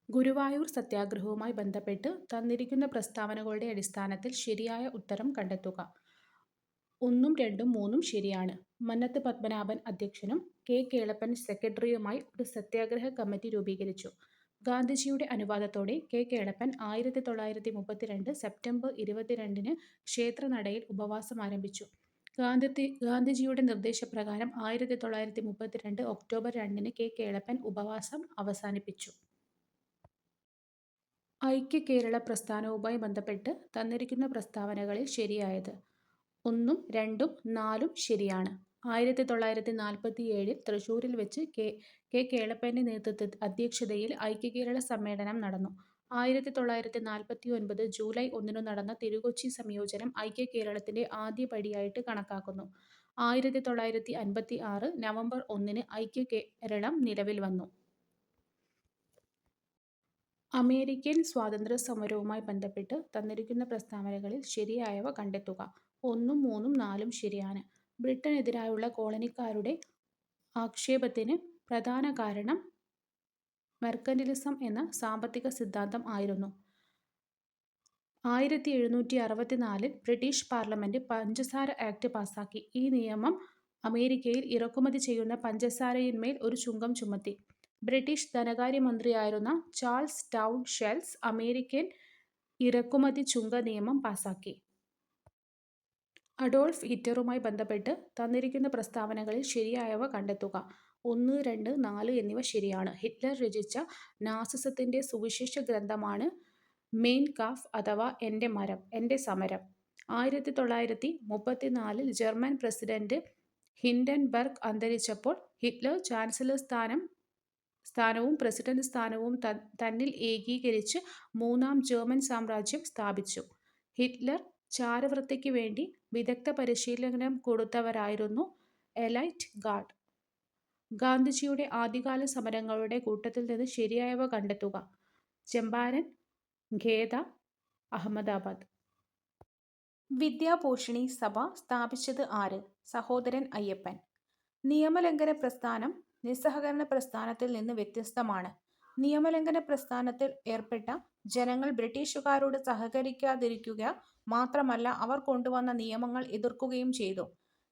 ഗുരുവായൂർ സത്യാഗ്രഹവുമായി ബന്ധപ്പെട്ട് തന്നിരിക്കുന്ന പ്രസ്താവനകളുടെ അടിസ്ഥാനത്തിൽ ശരിയായ ഉത്തരം കണ്ടെത്തുക. 1ഉം 2ഉം 3ഉം ശരിയാണ്. മന്നത്ത് പത്മനാഭൻ അധ്യക്ഷനും കെ. കേളപ്പൻ സെക്രട്ടറിയുമായി ഒരു സത്യാഗ്രഹ കമ്മിറ്റി രൂപീകരിച്ചു. ഗാന്ധിജിയുടെ അനുവാദത്തോടെ കെ. കേളപ്പൻ 1932 സെപ്റ്റംബർ 22 ക്ഷേത്രനടയിൽ ഉപവാസം ആരംഭിച്ചു. ഗാന്ധിജിയുടെ നിർദ്ദേശപ്രകാരം 1932 ഒക്ടോബർ 2 കെ. കേളപ്പൻ ഉപവാസം അവസാനിപ്പിച്ചു. ഐക്യകേരള പ്രസ്ഥാനവുമായി ബന്ധപ്പെട്ട് തന്നിരിക്കുന്ന പ്രസ്താവനകളിൽ ശരിയായത്. 1ഉം 2ഉം 4ഉം ശരിയാണ്. 1947 തൃശൂരിൽ വെച്ച് കെ. കേളപ്പന്റെ അധ്യക്ഷതയിൽ ഐക്യകേരള സമ്മേളനം നടന്നു. 1949 ജൂലൈ 1 നടന്ന തിരുക്കൊച്ചി സംയോജനം ഐക്യകേരളത്തിന്റെ ആദ്യപടിയായിട്ട് കണക്കാക്കുന്നു. 1956 നവംബർ 1 ഐക്യകേരളം നിലവിൽ വന്നു. അമേരിക്കൻ സ്വാതന്ത്ര്യസമരവുമായി ബന്ധപ്പെട്ട് തന്നിരിക്കുന്ന പ്രസ്താവനകളിൽ ശരിയായവ കണ്ടെത്തുക. 1ഉം 3ഉം 4ഉം ശരിയാണ്. ബ്രിട്ടനെതിരായുള്ള കോളനിക്കാരുടെ ആക്ഷേപത്തിന് പ്രധാന കാരണം മെർക്കന്റിലിസം എന്ന സാമ്പത്തിക സിദ്ധാന്തം ആയിരുന്നു. 1764 ബ്രിട്ടീഷ് പാർലമെന്റ് പഞ്ചസാര ആക്ട് പാസാക്കി. ഈ നിയമം അമേരിക്കയിൽ ഇറക്കുമതി ചെയ്യുന്ന പഞ്ചസാരയിന്മേൽ ഒരു ചുങ്കം ചുമത്തി. ബ്രിട്ടീഷ് ധനകാര്യമന്ത്രിയായിരുന്ന ചാൾസ് ടൗൺ ഷെൽസ് അമേരിക്കൻ ഇറക്കുമതി ചുങ്ക നിയമം പാസാക്കി. അഡോൾഫ് ഹിറ്റ്ലറുമായി ബന്ധപ്പെട്ട് തന്നിരിക്കുന്ന പ്രസ്താവനകളിൽ ശരിയായവ കണ്ടെത്തുക. 1, 2, 4 എന്നിവ ശരിയാണ്. ഹിറ്റ്ലർ രചിച്ച നാസിസത്തിന്റെ സുവിശേഷ ഗ്രന്ഥമാണ് മെയ്ൻ കാംഫ് അഥവാ എന്റെ മരം, എന്റെ സമരം. 1934 ജർമ്മൻ പ്രസിഡന്റ് ഹിൻഡൻബർഗ് അന്തരിച്ചപ്പോൾ ഹിറ്റ്ലർ ചാൻസലർ സ്ഥാനവും പ്രസിഡന്റ് സ്ഥാനവും തന്നിൽ ഏകീകരിച്ച് മൂന്നാം ജർമ്മൻ സാമ്രാജ്യം സ്ഥാപിച്ചു. ഹിറ്റ്ലർ ചാരവൃത്തിക്ക് വേണ്ടി വിദഗ്ധ പരിശീലനം കൊടുത്തവരായിരുന്നു എലൈറ്റ് ഗാർഡ്. ഗാന്ധിജിയുടെ ആദ്യകാല സമരങ്ങളുടെ കൂട്ടത്തിൽ നിന്ന് ശരിയായവ കണ്ടെത്തുക. ചമ്പാരൻ, ഖേദ, അഹമ്മദാബാദ്. വിദ്യാപോഷിണി സഭ സ്ഥാപിച്ചത് ആര്? സഹോദരൻ അയ്യപ്പൻ. നിയമലംഘന പ്രസ്ഥാനം നിസ്സഹകരണ പ്രസ്ഥാനത്തിൽ നിന്ന് വ്യത്യസ്തമാണ്. നിയമലംഘന പ്രസ്ഥാനത്തിൽ ഏർപ്പെട്ട ജനങ്ങൾ ബ്രിട്ടീഷുകാരോട് സഹകരിക്കാതിരിക്കുക മാത്രമല്ല അവർ കൊണ്ടുവന്ന നിയമങ്ങൾ എതിർക്കുകയും ചെയ്തു.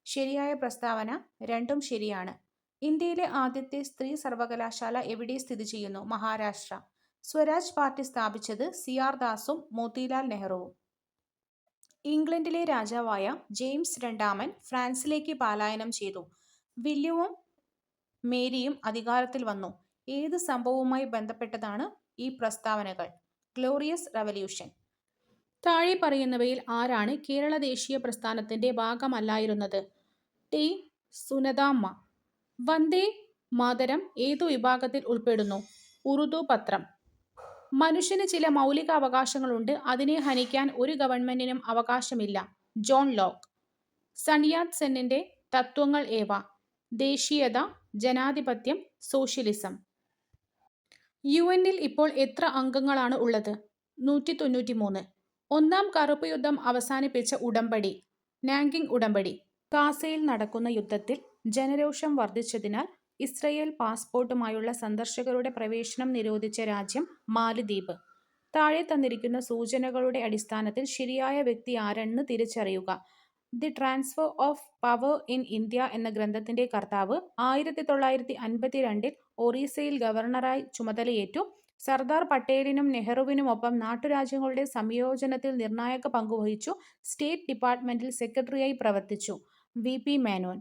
ശരിയായ പ്രസ്താവന 2ഉം ശരിയാണ്. ഇന്ത്യയിലെ ആദ്യത്തെ സ്ത്രീ സർവകലാശാല എവിടെ സ്ഥിതി ചെയ്യുന്നു? മഹാരാഷ്ട്ര. സ്വരാജ് പാർട്ടി സ്ഥാപിച്ചത് സി.ആർ. ദാസും മോത്തിലാൽ നെഹ്റുവും. ഇംഗ്ലണ്ടിലെ രാജാവായ ജെയിംസ് രണ്ടാമൻ ഫ്രാൻസിലേക്ക് പലായനം ചെയ്തു. വില്യവും മേരിയും അധികാരത്തിൽ വന്നു. ഏത് സംഭവവുമായി ബന്ധപ്പെട്ടതാണ് ഈ പ്രസ്താവനകൾ? Glorious revolution. താഴെ പറയുന്നവയിൽ ആരാണ് കേരള ദേശീയ പ്രസ്ഥാനത്തിന്റെ ഭാഗമല്ലായിരുന്നത്? ടി. സുനന്ദാമ്മ. വന്ദേ മാതരം ഏതു വിഭാഗത്തിൽ ഉൾപ്പെടുന്നു? ഉറുദു പത്രം. മനുഷ്യന് ചില മൗലിക അവകാശങ്ങളുണ്ട്, അതിനെ ഹനിക്കാൻ ഒരു ഗവൺമെന്റിനും അവകാശമില്ല. John Locke. സൺ യാത് സെന്നിന്റെ തത്വങ്ങൾ ഏവ? ദേശീയത, ജനാധിപത്യം, സോഷ്യലിസം. UN-ൽ ഇപ്പോൾ എത്ര അംഗങ്ങളാണ് ഉള്ളത്? 193. ഒന്നാം കറുപ്പ് യുദ്ധം അവസാനിപ്പിച്ച ഉടമ്പടി? നാങ്കിങ് ഉടമ്പടി. ഗാസയിൽ നടക്കുന്ന യുദ്ധത്തിൽ ജനരോഷം വർദ്ധിച്ചതിനാൽ ഇസ്രയേൽ പാസ്പോർട്ടുമായുള്ള സന്ദർശകരുടെ പ്രവേശനം നിരോധിച്ച രാജ്യം മാലദ്വീപ്. താഴെ തന്നിരിക്കുന്ന സൂചനകളുടെ അടിസ്ഥാനത്തിൽ ശരിയായ വ്യക്തി ആരെന്ന് തിരിച്ചറിയുക. The transfer of power in India എന്ന ഗ്രന്ഥത്തിന്റെ കർത്താവ് 1952 ഒറീസയിൽ ഗവർണറായി ചുമതലയേറ്റു. സർദാർ പട്ടേലിനും നെഹ്റുവിനുമൊപ്പം നാട്ടുരാജ്യങ്ങളുടെ സംയോജനത്തിൽ നിർണായക പങ്കുവഹിച്ചു. സ്റ്റേറ്റ് ഡിപ്പാർട്ട്മെന്റിൽ സെക്രട്ടറിയായി പ്രവർത്തിച്ചു. വി.പി. മേനോൻ.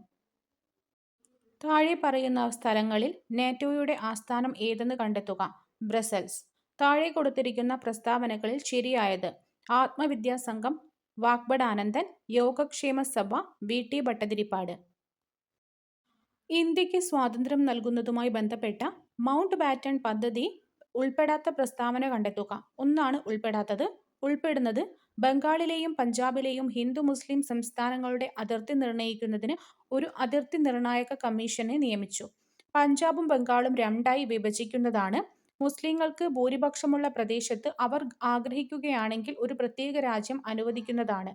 താഴെ പറയുന്ന സ്ഥലങ്ങളിൽ നാറ്റോയുടെ ആസ്ഥാനം ഏതെന്ന് കണ്ടെത്തുക. ബ്രസൽസ്. താഴെ കൊടുത്തിരിക്കുന്ന പ്രസ്താവനകളിൽ ശരിയായത്. ആത്മവിദ്യാസംഘം വാഗ്ഭടാനന്ദൻ. യോഗക്ഷേമ സഭ വി.ടി. ഭട്ടതിരിപ്പാട്. ഇന്ത്യക്ക് സ്വാതന്ത്ര്യം നൽകുന്നതുമായി ബന്ധപ്പെട്ട മൗണ്ട് ബാറ്റൺ പദ്ധതി ഉൾപ്പെടാത്ത പ്രസ്താവന കണ്ടെത്തുക. 1 ഉൾപ്പെടാത്തത്. ഉൾപ്പെടുന്നത് ബംഗാളിലെയും പഞ്ചാബിലെയും ഹിന്ദു മുസ്ലിം സംസ്ഥാനങ്ങളുടെ അതിർത്തി നിർണയിക്കുന്നതിന് ഒരു അതിർത്തി നിർണായക കമ്മീഷനെ നിയമിച്ചു. പഞ്ചാബും ബംഗാളും 2ആയി വിഭജിക്കുന്നതാണ്. മുസ്ലിങ്ങൾക്ക് ഭൂരിപക്ഷമുള്ള പ്രദേശത്ത് അവർ ആഗ്രഹിക്കുകയാണെങ്കിൽ ഒരു പ്രത്യേക രാജ്യം അനുവദിക്കുന്നതാണ്.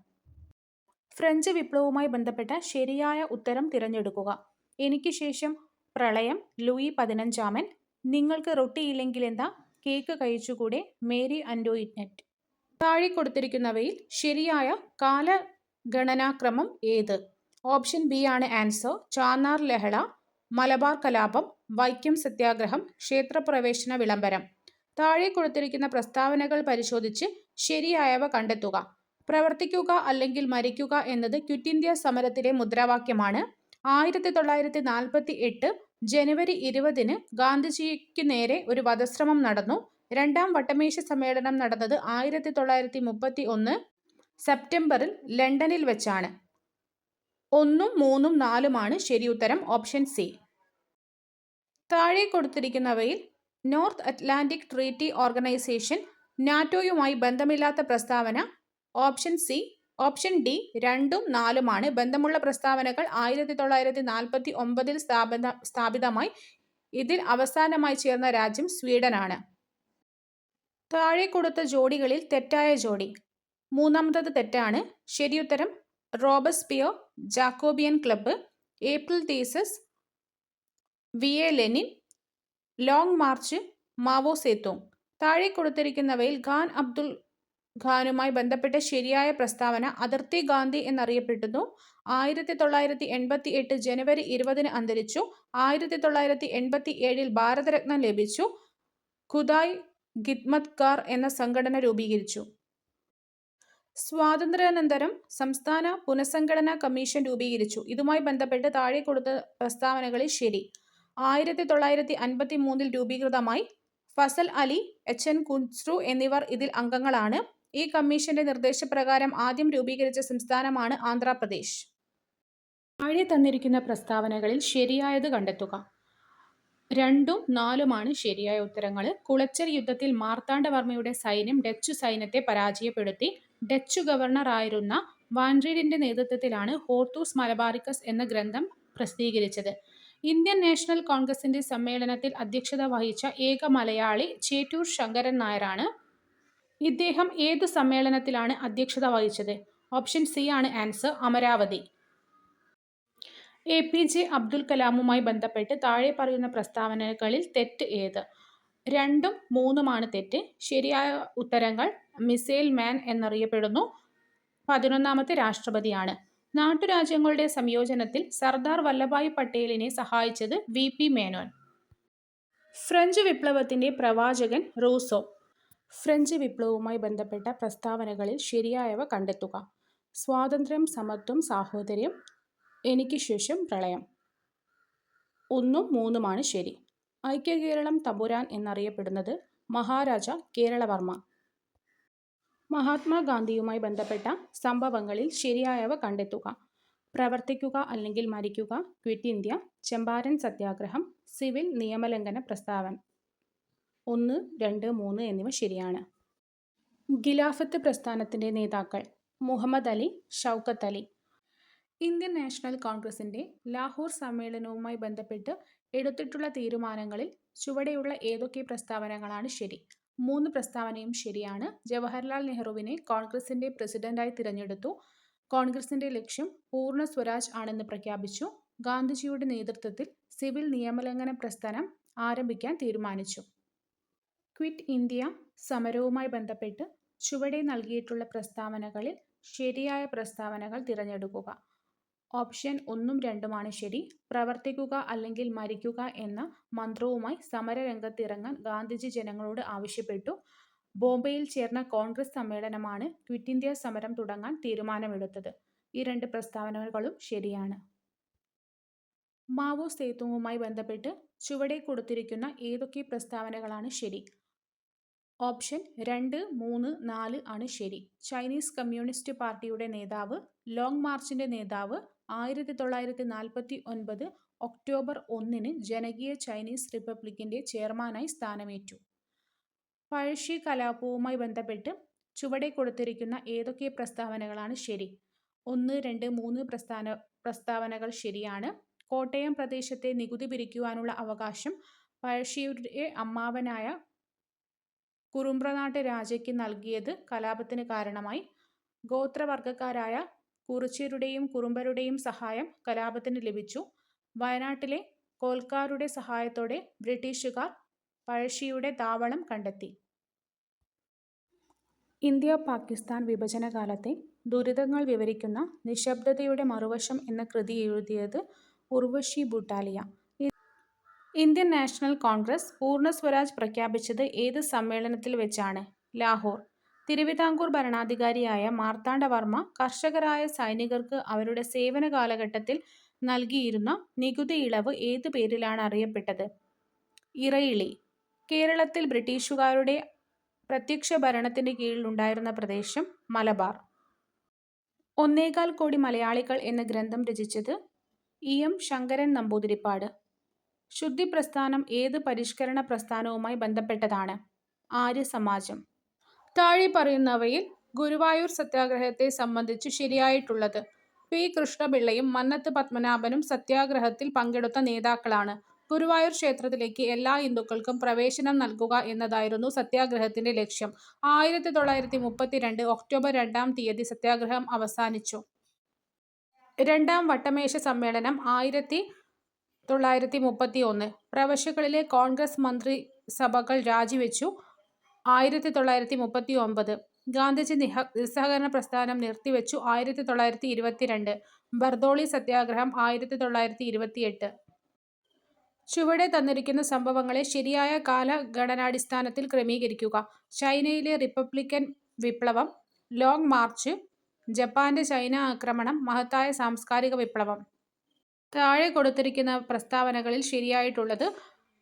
ഫ്രഞ്ച് വിപ്ലവവുമായി ബന്ധപ്പെട്ട ശരിയായ ഉത്തരം തിരഞ്ഞെടുക്കുക. എനിക്ക് ശേഷം പ്രളയം ലൂയി 15. നിങ്ങൾക്ക് റൊട്ടിയില്ലെങ്കിലെന്താ? കേക്ക് കഴിച്ചുകൂടെ? Mary Antoinette. താഴെ കൊടുത്തിരിക്കുന്നവയിൽ ശരിയായ കാലഗണനാക്രമം ഏത്? ഓപ്ഷൻ ബി ആണ് ആൻസർ. ചാന്നാർ ലഹള, മലബാർ കലാപം, വൈക്കം സത്യാഗ്രഹം, ക്ഷേത്രപ്രവേശന വിളംബരം. താഴെ കൊടുത്തിരിക്കുന്ന പ്രസ്താവനകൾ പരിശോധിച്ച് ശരിയായവ കണ്ടെത്തുക. പ്രവർത്തിക്കുക അല്ലെങ്കിൽ മരിക്കുക എന്നത് ക്വിറ്റ് ഇന്ത്യ സമരത്തിലെ മുദ്രാവാക്യമാണ്. 1948 ജനുവരി 20-ന് ഗാന്ധിജിക്ക് നേരെ ഒരു വധശ്രമം നടന്നു. രണ്ടാം വട്ടമേശ സമ്മേളനം നടന്നത് 1931 സെപ്റ്റംബറിൽ ലണ്ടനിൽ വെച്ചാണ്. 1, 3, 4 ശരിയുത്തരം. Option C. താഴെ കൊടുത്തിരിക്കുന്നവയിൽ നോർത്ത് അറ്റ്ലാന്റിക് ട്രീറ്റി ഓർഗനൈസേഷൻ നാറ്റോയുമായി ബന്ധമില്ലാത്ത പ്രസ്താവന. Option C. ഓപ്ഷൻ ഡി 2ഉം 4ഉമാണ് ബന്ധമുള്ള പ്രസ്താവനകൾ. 1949-ൽ സ്ഥാപിതമായി. ഇതിൽ അവസാനമായി ചേർന്ന രാജ്യം സ്വീഡനാണ്. താഴെ കൊടുത്ത ജോഡികളിൽ തെറ്റായ ജോഡി. മൂന്നാമത്തത് തെറ്റാണ്. ശരിയുത്തരം Robespierre Jacobin club, April theses V A. Lenin, long march Mao Zedong. താഴെ കൊടുത്തിരിക്കുന്നവയിൽ ഖാൻ അബ്ദുൽ ഖാനുമായി ബന്ധപ്പെട്ട ശരിയായ പ്രസ്താവന. അതിർത്തി ഗാന്ധി എന്നറിയപ്പെടുന്നു. 1988 ജനുവരി 20-ന് അന്തരിച്ചു. 1987-ൽ ഭാരതരത്ന ലഭിച്ചു. ഖുദായ് ഖിദ്മത്ഗാർ എന്ന സംഘടന രൂപീകരിച്ചു. സ്വാതന്ത്ര്യാനന്തരം സംസ്ഥാന പുനഃസംഘടനാ കമ്മീഷൻ രൂപീകരിച്ചു. ഇതുമായി ബന്ധപ്പെട്ട് താഴെ കൊടുത്ത പ്രസ്താവനകളിൽ ശരി. 1953-ൽ രൂപീകൃതമായി. ഫസൽ അലി, എച്ച്.എൻ. ഖുസ്രു എന്നിവർ ഇതിൽ അംഗങ്ങളാണ്. ഈ കമ്മീഷന്റെ നിർദ്ദേശപ്രകാരം ആദ്യം രൂപീകരിച്ച സംസ്ഥാനമാണ് ആന്ധ്രാപ്രദേശ്. താഴെ തന്നിരിക്കുന്ന പ്രസ്താവനകളിൽ ശരിയായത് കണ്ടെത്തുക. 2ഉം 4ഉമാണ് ശരിയായ ഉത്തരങ്ങൾ. കുളച്ചൽ യുദ്ധത്തിൽ മാർത്താണ്ഡവർമ്മയുടെ സൈന്യം ഡച്ചു സൈന്യത്തെ പരാജയപ്പെടുത്തി. ഡച്ചു ഗവർണറായിരുന്ന വാൻഡ്രീഡിന്റെ നേതൃത്വത്തിലാണ് ഹോർത്തൂസ് മലബാറിക്കസ് എന്ന ഗ്രന്ഥം പ്രസിദ്ധീകരിച്ചത്. ഇന്ത്യൻ നാഷണൽ കോൺഗ്രസിന്റെ സമ്മേളനത്തിൽ അധ്യക്ഷത വഹിച്ച ഏക മലയാളി ചേറ്റൂർ ശങ്കരൻ നായരാണ്. ഇദ്ദേഹം ഏതു സമ്മേളനത്തിലാണ് അധ്യക്ഷത വഹിച്ചത്? ഓപ്ഷൻ സി ആണ് ആൻസർ. അമരാവതി. എ.പി.ജെ. അബ്ദുൽ കലാമുമായി ബന്ധപ്പെട്ട് താഴെ പറയുന്ന പ്രസ്താവനകളിൽ തെറ്റ് ഏത്? 2ഉം 3ഉമാണ് തെറ്റ്. ശരിയായ ഉത്തരങ്ങൾ മിസൈൽ മാൻ എന്നറിയപ്പെടുന്നു. 11ാമത്തെ രാഷ്ട്രപതിയാണ്. നാട്ടുരാജ്യങ്ങളുടെ സംയോജനത്തിൽ സർദാർ വല്ലഭായ് പട്ടേലിനെ സഹായിച്ചത് വി.പി. മേനോൻ. ഫ്രഞ്ച് വിപ്ലവത്തിന്റെ പ്രവാചകൻ റൂസോ. ഫ്രഞ്ച് വിപ്ലവവുമായി ബന്ധപ്പെട്ട പ്രസ്താവനകളിൽ ശരിയായവ കണ്ടെത്തുക. സ്വാതന്ത്ര്യം, സമത്വം, സാഹോദര്യം, എനിക്ക് ശേഷം പ്രളയം. 1ഉം 3ഉമാണ് ശരി. ഐക്യകേരളം തമ്പുരാൻ എന്നറിയപ്പെടുന്നത് മഹാരാജ കേരളവർമ്മ. മഹാത്മാഗാന്ധിയുമായി ബന്ധപ്പെട്ട സംഭവങ്ങളിൽ ശരിയായവ കണ്ടെത്തുക. പ്രവർത്തിക്കുക അല്ലെങ്കിൽ മരിക്കുക, ക്വിറ്റ് ഇന്ത്യ, ചമ്പാരൻ സത്യാഗ്രഹം, സിവിൽ നിയമലംഘന പ്രസ്താവന. 1, 2, 3 എന്നിവ ശരിയാണ്. ഖിലാഫത്ത് പ്രസ്ഥാനത്തിന്റെ നേതാക്കൾ. മുഹമ്മദ് അലി, ഷൗക്കത്ത് അലി. ഇന്ത്യൻ നാഷണൽ കോൺഗ്രസിന്റെ ലാഹോർ സമ്മേളനവുമായി ബന്ധപ്പെട്ട് എടുത്തിട്ടുള്ള തീരുമാനങ്ങളിൽ ചുവടെയുള്ള ഏതൊക്കെ പ്രസ്താവനകളാണ് ശരി? 3 പ്രസ്താവനയും ശരിയാണ്. ജവഹർലാൽ നെഹ്റുവിനെ കോൺഗ്രസിന്റെ പ്രസിഡന്റായി തിരഞ്ഞെടുത്തു. കോൺഗ്രസിന്റെ ലക്ഷ്യം പൂർണ്ണ സ്വരാജ് ആണെന്ന് പ്രഖ്യാപിച്ചു. ഗാന്ധിജിയുടെ നേതൃത്വത്തിൽ സിവിൽ നിയമലംഘന പ്രസ്ഥാനം ആരംഭിക്കാൻ തീരുമാനിച്ചു. ക്വിറ്റ് ഇന്ത്യ സമരവുമായി ബന്ധപ്പെട്ട് ചുവടെ നൽകിയിട്ടുള്ള പ്രസ്താവനകളിൽ ശരിയായ പ്രസ്താവനകൾ തിരഞ്ഞെടുക്കുക. ഓപ്ഷൻ 1ഉം 2ഉമാണ് ശരി. പ്രവർത്തിക്കുക അല്ലെങ്കിൽ മരിക്കുക എന്ന മന്ത്രവുമായി സമരരംഗത്തിറങ്ങാൻ ഗാന്ധിജി ജനങ്ങളോട് ആവശ്യപ്പെട്ടു. ബോംബെയിൽ ചേർന്ന കോൺഗ്രസ് സമ്മേളനമാണ് ക്വിറ്റ് ഇന്ത്യ സമരം തുടങ്ങാൻ തീരുമാനമെടുത്തത്. ഈ 2 പ്രസ്താവനകളും ശരിയാണ്. മാവോ സേതൂങ്ങുമായി ബന്ധപ്പെട്ട് ചുവടെ കൊടുത്തിരിക്കുന്ന ഏതൊക്കെ പ്രസ്താവനകളാണ് ശരി? ഓപ്ഷൻ 2, 3, 4 ആണ് ശരി. ചൈനീസ് കമ്മ്യൂണിസ്റ്റ് പാർട്ടിയുടെ നേതാവ്, ലോങ് മാർച്ചിന്റെ നേതാവ് 1949 ഒക്ടോബർ 1-ന് ജനകീയ ചൈനീസ് റിപ്പബ്ലിക്കിന്റെ ചെയർമാനായി സ്ഥാനമേറ്റു. പഴശ്ശി കലാപവുമായി ബന്ധപ്പെട്ട് ചുവടെ കൊടുത്തിരിക്കുന്ന ഏതൊക്കെ പ്രസ്താവനകളാണ് ശരി? 1, 2, 3 പ്രസ്താവനകൾ ശരിയാണ്. കോട്ടയം പ്രദേശത്തെ നികുതി പിരിക്കുവാനുള്ള അവകാശം പഴശ്ശിയുടെ അമ്മാവനായ കുറുമ്പ്രനാട്ട് രാജയ്ക്ക് നൽകിയത് കലാപത്തിന് കാരണമായി. ഗോത്രവർഗക്കാരായ കുറിച്യരുടെയും കുറുമ്പരുടെയും സഹായം കലാപത്തിന് ലഭിച്ചു. വയനാട്ടിലെ കോൽക്കാരുടെ സഹായത്തോടെ ബ്രിട്ടീഷുകാർ പഴശ്ശിയുടെ താവളം കണ്ടെത്തി. ഇന്ത്യ-പാകിസ്ഥാൻ വിഭജനകാലത്തെ ദുരിതങ്ങൾ വിവരിക്കുന്ന നിശ്ശബ്ദതയുടെ മറുവശം എന്ന കൃതി എഴുതിയത് ഉർവശി ഭൂട്ടാലിയ. ഇന്ത്യൻ നാഷണൽ കോൺഗ്രസ് പൂർണ്ണ സ്വരാജ് പ്രഖ്യാപിച്ചത് ഏത് സമ്മേളനത്തിൽ വെച്ചാണ്? ലാഹോർ. തിരുവിതാംകൂർ ഭരണാധികാരിയായ മാർത്താണ്ഡവർമ്മ കർഷകരായ സൈനികർക്ക് അവരുടെ സേവന കാലഘട്ടത്തിൽ നൽകിയിരുന്ന നികുതി ഇളവ് ഏത് പേരിലാണ് അറിയപ്പെട്ടത്? ഇറയിളി. കേരളത്തിൽ ബ്രിട്ടീഷുകാരുടെ പ്രത്യക്ഷ ഭരണത്തിന് കീഴിലുണ്ടായിരുന്ന പ്രദേശം മലബാർ. 1.25 കോടി മലയാളികൾ എന്ന ഗ്രന്ഥം രചിച്ചത് ഇ.എം. ശങ്കരൻ നമ്പൂതിരിപ്പാട്. ശുദ്ധിപ്രസ്ഥാനം ഏത് പരിഷ്കരണ പ്രസ്ഥാനവുമായി ബന്ധപ്പെട്ടതാണ്? ആര്യസമാജം. താഴെ പറയുന്നവയിൽ ഗുരുവായൂർ സത്യാഗ്രഹത്തെ സംബന്ധിച്ച് ശരിയായിട്ടുള്ളത്? പി. കൃഷ്ണപിള്ളയും മന്നത്ത് പത്മനാഭനും സത്യാഗ്രഹത്തിൽ പങ്കെടുത്ത നേതാക്കളാണ്. ഗുരുവായൂർ ക്ഷേത്രത്തിലേക്ക് എല്ലാ ഹിന്ദുക്കൾക്കും പ്രവേശനം നൽകുക എന്നതായിരുന്നു സത്യാഗ്രഹത്തിന്റെ ലക്ഷ്യം. 1932 ഒക്ടോബർ 2-ാം തീയതി സത്യാഗ്രഹം അവസാനിച്ചു. രണ്ടാം വട്ടമേശ സമ്മേളനം 1931. പ്രവിശ്യകളിലെ കോൺഗ്രസ് മന്ത്രിസഭകൾ രാജിവെച്ചു. 1939 ഗാന്ധിജി നിസ്സഹകരണ പ്രസ്ഥാനം നിർത്തിവെച്ചു. 1922 ബർദോളി സത്യാഗ്രഹം. 1928. ചുവടെ തന്നിരിക്കുന്ന സംഭവങ്ങളെ ശരിയായ കാലഗണനാടിസ്ഥാനത്തിൽ ക്രമീകരിക്കുക. ചൈനയിലെ റിപ്പബ്ലിക്കൻ വിപ്ലവം, ലോങ് മാർച്ച്, ജപ്പാന്റെ ചൈന ആക്രമണം, മഹത്തായ സാംസ്കാരിക വിപ്ലവം. താഴെ കൊടുത്തിരിക്കുന്ന പ്രസ്താവനകളിൽ ശരിയായിട്ടുള്ളത്: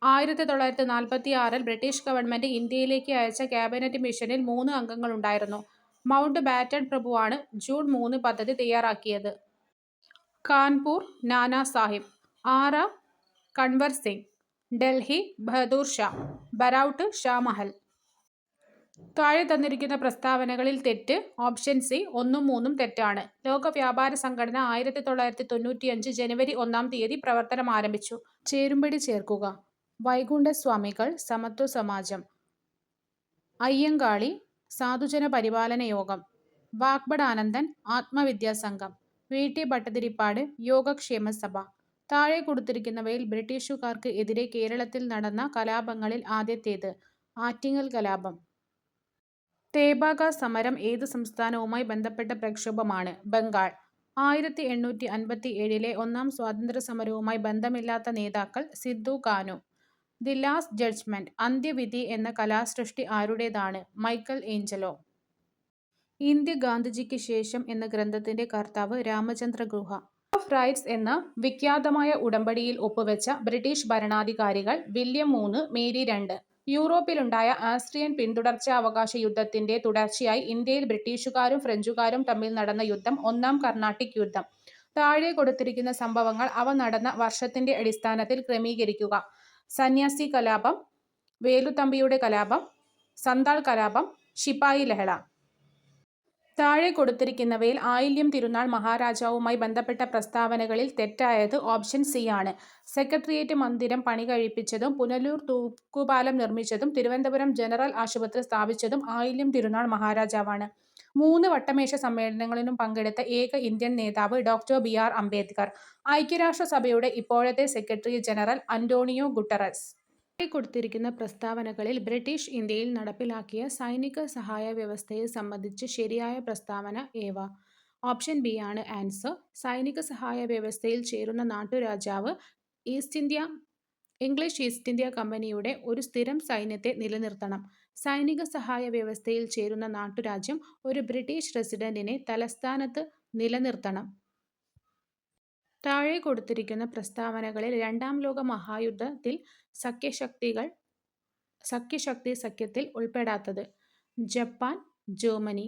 1946 ബ്രിട്ടീഷ് ഗവൺമെന്റ് ഇന്ത്യയിലേക്ക് അയച്ച ക്യാബിനറ്റ് മിഷനിൽ 3 അംഗങ്ങളുണ്ടായിരുന്നു. മൗണ്ട് ബാറ്റൺ പ്രഭുവാണ് ജൂൺ 3 പദ്ധതി തയ്യാറാക്കിയത്. കാൺപൂർ നാനാ സാഹിബ്. ആറ കൺവർ സിംഗ്. ഡൽഹി ബഹദൂർ ഷാ. ബറൗട്ട് ഷാമഹൽ. താഴെ തന്നിരിക്കുന്ന പ്രസ്താവനകളിൽ തെറ്റ്. ഓപ്ഷൻ സി 1 ഉം 3 ഉം തെറ്റാണ്. ലോക വ്യാപാര സംഘടന 1995 ജനുവരി 1-ാം തീയതി പ്രവർത്തനം ആരംഭിച്ചു. ചേരുംപടി ചേർക്കുക. വൈകുണ്ഠസ്വാമികൾ സമത്വ സമാജം. അയ്യങ്കാളി സാധുജന പരിപാലന യോഗം. വാഗ്ഭടാനന്ദൻ ആത്മവിദ്യാസംഘം. വി.ടി. ഭട്ടതിരിപ്പാട് യോഗക്ഷേമ സഭ. താഴെ കൊടുത്തിരിക്കുന്നവയിൽ ബ്രിട്ടീഷുകാർക്ക് എതിരെ കേരളത്തിൽ നടന്ന കലാപങ്ങളിൽ ആദ്യത്തേത്? ആറ്റിങ്ങൽ കലാപം. തേഭാഗ സമരം ഏത് സംസ്ഥാനവുമായി ബന്ധപ്പെട്ട പ്രക്ഷോഭമാണ്? ബംഗാൾ. 1857 ഒന്നാം സ്വാതന്ത്ര്യ സമരവുമായി ബന്ധമില്ലാത്ത നേതാക്കൾ. സിദ്ധു കാനു. ദി ലാസ്റ്റ് ജഡ്ജ്മെന്റ് അന്ത്യവിധി എന്ന കലാസൃഷ്ടി ആരുടേതാണ്? Michael Angelo. ഇന്ത്യ ഗാന്ധിജിക്ക് ശേഷം എന്ന ഗ്രന്ഥത്തിന്റെ കർത്താവ് രാമചന്ദ്ര ഗുഹ. ഓഫ് റൈറ്റ്സ് എന്ന വിഖ്യാതമായ ഉടമ്പടിയിൽ ഒപ്പുവെച്ച ബ്രിട്ടീഷ് ഭരണാധികാരികൾ. William 3, Mary 2. യൂറോപ്പിലുണ്ടായ ആസ്ട്രിയൻ പിന്തുടർച്ചാവകാശ യുദ്ധത്തിന്റെ തുടർച്ചയായി ഇന്ത്യയിൽ ബ്രിട്ടീഷുകാരും ഫ്രഞ്ചുകാരും തമ്മിൽ നടന്ന യുദ്ധം. 1-ാം കർണാട്ടിക് യുദ്ധം. താഴെ കൊടുത്തിരിക്കുന്ന സംഭവങ്ങൾ അവ നടന്ന വർഷത്തിന്റെ അടിസ്ഥാനത്തിൽ ക്രമീകരിക്കുക. സന്യാസി കലാപം, വേലുത്തമ്പിയുടെ കലാപം, സന്താൾ കലാപം, ശിപായി ലഹള. താഴെ കൊടുത്തിരിക്കുന്നവയിൽ ആയില്യം തിരുനാൾ മഹാരാജാവുമായി ബന്ധപ്പെട്ട പ്രസ്താവനകളിൽ തെറ്റായത് ഓപ്ഷൻ സി ആണ്. സെക്രട്ടേറിയറ്റ് മന്ദിരം പണികഴിപ്പിച്ചതും പുനലൂർ തൂക്കുപാലം നിർമ്മിച്ചതും തിരുവനന്തപുരം ജനറൽ ആശുപത്രി സ്ഥാപിച്ചതും ആയില്യം തിരുനാൾ മഹാരാജാവാണ്. 3 വട്ടമേശ സമ്മേളനങ്ങളിലും പങ്കെടുത്ത ഏക ഇന്ത്യൻ നേതാവ് ഡോക്ടർ ബി.ആർ. അംബേദ്കർ. ഐക്യരാഷ്ട്രസഭയുടെ ഇപ്പോഴത്തെ സെക്രട്ടറി ജനറൽ അന്റോണിയോ ഗുട്ടറസ്. താഴെ കൊടുത്തിരിക്കുന്ന പ്രസ്താവനകളിൽ ബ്രിട്ടീഷ് ഇന്ത്യയിൽ നടപ്പിലാക്കിയ സൈനിക സഹായ വ്യവസ്ഥയെ സംബന്ധിച്ച് ശരിയായ പ്രസ്താവന ഏവ? ഓപ്ഷൻ ബി ആണ് ആൻസർ. സൈനിക സഹായ വ്യവസ്ഥയിൽ ചേരുന്ന നാട്ടുരാജാവ് ഇംഗ്ലീഷ് ഈസ്റ്റ് ഇന്ത്യ കമ്പനിയുടെ ഒരു സ്ഥിരം സൈന്യത്തെ നിലനിർത്തണം. സൈനിക സഹായ വ്യവസ്ഥയിൽ ചേരുന്ന നാട്ടുരാജ്യം ഒരു ബ്രിട്ടീഷ് റെസിഡന്റിനെ തലസ്ഥാനത്ത് നിലനിർത്തണം. താഴെ കൊടുത്തിരിക്കുന്ന പ്രസ്താവനകളിൽ 2-ാം ലോക മഹായുദ്ധത്തിൽ സഖ്യത്തിൽ ഉൾപ്പെടാത്തത്? Japan, Germany.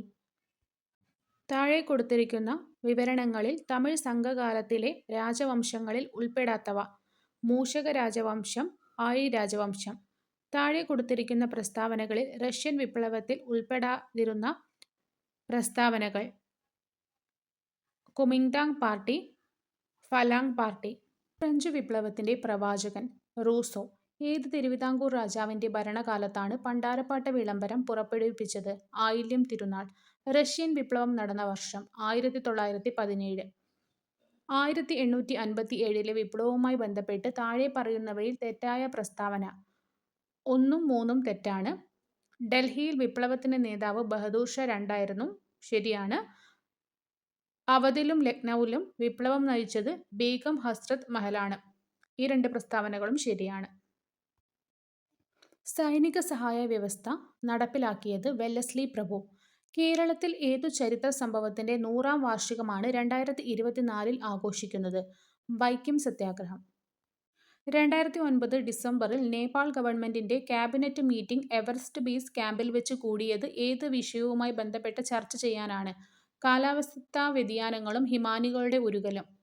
താഴെ കൊടുത്തിരിക്കുന്ന വിവരണങ്ങളിൽ തമിഴ് സംഘകാലത്തിലെ രാജവംശങ്ങളിൽ ഉൾപ്പെടാത്തവ? മൂഷക രാജവംശം, ആഴി രാജവംശം. താഴെ കൊടുത്തിരിക്കുന്ന പ്രസ്താവനകളിൽ റഷ്യൻ വിപ്ലവത്തിൽ ഉൾപ്പെടാതിരുന്ന പ്രസ്താവനകൾ? കുമിങ്ടാങ് പാർട്ടി, ഫലാങ് പാർട്ടി. ഫ്രഞ്ച് വിപ്ലവത്തിന്റെ പ്രവാചകൻ. റൂസോ. ഏത് തിരുവിതാംകൂർ രാജാവിന്റെ ഭരണകാലത്താണ് പണ്ടാരപ്പാട്ട വിളംബരം പുറപ്പെടുവിപ്പിച്ചത്? ആയില്യം തിരുനാൾ. റഷ്യൻ വിപ്ലവം നടന്ന വർഷം? 1917. 1857 വിപ്ലവവുമായി ബന്ധപ്പെട്ട് താഴെ പറയുന്നവയിൽ തെറ്റായ പ്രസ്താവന? 1ഉം 3ഉം തെറ്റാണ്. ഡൽഹിയിൽ വിപ്ലവത്തിന്റെ നേതാവ് ബഹദൂർ ഷാ രണ്ടായിരുന്നു. ശരിയാണ്. അവധിലും ലക്നൌവിലും വിപ്ലവം നയിച്ചത് ബീഗം ഹസ്രത്ത് മഹലാണ്. ഈ 2 പ്രസ്താവനകളും ശരിയാണ്. സൈനിക സഹായ വ്യവസ്ഥ നടപ്പിലാക്കിയത് വെല്ലസ്ലി പ്രഭു. കേരളത്തിൽ ഏതു ചരിത്ര സംഭവത്തിന്റെ 100ാം വാർഷികമാണ് 2024 ആഘോഷിക്കുന്നത്? വൈക്കം സത്യാഗ്രഹം. 2009 ഡിസംബറിൽ നേപ്പാൾ ഗവൺമെന്റിന്റെ ക്യാബിനറ്റ് മീറ്റിംഗ് എവറസ്റ്റ് ബേസ് ക്യാമ്പിൽ വെച്ച് കൂടിയത് ഏത് വിഷയവുമായി ബന്ധപ്പെട്ട് ചർച്ച ചെയ്യാനാണ്? കാലാവസ്ഥാ വ്യതിയാനങ്ങളും ഹിമാനികളുടെ ഉരുകലും.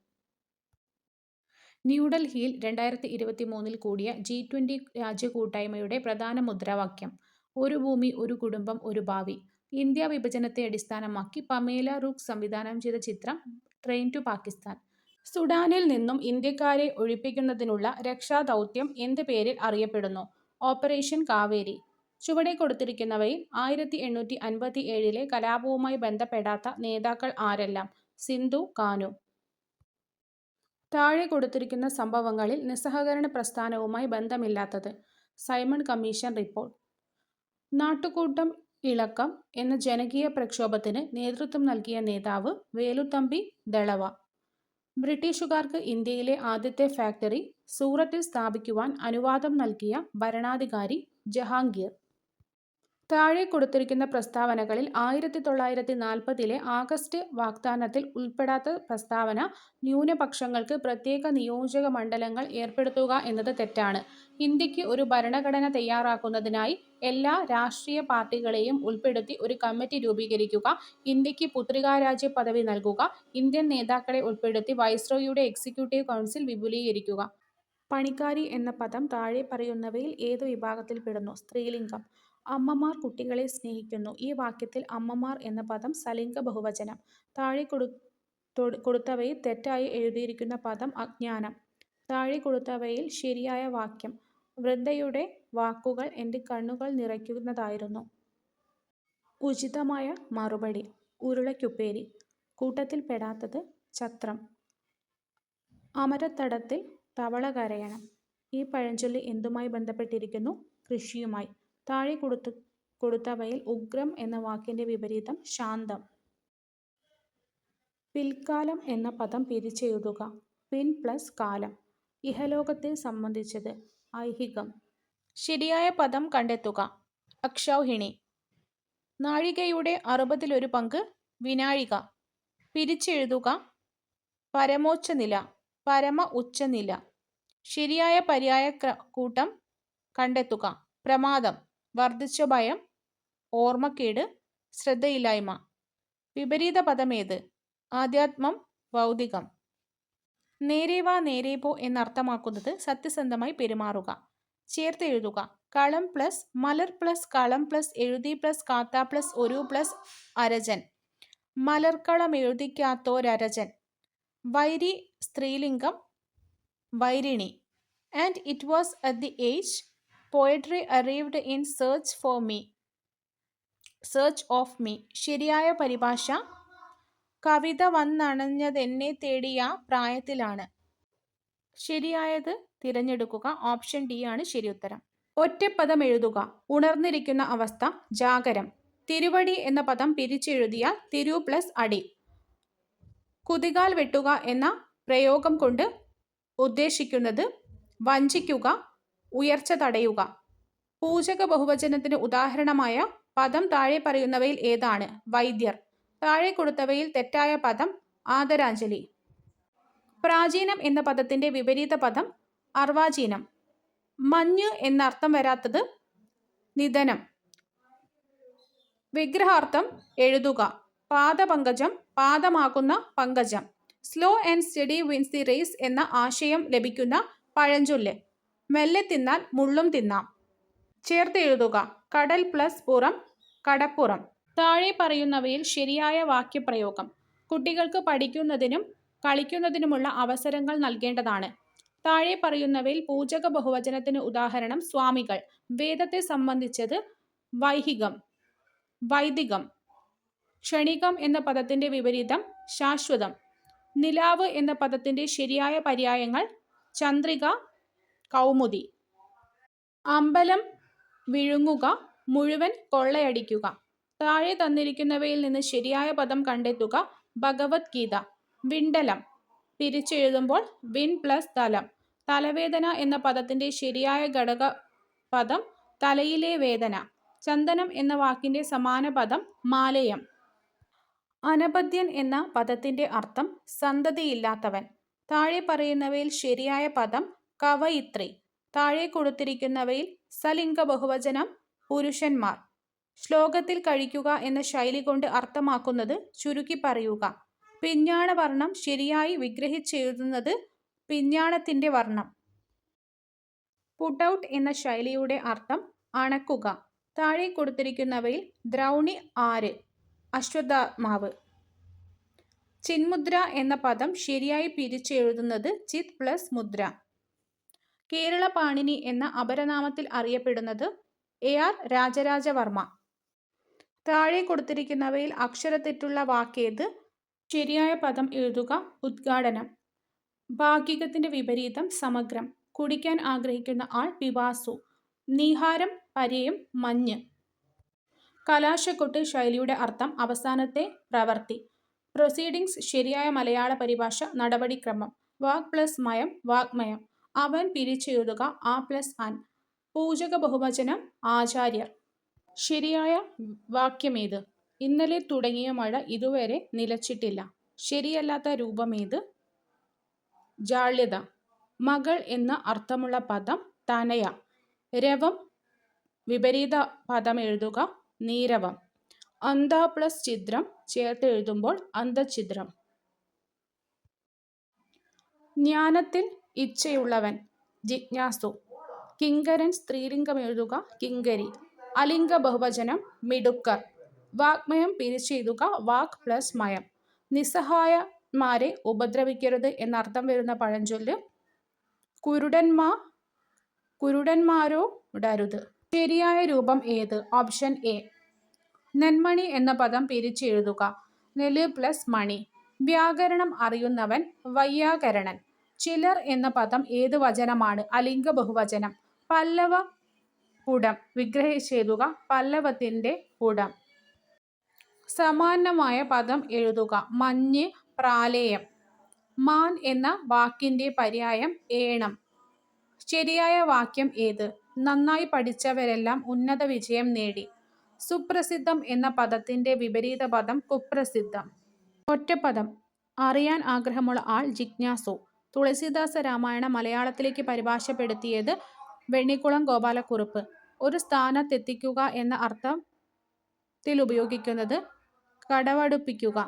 ന്യൂഡൽഹിയിൽ 2023 കൂടിയ G20 രാജ്യകൂട്ടായ്മയുടെ പ്രധാന മുദ്രാവാക്യം ഒരു ഭൂമി, ഒരു കുടുംബം, ഒരു ഭാവി. ഇന്ത്യാ വിഭജനത്തെ അടിസ്ഥാനമാക്കി പമേല റൂക്ക് സംവിധാനം ചെയ്ത ചിത്രം ട്രെയിൻ ടു പാകിസ്ഥാൻ. സുഡാനിൽ നിന്നും ഇന്ത്യക്കാരെ ഒഴിപ്പിക്കുന്നതിനുള്ള രക്ഷാദൗത്യം എന്ത് പേരിൽ അറിയപ്പെടുന്നു? ഓപ്പറേഷൻ കാവേരി. ചുവടെ കൊടുത്തിരിക്കുന്നവയിൽ 1857 കലാപവുമായി ബന്ധപ്പെടാത്ത നേതാക്കൾ ആരെല്ലാം? സിന്ധു, കാനു. താഴെ കൊടുത്തിരിക്കുന്ന സംഭവങ്ങളിൽ നിസ്സഹകരണ പ്രസ്ഥാനവുമായി ബന്ധമില്ലാത്തത്? Simon commission report. നാട്ടുകൂട്ടം ഇളക്കം എന്ന ജനകീയ പ്രക്ഷോഭത്തിന് നേതൃത്വം നൽകിയ നേതാവ്? വേലുത്തമ്പി ദളവ. ബ്രിട്ടീഷുകാർക്ക് ഇന്ത്യയിലെ ആദ്യത്തെ ഫാക്ടറി സൂറത്തിൽ സ്ഥാപിക്കുവാൻ അനുവാദം നൽകിയ ഭരണാധികാരി? ജഹാംഗീർ. താഴെ കൊടുത്തിരിക്കുന്ന പ്രസ്താവനകളിൽ 1940 ആഗസ്റ്റ് വാഗ്ദാനത്തിൽ ഉൾപ്പെടാത്ത പ്രസ്താവന ന്യൂനപക്ഷങ്ങൾക്ക് പ്രത്യേക നിയോജക മണ്ഡലങ്ങൾ ഏർപ്പെടുത്തുക എന്നത് തെറ്റാണ്. ഇന്ത്യക്ക് ഒരു ഭരണഘടന തയ്യാറാക്കുന്നതിനായി എല്ലാ രാഷ്ട്രീയ പാർട്ടികളെയും ഉൾപ്പെടുത്തി ഒരു കമ്മിറ്റി രൂപീകരിക്കുക. ഇന്ത്യക്ക് പുത്രികാരാജ്യ പദവി നൽകുക. ഇന്ത്യൻ നേതാക്കളെ ഉൾപ്പെടുത്തി വൈസ്രോയിയുടെ എക്സിക്യൂട്ടീവ് കൗൺസിൽ വിപുലീകരിക്കുക. പണിക്കാരി എന്ന പദം താഴെ പറയുന്നവയിൽ ഏത് വിഭാഗത്തിൽപ്പെടുന്നു? സ്ത്രീലിംഗം. അമ്മമാർ കുട്ടികളെ സ്നേഹിക്കുന്നു. ഈ വാക്യത്തിൽ അമ്മമാർ എന്ന പദം സലിംഗ ബഹുവചനം. താഴെ കൊടുത്തവയിൽ തെറ്റായി എഴുതിയിരിക്കുന്ന പദം അജ്ഞാനം. താഴെ കൊടുത്തവയിൽ ശരിയായ വാക്യം. വൃദ്ധയുടെ വാക്കുകൾ എൻ്റെ കണ്ണുകൾ നിറയ്ക്കുന്നതായിരുന്നു. ഉചിതമായ മറുപടി. ഉരുളയ്ക്കുപ്പേരി. കൂട്ടത്തിൽ പെടാത്തത്? ഛത്രം. അമരത്തടത്തിൽ തവള കരയണം. ഈ പഴഞ്ചൊല്ല് എന്തുമായി ബന്ധപ്പെട്ടിരിക്കുന്നു? കൃഷിയുമായി. താഴെ കൊടുത്തവയിൽ ഉഗ്രം എന്ന വാക്കിന്റെ വിപരീതം? ശാന്തം. പിൽക്കാലം എന്ന പദം പിരിച്ചെഴുതുക. പിൻ പ്ലസ് കാലം. ഇഹലോകത്തെ സംബന്ധിച്ചത്? ഐഹികം. ശരിയായ പദം കണ്ടെത്തുക. അക്ഷൗഹിണി. നാഴികയുടെ 1/60 പങ്ക് വിനാഴിക. പിരിച്ചെഴുതുക. പരമോച്ചനില, പരമ ഉച്ചനില. ശരിയായ പര്യായ കൂട്ടം കണ്ടെത്തുക. പ്രമാദം, വർദ്ധിച്ച ഭയം, ഓർമ്മക്കേട്, ശ്രദ്ധയില്ലായ്മ. വിപരീത പദമേത്? ആധ്യാത്മം, ഭൗതികം. നേരെ വാ നേരെ പോ എന്നർത്ഥമാക്കുന്നത് സത്യസന്ധമായി പെരുമാറുക. ചേർത്തെഴുതുക. കളം പ്ലസ് മലർ പ്ലസ് കളം പ്ലസ് എഴുതി പ്ലസ് കാത്ത പ്ലസ് ഒരു പ്ലസ് അരജൻ. മലർക്കളമെഴുതിക്കാത്തോരരജൻ. വൈരി സ്ത്രീലിംഗം വൈരിണി. And it was at the age poetry arrived in search of me. ശരിയായ പരിഭാഷ. കവിത വന്നണഞ്ഞതെന്നെ തേടിയ പ്രായത്തിലാണ്. ശരിയായത് തിരഞ്ഞെടുക്കുക. ഓപ്ഷൻ ഡി ആണ് ശരിയുത്തരം. ഒറ്റപ്പദം എഴുതുക. ഉണർന്നിരിക്കുന്ന അവസ്ഥ? ജാഗരം. തിരുവടി എന്ന പദം പിരിച്ചെഴുതിയാൽ തിരു പ്ലസ് അടി. കുതികാൽ വെട്ടുക എന്ന പ്രയോഗം കൊണ്ട് ഉദ്ദേശിക്കുന്നത് വഞ്ചിക്കുക, ഉയർച്ച തടയുക. പൂജക ബഹുവചനത്തിന് ഉദാഹരണമായ പദം താഴെ പറയുന്നവയിൽ ഏതാണ്? വൈദ്യർ. താഴെ കൊടുത്തവയിൽ തെറ്റായ പദം? ആദരാഞ്ജലി. പ്രാചീനം എന്ന പദത്തിന്റെ വിപരീത പദം? അർവാചീനം. മഞ്ഞ് എന്നർത്ഥം വരാത്തത്? നിധനം. വിഗ്രഹാർത്ഥം എഴുതുക. പാദപങ്കജം, പാദമാകുന്ന പങ്കജം. Slow and steady wins the race എന്ന ആശയം ലഭിക്കുന്ന പഴഞ്ചൊല്ല്? മെല്ലെ തിന്നാൽ മുള്ളും തിന്നാം. ചേർത്ത് എഴുതുക. കടൽ പ്ലസ് പുറം, കടപ്പുറം. താഴെ പറയുന്നവയിൽ ശരിയായ വാക്യപ്രയോഗം. കുട്ടികൾക്ക് പഠിക്കുന്നതിനും കളിക്കുന്നതിനുമുള്ള അവസരങ്ങൾ നൽകേണ്ടതാണ്. താഴെ പറയുന്നവയിൽ പൂജക ബഹുവചനത്തിന് ഉദാഹരണം? സ്വാമികൾ. വേദത്തെ സംബന്ധിച്ചത്? വൈഹികം, വൈദികം. ക്ഷണികം എന്ന പദത്തിന്റെ വിപരീതം? ശാശ്വതം. നിലാവ് എന്ന പദത്തിന്റെ ശരിയായ പര്യായങ്ങൾ? ചന്ദ്രിക, കൗമുദി. അമ്പലം വിഴുങ്ങുക, മുഴുവൻ കൊള്ളയടിക്കുക. താഴെ തന്നിരിക്കുന്നവയിൽ നിന്ന് ശരിയായ പദം കണ്ടെത്തുക. ഭഗവത്ഗീത. വിണ്ടലം പിരിച്ചെഴുതുമ്പോൾ വിൺ പ്ലസ് തലം. തലവേദന എന്ന പദത്തിന്റെ ശരിയായ ഘടക പദം തലയിലെ വേദന. ചന്ദനം എന്ന വാക്കിന്റെ സമാന പദം മാലയം. അനപദ്യൻ എന്ന പദത്തിന്റെ അർത്ഥം സന്തതിയില്ലാത്തവൻ. താഴെ പറയുന്നവയിൽ ശരിയായ പദം കവയിത്രി. താഴെ കൊടുത്തിരിക്കുന്നവയിൽ സലിംഗ ബഹുവചനം പുരുഷന്മാർ. ശ്ലോകത്തിൽ കഴിക്കുക എന്ന ശൈലി കൊണ്ട് അർത്ഥമാക്കുന്നത് ചുരുക്കി പറയുക. പിഞ്ഞാണ വർണ്ണം ശരിയായി വിഗ്രഹിച്ചെഴുതുന്നത് പിഞ്ഞാണത്തിന്റെ വർണ്ണം. പുട്ട് ഔട്ട് എന്ന ശൈലിയുടെ അർത്ഥം അണക്കുക. താഴെ കൊടുത്തിരിക്കുന്നവയിൽ ദ്രൗണി ആര്? അശ്വത്ഥാമാവ്. ചിന്മുദ്ര എന്ന പദം ശരിയായി പിരിച്ചെഴുതുന്നത് ചിത് പ്ലസ് മുദ്ര. കേരള പാണിനി എന്ന അപരനാമത്തിൽ അറിയപ്പെടുന്നത് AR രാജരാജവർമ്മ. താഴെ കൊടുത്തിരിക്കുന്നവയിൽ അക്ഷരത്തെറ്റുള്ള വാക്കേത്? ശരിയായ പദം എഴുതുക. ഉദ്ഘാടനം. ഭാഗികത്തിന്റെ വിപരീതം സമഗ്രം. കുടിക്കാൻ ആഗ്രഹിക്കുന്ന ആൾ പിപാസു. നീഹാരം പര്യയം മഞ്ഞ്. കലാശക്കൊട്ട് ശൈലിയുടെ അർത്ഥം അവസാനത്തെ പ്രവൃത്തി. പ്രൊസീഡിങ്സ് ശരിയായ മലയാള പരിഭാഷ നടപടിക്രമം. വാക് പ്ലസ് മയം വാഗ്മയം. അവൻ പിരിച്ചെഴുതുക ആ പ്ലസ് അൻ. പൂജക ബഹുവചനം ആചാര്യർ. ശരിയായ വാക്യമേത്? ഇന്നലെ തുടങ്ങിയ മഴ ഇതുവരെ നിലച്ചിട്ടില്ല. ശരിയല്ലാത്ത രൂപമേത്? ജാള്യത. മകൾ എന്ന അർത്ഥമുള്ള പദം തനയ. രവം വിപരീത പദം എഴുതുക. നീരവം. അന്ധ പ്ലസ് ചിത്രം ചേർത്ത് എഴുതുമ്പോൾ അന്ധഛിദ്രം. ജ്ഞാനത്തിൽ ഇച്ഛയുള്ളവൻ ജിജ്ഞാസു. കിങ്കരൻ സ്ത്രീലിംഗം എഴുതുക. കിങ്കരി. അലിംഗ ബഹുവചനം മിടുക്കർ. വാഗ്മയം പിരിച്ചെഴുതുക. വാക് പ്ലസ് മയം. നിസ്സഹായന്മാരെ ഉപദ്രവിക്കരുത് എന്നർത്ഥം വരുന്ന പഴഞ്ചൊല്ല് കുരുടന്മാരോടരുത്. ശരിയായ രൂപം ഏത്? Option A. നെന്മണി എന്ന പദം പിരിച്ചെഴുതുക. നെല് പ്ലസ് മണി. വ്യാകരണം അറിയുന്നവൻ വൈയാകരണൻ. ചിലർ എന്ന പദം ഏത് വചനമാണ്? അലിംഗ ബഹുവചനം. പല്ലവ പുടം വിഗ്രഹിച്ചെഴുതുക. പല്ലവത്തിന്റെ പുടം. സമാനമായ പദം എഴുതുക. മഞ്ഞ് പ്രാലേയം. മാൻ എന്ന വാക്കിന്റെ പര്യായം ഏണം. ശരിയായ വാക്യം ഏത്? നന്നായി പഠിച്ചവരെല്ലാം ഉന്നത വിജയം നേടി. സുപ്രസിദ്ധം എന്ന പദത്തിന്റെ വിപരീത പദം കുപ്രസിദ്ധം. ഒറ്റപ്പദം. അറിയാൻ ആഗ്രഹമുള്ള ആൾ ജിജ്ഞാസു. തുളസീദാസ രാമായണം മലയാളത്തിലേക്ക് പരിഭാഷപ്പെടുത്തിയത് വെണ്ണിക്കുളം ഗോപാലക്കുറുപ്പ്. ഒരു സ്ഥാനത്തെത്തിക്കുക എന്ന അർത്ഥത്തിൽ ഉപയോഗിക്കുന്നത് കടവടുപ്പിക്കുക.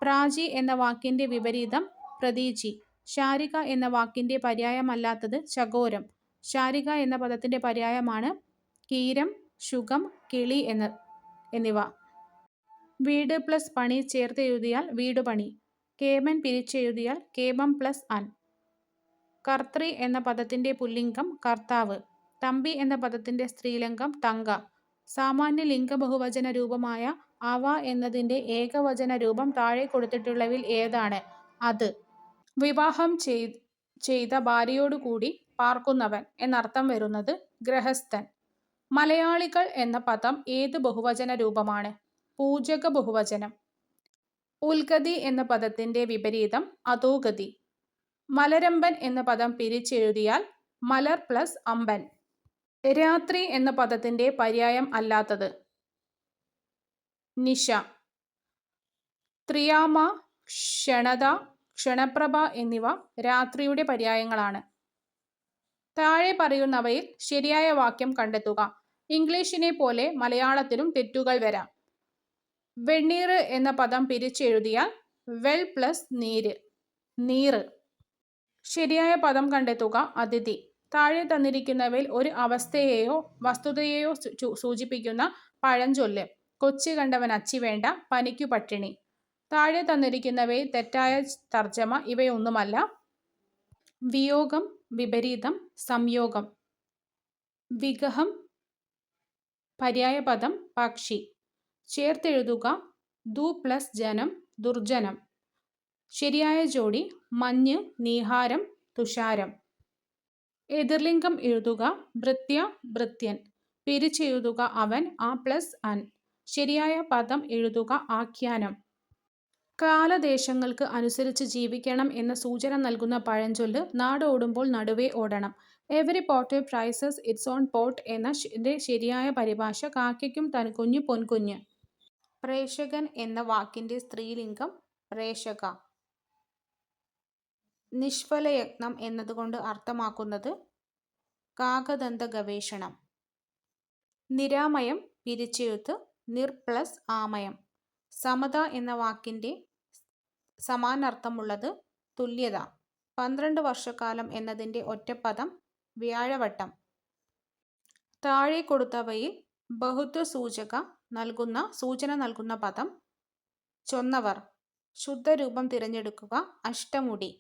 പ്രാചി എന്ന വാക്കിന്റെ വിപരീതം പ്രതീചി. ശാരിക എന്ന വാക്കിന്റെ പര്യായമല്ലാത്തത് ചകോരം. ശാരിക എന്ന പദത്തിന്റെ പര്യായമാണ് കീരം, ശുകം, കിളി എന്നിവ. വീട് പ്ലസ് പണി ചേർത്ത് എഴുതിയാൽ വീടുപണി. കേമൻ പിരിച്ചെഴുതിയാൽ കേമം പ്ലസ് അൻ. കർത്തൃ എന്ന പദത്തിന്റെ പുല്ലിംഗം കർത്താവ്. തമ്പി എന്ന പദത്തിന്റെ സ്ത്രീലിംഗം തങ്ക. സാമാന്യ ലിംഗ ബഹുവചന രൂപമായ അവ എന്നതിന്റെ ഏകവചന രൂപം താഴെ കൊടുത്തിട്ടുള്ളവയിൽ ഏതാണ്? അത്. വിവാഹം ചെയ്ത ഭാര്യയോടുകൂടി പാർക്കുന്നവൻ എന്നർത്ഥം വരുന്നത് ഗൃഹസ്ഥൻ. മലയാളികൾ എന്ന പദം ഏത് ബഹുവചന രൂപമാണ്? പൂജക ബഹുവചനം. ഉൽഗതി എന്ന പദത്തിന്റെ വിപരീതം അധോഗതി. മലരമ്പൻ എന്ന പദം പിരിച്ചെഴുതിയാൽ മലർ പ്ലസ് അമ്പൻ. രാത്രി എന്ന പദത്തിന്റെ പര്യായം അല്ലാത്തത് നിശ. ത്രിയാമ, ക്ഷണത, ക്ഷണപ്രഭ എന്നിവ രാത്രിയുടെ പര്യായങ്ങളാണ്. താഴെ പറയുന്നവയിൽ ശരിയായ വാക്യം കണ്ടെത്തുക. ഇംഗ്ലീഷിനെ പോലെ മലയാളത്തിലും തെറ്റുകൾ വരാം. വെണ്ണീറ് എന്ന പദം പിരിച്ചെഴുതിയാൽ വെൾ പ്ലസ് നീര്, നീറ്. ശരിയായ പദം കണ്ടെത്തുക. അതിഥി. താഴെ തന്നിരിക്കുന്നവയിൽ ഒരു അവസ്ഥയെയോ വസ്തുതയെയോ സൂചിപ്പിക്കുന്ന പഴഞ്ചൊല്ല്. കൊച്ചി കണ്ടവൻ അച്ചി വേണ്ട, പനിക്കു പട്ടിണി. താഴെ തന്നിരിക്കുന്നവയിൽ തെറ്റായ തർജ്ജമ ഇവയൊന്നുമല്ല. വിയോഗം വിപരീതം സംയോഗം. വിഗഹം പര്യായപദം പക്ഷി. ചേർത്തെഴുതുക. ദു പ്ലസ് ജനം ദുർജനം. ശരിയായ ജോഡി മഞ്ഞ് നീഹാരം തുഷാരം. എതിർലിംഗം എഴുതുക. ഭൃത്യ ഭൃത്യൻ. പിരിച്ചെഴുതുക അവൻ, ആ പ്ലസ് അൻ. ശരിയായ പദം എഴുതുക ആഖ്യാനം. കാലദേശങ്ങൾക്ക് അനുസരിച്ച് ജീവിക്കണം എന്ന സൂചന നൽകുന്ന പഴഞ്ചൊല്ല് നാടോടുമ്പോൾ നടുവേ ഓടണം. Every potter praises its own pot എന്നതിന്റെ ശരിയായ പരിഭാഷ കാക്കയ്ക്കും തൻകുഞ്ഞ് പൊൻകുഞ്ഞ്. പ്രേഷകൻ എന്ന വാക്കിന്റെ സ്ത്രീലിംഗം പ്രേഷക. നിഷ്ഫലയത്നം എന്നതുകൊണ്ട് അർത്ഥമാക്കുന്നത് കാകദന്ത ഗവേഷണം. നിരാമയം പിരിച്ചെഴുത്ത് നിർ പ്ലസ് ആമയം. സമത എന്ന വാക്കിന്റെ സമാനാർത്ഥമുള്ളത് തുല്യത. 12 വർഷക്കാലം എന്നതിന്റെ ഒറ്റപ്പദം വ്യാഴവട്ടം. താഴെ കൊടുത്തവയിൽ ബഹുത്വസൂചക സൂചന നൽകുന്ന പദം ചൊന്നവർ. ശുദ്ധരൂപം തിരഞ്ഞെടുക്കുക. അഷ്ടമുടി.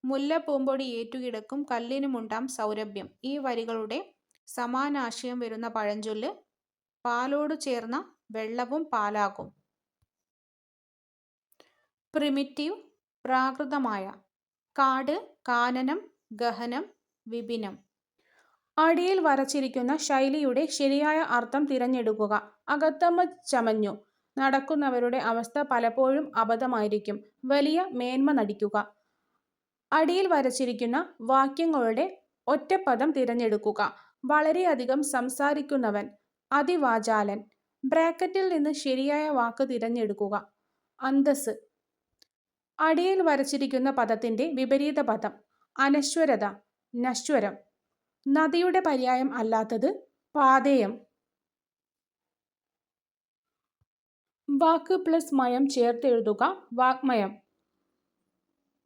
മുല്ലപ്പൂമ്പൊടി ഏറ്റുകിടക്കും കല്ലിനുമുണ്ടാം സൗരഭ്യം. ഈ വരികളുടെ സമാനാശയം വരുന്ന പഴഞ്ചൊല്ല് പാലോടു ചേർന്ന വെള്ളവും പാലാകും. പ്രിമിറ്റീവ് പ്രാകൃതമായ. കാട്, കാനനം, ഗഹനം, വിപിനം. അടിയിൽ വരച്ചിരിക്കുന്ന ശൈലിയുടെ ശരിയായ അർത്ഥം തിരഞ്ഞെടുക്കുക. അകത്തമ്മ ചമഞ്ഞു. നടക്കുന്നവരുടെ അവസ്ഥ പലപ്പോഴും അബദ്ധമായിരിക്കും. വലിയ മേന്മ നടിക്കുക. അടിയിൽ വരച്ചിരിക്കുന്ന വാക്യങ്ങളുടെ ഒറ്റപ്പദം തിരഞ്ഞെടുക്കുക. വളരെയധികം സംസാരിക്കുന്നവൻ, അതിവാചാലൻ. ബ്രാക്കറ്റിൽ നിന്ന് ശരിയായ വാക്ക് തിരഞ്ഞെടുക്കുക. അന്തസ്സ്. അടിയിൽ വരച്ചിരിക്കുന്ന പദത്തിന്റെ വിപരീത പദം അനശ്വരത, നശ്വരം. നദിയുടെ പര്യായം അല്ലാത്തത് പാഥേയം. വാക്ക് പ്ലസ് മയം ചേർത്തെഴുതുക വാഗ്മയം.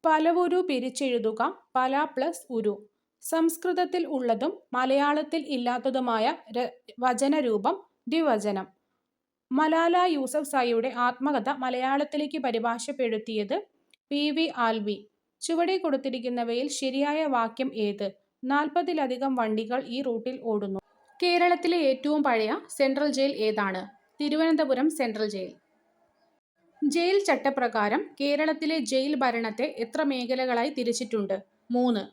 പലവുരു പിരിച്ചെഴുതുക പല പ്ലസ് ഉരു. സംസ്കൃതത്തിൽ ഉള്ളതും മലയാളത്തിൽ ഇല്ലാത്തതുമായ വചനരൂപം ദ്വിവചനം. മലാല യൂസഫ്സായിയുടെ ആത്മകഥ മലയാളത്തിലേക്ക് പരിഭാഷപ്പെടുത്തിയത് പി.വി. ആൽവി. ചുവടെ കൊടുത്തിരിക്കുന്നവയിൽ ശരിയായ വാക്യം ഏത്? 40-ലധികം വണ്ടികൾ ഈ റൂട്ടിൽ ഓടുന്നു. കേരളത്തിലെ ഏറ്റവും പഴയ സെൻട്രൽ ജയിൽ ഏതാണ്? Thiruvananthapuram central jail. ജയിൽ ചട്ടപ്രകാരം കേരളത്തിലെ ജയിൽ ഭരണത്തെ എത്ര മേഖലകളായി തിരിച്ചിട്ടുണ്ട്? 3.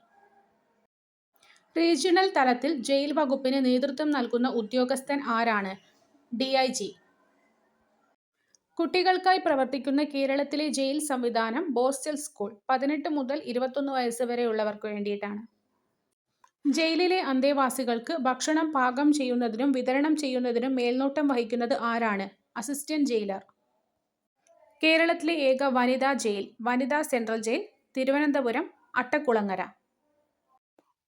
റീജിയണൽ തലത്തിൽ ജയിൽ വകുപ്പിന് നേതൃത്വം നൽകുന്ന ഉദ്യോഗസ്ഥൻ ആരാണ്? ഡി.ഐ.ജി. കുട്ടികൾക്കായി പ്രവർത്തിക്കുന്ന കേരളത്തിലെ ജയിൽ സംവിധാനം ബോസ്റ്റൽ സ്കൂൾ. 18 മുതൽ 21 വയസ്സ് വരെയുള്ളവർക്ക് വേണ്ടിയിട്ടാണ്. ജയിലിലെ അന്തേവാസികൾക്ക് ഭക്ഷണം പാകം ചെയ്യുന്നതിനും വിതരണം ചെയ്യുന്നതിനും മേൽനോട്ടം വഹിക്കുന്നത് ആരാണ്? Assistant jailer. കേരളത്തിലെ ഏക വനിതാ ജയിൽ വനിതാ സെൻട്രൽ ജയിൽ തിരുവനന്തപുരം അട്ടക്കുളങ്ങര.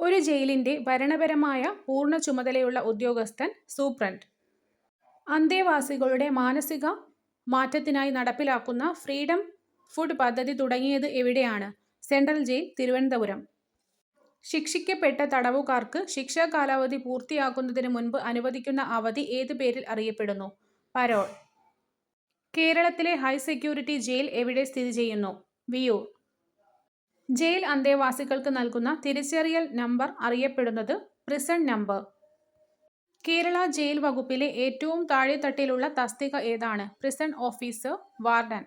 ഒരു ജയിലിന്റെ ഭരണപരമായ പൂർണ്ണ ചുമതലയുള്ള ഉദ്യോഗസ്ഥൻ സൂപ്രണ്ട്. അന്തേവാസികളുടെ മാനസിക മാറ്റത്തിനായി നടപ്പിലാക്കുന്ന ഫ്രീഡം ഫുഡ് പദ്ധതി തുടങ്ങിയത് എവിടെയാണ്? Central jail Thiruvananthapuram. ശിക്ഷിക്കപ്പെട്ട തടവുകാർക്ക് ശിക്ഷാ കാലാവധി പൂർത്തിയാക്കുന്നതിന് മുൻപ് അനുവദിക്കുന്ന അവധി ഏത് പേരിൽ അറിയപ്പെടുന്നു? പരോൾ. കേരളത്തിലെ ഹൈ സെക്യൂരിറ്റി ജയിൽ എവിടെ സ്ഥിതി ചെയ്യുന്നു? വിയ്യൂർ. ജയിൽ അന്തേവാസികൾക്ക് നൽകുന്ന തിരിച്ചറിയൽ നമ്പർ അറിയപ്പെടുന്നത് പ്രിസൺ നമ്പർ. കേരള ജയിൽ വകുപ്പിലെ ഏറ്റവും താഴെത്തട്ടിലുള്ള തസ്തിക ഏതാണ്? Prison officer, warden.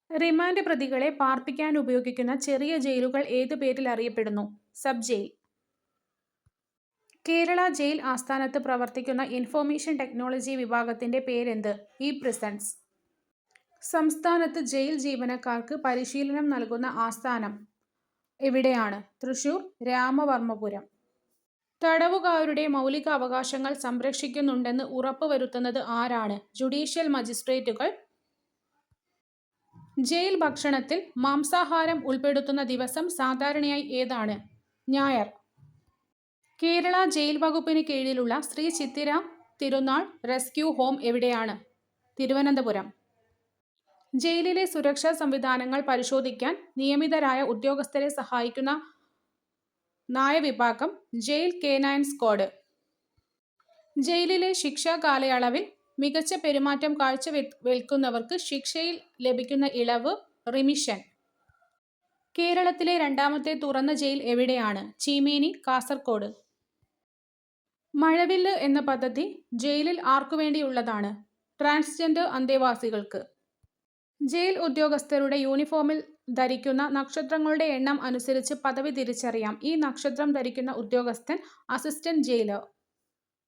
റിമാൻഡ് പ്രതികളെ പാർപ്പിക്കാൻ ഉപയോഗിക്കുന്ന ചെറിയ ജയിലുകൾ ഏത് പേരിൽ അറിയപ്പെടുന്നു? Sub jail. കേരള ജയിൽ ആസ്ഥാനത്ത് പ്രവർത്തിക്കുന്ന ഇൻഫർമേഷൻ ടെക്നോളജി വിഭാഗത്തിന്റെ പേരെന്ത്? ഇ-പ്രിസൺസ്. സംസ്ഥാനത്ത് ജയിൽ ജീവനക്കാർക്ക് പരിശീലനം നൽകുന്ന ആസ്ഥാനം എവിടെയാണ്? തൃശൂർ രാമവർമ്മപുരം. തടവുകാരുടെ മൗലിക അവകാശങ്ങൾ സംരക്ഷിക്കുന്നുണ്ടെന്ന് ഉറപ്പുവരുത്തുന്നത് ആരാണ്? ജുഡീഷ്യൽ മജിസ്ട്രേറ്റുകൾ. ജയിൽ ഭക്ഷണത്തിൽ മാംസാഹാരം ഉൾപ്പെടുത്തുന്ന ദിവസം സാധാരണയായി ഏതാണ്? ഞായർ. കേരള ജയിൽ വകുപ്പിന് കീഴിലുള്ള ശ്രീ ചിത്തിര തിരുനാൾ റെസ്ക്യൂ ഹോം എവിടെയാണ്? തിരുവനന്തപുരം. ജയിലിലെ സുരക്ഷാ സംവിധാനങ്ങൾ പരിശോധിക്കാൻ നിയമിതരായ ഉദ്യോഗസ്ഥരെ സഹായിക്കുന്ന നായവിഭാഗം ജയിൽ കേനൈൻ സ്ക്വാഡ്. ജയിലിലെ ശിക്ഷാ കാലയളവിൽ മികച്ച പെരുമാറ്റം കാഴ്ചവെക്കുന്നവർക്ക് ശിക്ഷയിൽ ലഭിക്കുന്ന ഇളവ് റിമിഷൻ. കേരളത്തിലെ രണ്ടാമത്തെ തുറന്ന ജയിൽ എവിടെയാണ്? ചീമേനി, കാസർകോട്. മഴവില്ല് എന്ന പദ്ധതി ജയിലിൽ ആർക്കുവേണ്ടിയുള്ളതാണ്? ട്രാൻസ്ജെൻഡർ അന്തേവാസികൾക്ക്. ജയിൽ ഉദ്യോഗസ്ഥരുടെ യൂണിഫോമിൽ ധരിക്കുന്ന നക്ഷത്രങ്ങളുടെ എണ്ണം അനുസരിച്ച് പദവി തിരിച്ചറിയാം. ഈ നക്ഷത്രം ധരിക്കുന്ന ഉദ്യോഗസ്ഥൻ അസിസ്റ്റന്റ് ജയിലർ.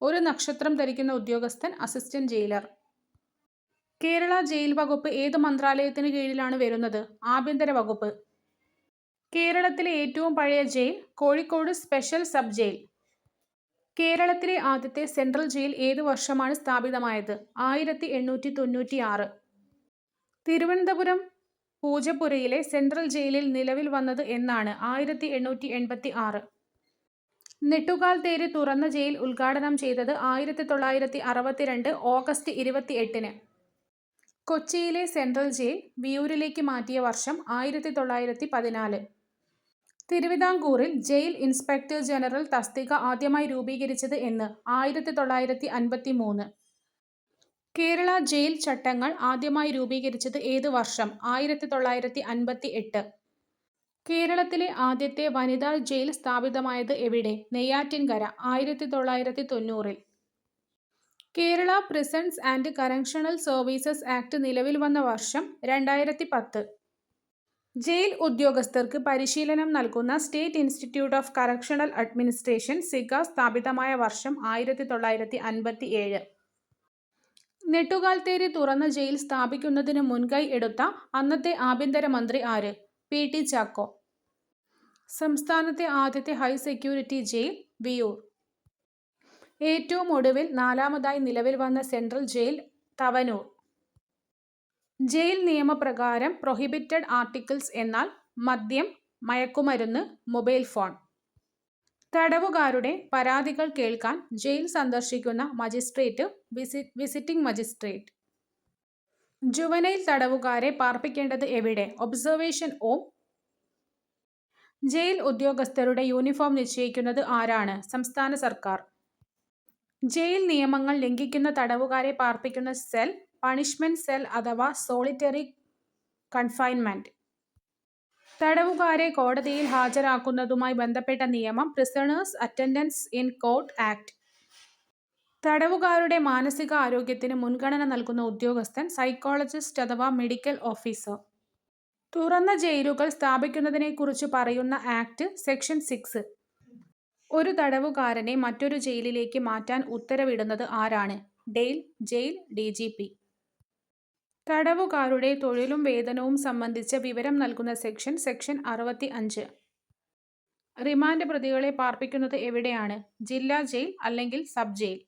ഒരു നക്ഷത്രം ധരിക്കുന്ന ഉദ്യോഗസ്ഥൻ അസിസ്റ്റന്റ് ജയിലർ. കേരള ജയിൽ വകുപ്പ് ഏത് മന്ത്രാലയത്തിന് കീഴിലാണ് വരുന്നത്? ആഭ്യന്തര വകുപ്പ്. കേരളത്തിലെ ഏറ്റവും പഴയ jail Kozhikode special sub jail. കേരളത്തിലെ ആദ്യത്തെ സെൻട്രൽ ജയിൽ ഏത് വർഷമാണ് സ്ഥാപിതമായത്? 1896. തിരുവനന്തപുരം പൂജപ്പുരയിലെ സെൻട്രൽ ജയിലിൽ നിലവിൽ വന്നത് എന്നാണ്? 1886. നെട്ടുകാൽ തേര് തുറന്ന ജയിൽ ഉദ്ഘാടനം ചെയ്തത് 1962 ഓഗസ്റ്റ് 28-ന്. കൊച്ചിയിലെ സെൻട്രൽ ജയിൽ വിയ്യൂരിലേക്ക് മാറ്റിയ വർഷം 1914. തിരുവിതാംകൂറിൽ ജയിൽ ഇൻസ്പെക്ടർ ജനറൽ തസ്തിക ആദ്യമായി രൂപീകരിച്ചത് എന്ന്? 1953. കേരള ജയിൽ ചട്ടങ്ങൾ ആദ്യമായി രൂപീകരിച്ചത് ഏത് വർഷം? 1958. കേരളത്തിലെ ആദ്യത്തെ വനിതാ ജയിൽ സ്ഥാപിതമായത് എവിടെ? Neyyattinkara, 1990. Kerala prisons and correctional services act നിലവിൽ വന്ന വർഷം? 2010. ജയിൽ ഉദ്യോഗസ്ഥർക്ക് പരിശീലനം നൽകുന്ന state institute of correctional administration SICA സ്ഥാപിതമായ വർഷം? 1957. നെട്ടുകാൽ തേര് തുറന്ന ജയിൽ സ്ഥാപിക്കുന്നതിന് മുൻകൈ എടുത്ത അന്നത്തെ ആഭ്യന്തരമന്ത്രി ആര്? പി.ടി. ചാക്കോ. സംസ്ഥാനത്തെ ആദ്യത്തെ ഹൈ സെക്യൂരിറ്റി ജയിൽ വിയ്യൂർ. ഏറ്റവും ഒടുവിൽ നാലാമതായി നിലവിൽ വന്ന സെൻട്രൽ ജയിൽ തവനൂർ. ജയിൽ നിയമപ്രകാരം പ്രൊഹിബിറ്റഡ് ആർട്ടിക്കിൾസ് എന്നാൽ? മദ്യം, മയക്കുമരുന്ന്, മൊബൈൽ ഫോൺ. തടവുകാരുടെ പരാതികൾ കേൾക്കാൻ ജയിൽ സന്ദർശിക്കുന്ന മജിസ്ട്രേറ്റ് വിസിറ്റിംഗ് മജിസ്ട്രേറ്റ്. ജുവനൈൽ തടവുകാരെ പാർപ്പിക്കേണ്ടത് എവിടെ? Observation home. ജയിൽ ഉദ്യോഗസ്ഥരുടെ യൂണിഫോം നിശ്ചയിക്കുന്നത് ആരാണ്? സംസ്ഥാന സർക്കാർ. ജയിൽ നിയമങ്ങൾ ലംഘിക്കുന്ന തടവുകാരെ പാർപ്പിക്കുന്ന സെൽ പണിഷ്മെന്റ് സെൽ അഥവാ സോളിറ്ററി കൺഫൈൻമെന്റ്. തടവുകാരെ കോടതിയിൽ ഹാജരാക്കുന്നതുമായി ബന്ധപ്പെട്ട നിയമം prisoners attendance in court act. തടവുകാരുടെ മാനസിക ആരോഗ്യത്തിന് മുൻഗണന നൽകുന്ന ഉദ്യോഗസ്ഥൻ സൈക്കോളജിസ്റ്റ് അഥവാ മെഡിക്കൽ ഓഫീസർ. തുറന്ന ജയിലുകൾ സ്ഥാപിക്കുന്നതിനെക്കുറിച്ച് പറയുന്ന ആക്ട് സെക്ഷൻ 6. ഒരു തടവുകാരനെ മറ്റൊരു ജയിലിലേക്ക് മാറ്റാൻ ഉത്തരവിടുന്നത് ആരാണ്? Jail DGP. തടവുകാരുടെ തൊഴിലും വേതനവും സംബന്ധിച്ച വിവരം നൽകുന്ന സെക്ഷൻ 65. റിമാൻഡ് പ്രതികളെ പാർപ്പിക്കുന്നത് എവിടെയാണ്? ജില്ലാ ജയിൽ അല്ലെങ്കിൽ സബ് ജയിൽ.